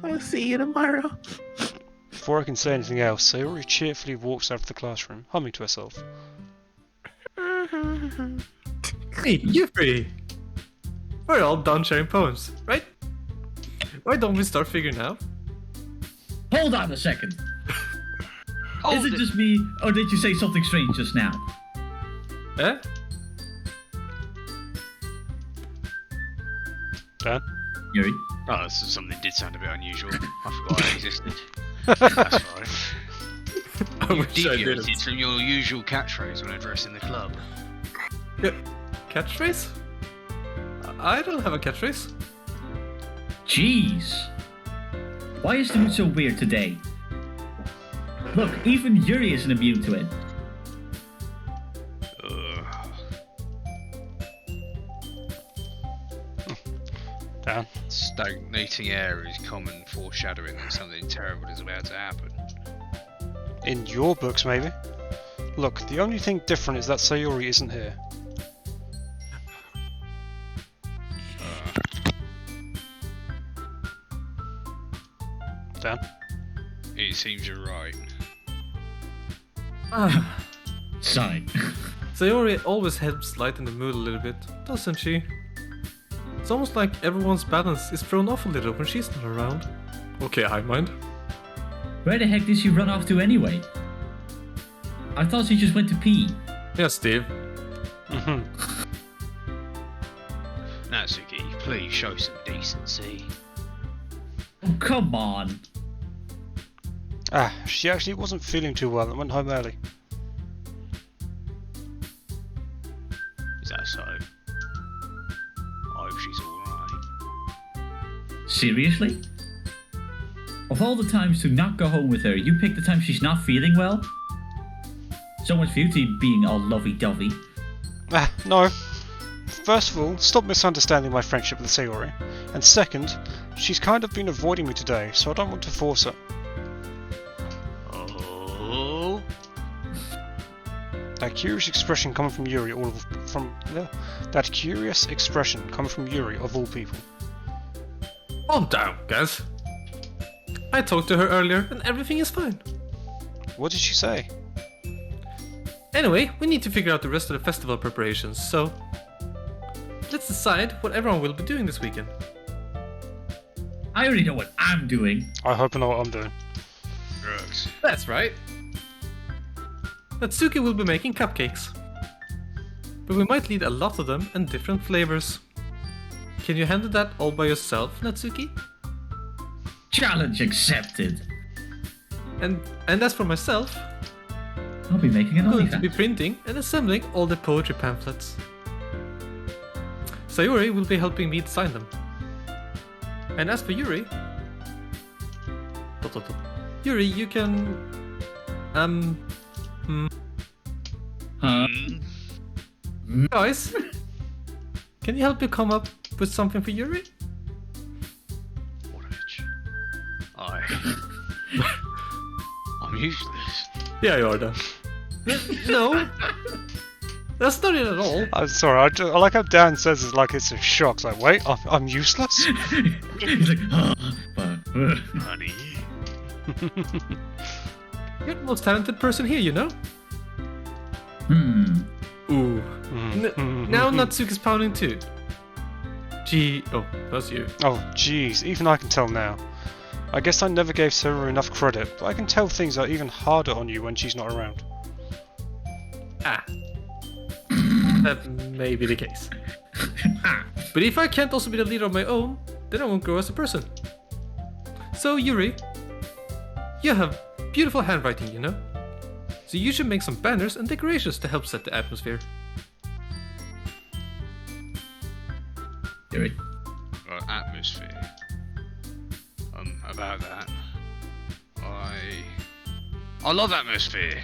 I'll see you tomorrow. Before I can say anything else, Sayori cheerfully walks out of the classroom, humming to herself. Hey, you three! We're all done sharing poems, right? Why don't we start figuring out? Hold on a second. Is it just me, or did you say something strange just now? Eh? Dan? Yuri? Oh, something did sound a bit unusual. I forgot I existed. That's right. I wish I Deviated didn't. from your usual catchphrase when addressing the club. Catchphrase? I don't have a catchphrase. Jeez. Why is the mood so weird today? Look, even Yuri isn't immune to it. Dan? Stagnating air is common foreshadowing that something terrible is about to happen. In your books, maybe? Look, the only thing different is that Sayori isn't here. Dan? It seems you're right. Sigh. Sayori always helps lighten the mood a little bit, doesn't she? It's almost like everyone's balance is thrown off a little when she's not around. Okay, I mind. Where the heck did she run off to anyway? I thought she just went to pee. Yeah, Steve. Natsuki, please show some decency. Oh, come on. She actually wasn't feeling too well and went home early. Is that so? I hope she's alright. Seriously? Of all the times to not go home with her, you picked the time she's not feeling well? So much for you two being all lovey-dovey. No. First of all, stop misunderstanding my friendship with Sayori. And second, she's kind of been avoiding me today, so I don't want to force her. Oh. That curious expression coming from Yuri, that curious expression coming from Yuri of all people. Calm down, guys. I talked to her earlier and everything is fine. What did she say? Anyway, we need to figure out the rest of the festival preparations, so let's decide what everyone will be doing this weekend. I already know what I'm doing. I hope I know what I'm doing. Drugs. That's right. Natsuki will be making cupcakes. But we might need a lot of them and different flavors. Can you handle that all by yourself, Natsuki? Challenge accepted. And as for myself, I'll be making an I'm going to be OnlyFans. printing and assembling all the poetry pamphlets. Sayori will be helping me design them. And as for Yuri... Yuri, you can... Guys, can you help me come up with something for Yuri? What a bitch. I'm useless. Yeah, you are done. No, that's not it at all. I'm sorry, I like how Dan says it's like it's a shock. It's like, wait, I'm useless? He's like, Honey. You're the most talented person here, you know? Ooh. Now Natsuki's pounding too. Oh, that's you. Oh, jeez, even I can tell now. I guess I never gave Sarah enough credit, but I can tell things are even harder on you when she's not around. That may be the case. But if I can't also be the leader of my own, then I won't grow as a person. So Yuri, you have beautiful handwriting, you know? So you should make some banners and decorations to help set the atmosphere. Yuri. Atmosphere. About that. I love atmosphere.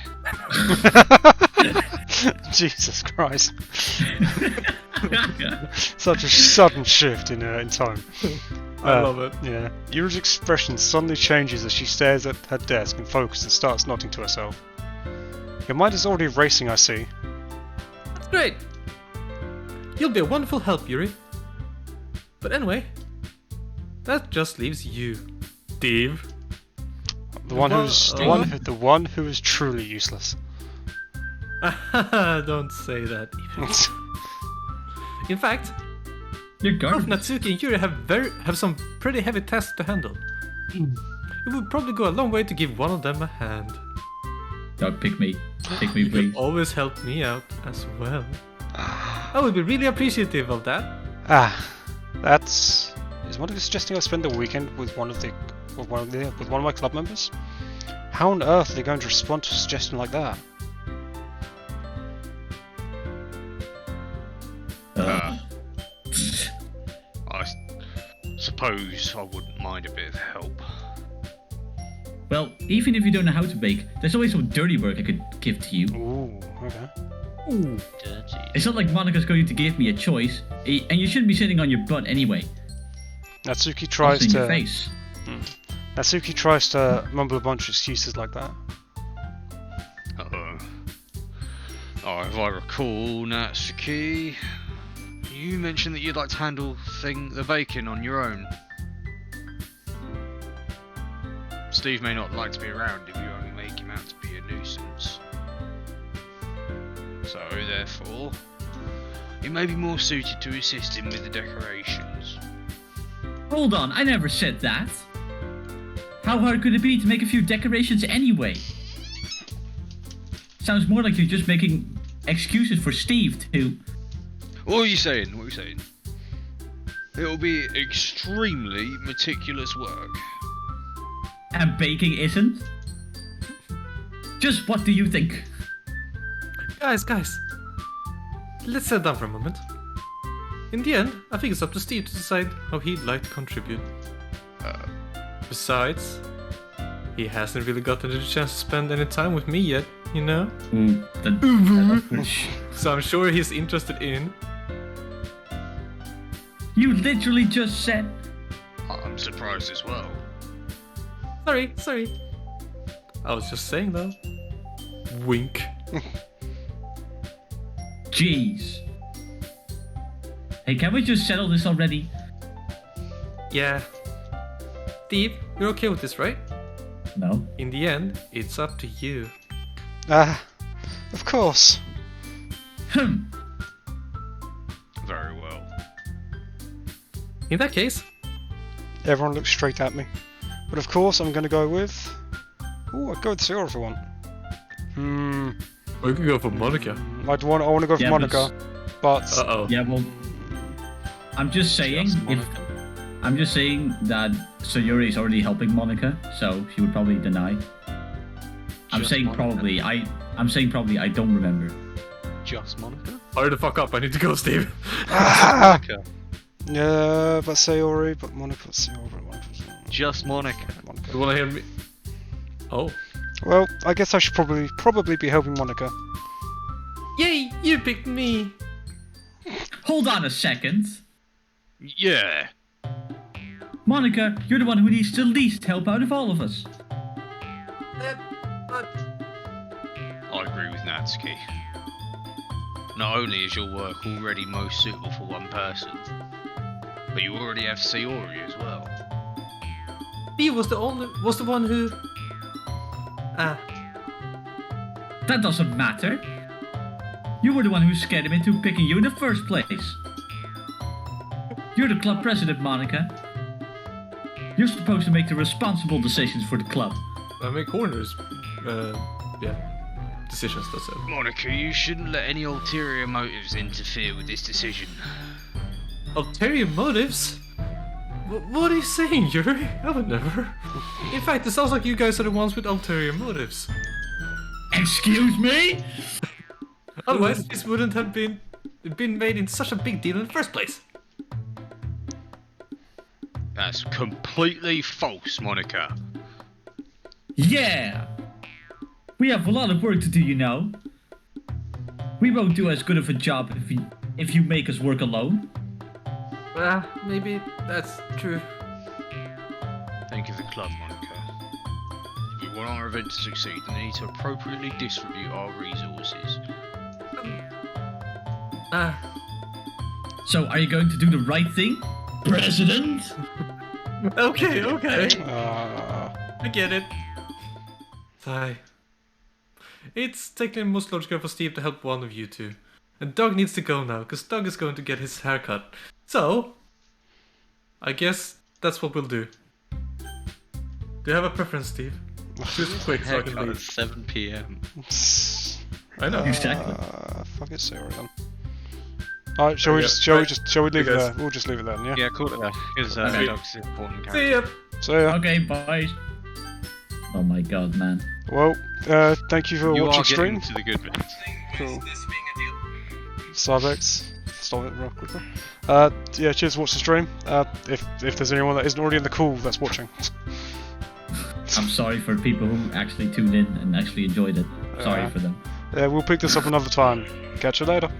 Jesus Christ. Such a sudden shift in time. I love it. Yeah. Yuri's expression suddenly changes as she stares at her desk and focuses and starts nodding to herself. Your mind is already racing, I see. That's great. You'll be a wonderful help, Yuri. But anyway, that just leaves you, Steve. The one who is truly useless. Don't say that even. In fact, You're both garbage. Natsuki and Yuri have some pretty heavy tasks to handle. It would probably go a long way to give one of them a hand. Don't pick me. Pick me, You can please. always help me out as well. I would be really appreciative of that. Is Monica suggesting I spend the weekend with one of my club members? How on earth are they going to respond to a suggestion like that? I suppose I wouldn't mind a bit of help. Well, even if you don't know how to bake, there's always some dirty work I could give to you. Ooh, okay. Dirty. It's not like Monica's going to give me a choice, and you shouldn't be sitting on your butt anyway. Natsuki tries in your to. face. Natsuki tries to mumble a bunch of excuses like that. If I recall, Natsuki, you mentioned that you'd like to handle the baking on your own. Steve may not like to be around if you only make him out to be a nuisance. So, therefore, you may be more suited to assist him with the decorations. Hold on, I never said that. How hard could it be to make a few decorations anyway? Sounds more like you're just making excuses for Steve to... What are you saying? It'll be extremely meticulous work. And baking isn't? Just what do you think? Guys, let's sit down for a moment. In the end, I think it's up to Steve to decide how he'd like to contribute. Besides, he hasn't really gotten the chance to spend any time with me yet, you know? So I'm sure he's interested in... You literally just said... I'm surprised as well. Sorry. I was just saying though. Wink. Jeez. Hey, can we just settle this already? Yeah. Steve, you're okay with this, right? No. In the end, it's up to you. Of course. Hmm. Very well. In that case... Everyone looks straight at me. But of course, I'm going to go with... Ooh, I'd go with Sarah for one. We could go for Monica. I want to go for Monica, but... Uh-oh. Yeah, well... I'm just saying, I'm just saying that Sayuri is already helping Monica, so she would probably deny. I'm saying probably, I don't remember. Just Monica? Hurry the fuck up, I need to go, Steve. Ah! Yeah, but Sayori, but Monica, but Sayori, Monica. Just Monica. You wanna hear me? Oh. Well, I guess I should probably be helping Monica. Yay, you picked me. Hold on a second. Yeah. Monica, you're the one who needs the least help out of all of us. I agree with Natsuki. Not only is your work already most suitable for one person, but you already have Sayori as well. He was the one who. That doesn't matter. You were the one who scared him into picking you in the first place. You're the club president, Monica. You're supposed to make the responsible decisions for the club. I make corners. Decisions, that's it. Monica, you shouldn't let any ulterior motives interfere with this decision. Ulterior motives? What are you saying, Yuri? I would never. In fact, it sounds like you guys are the ones with ulterior motives. Excuse me? Otherwise, this wouldn't have been made in such a big deal in the first place. That's completely false, Monica. Yeah! We have a lot of work to do, you know. We won't do as good of a job if you make us work alone. Maybe that's true. Think of the club, Monica. If we want our event to succeed, we need to appropriately distribute our resources. So, are you going to do the right thing, President? Okay. Ah. I get it. Sigh. It's technically most logical for Steve to help one of you two. And Doug needs to go now, because Doug is going to get his haircut. So, I guess that's what we'll do. Do you have a preference, Steve? Just quick so I can Haircut at leave. 7 PM. I know. Exactly. Fuck it, Sayori then. Alright, shall we leave it there? We'll just leave it then, yeah? Yeah, call it there. Because Okay. Doug's an important character. See ya! So yeah. Okay, bye. Oh my god, man. Well, thank you for You watching are stream. getting to the good bits. Cool. Cybex, stop it real quickly. Yeah, cheers for watching the stream. If there's anyone that isn't already in the call that's watching. I'm sorry for people who actually tuned in and actually enjoyed it. Sorry for them. Yeah, we'll pick this up another time. Catch you later.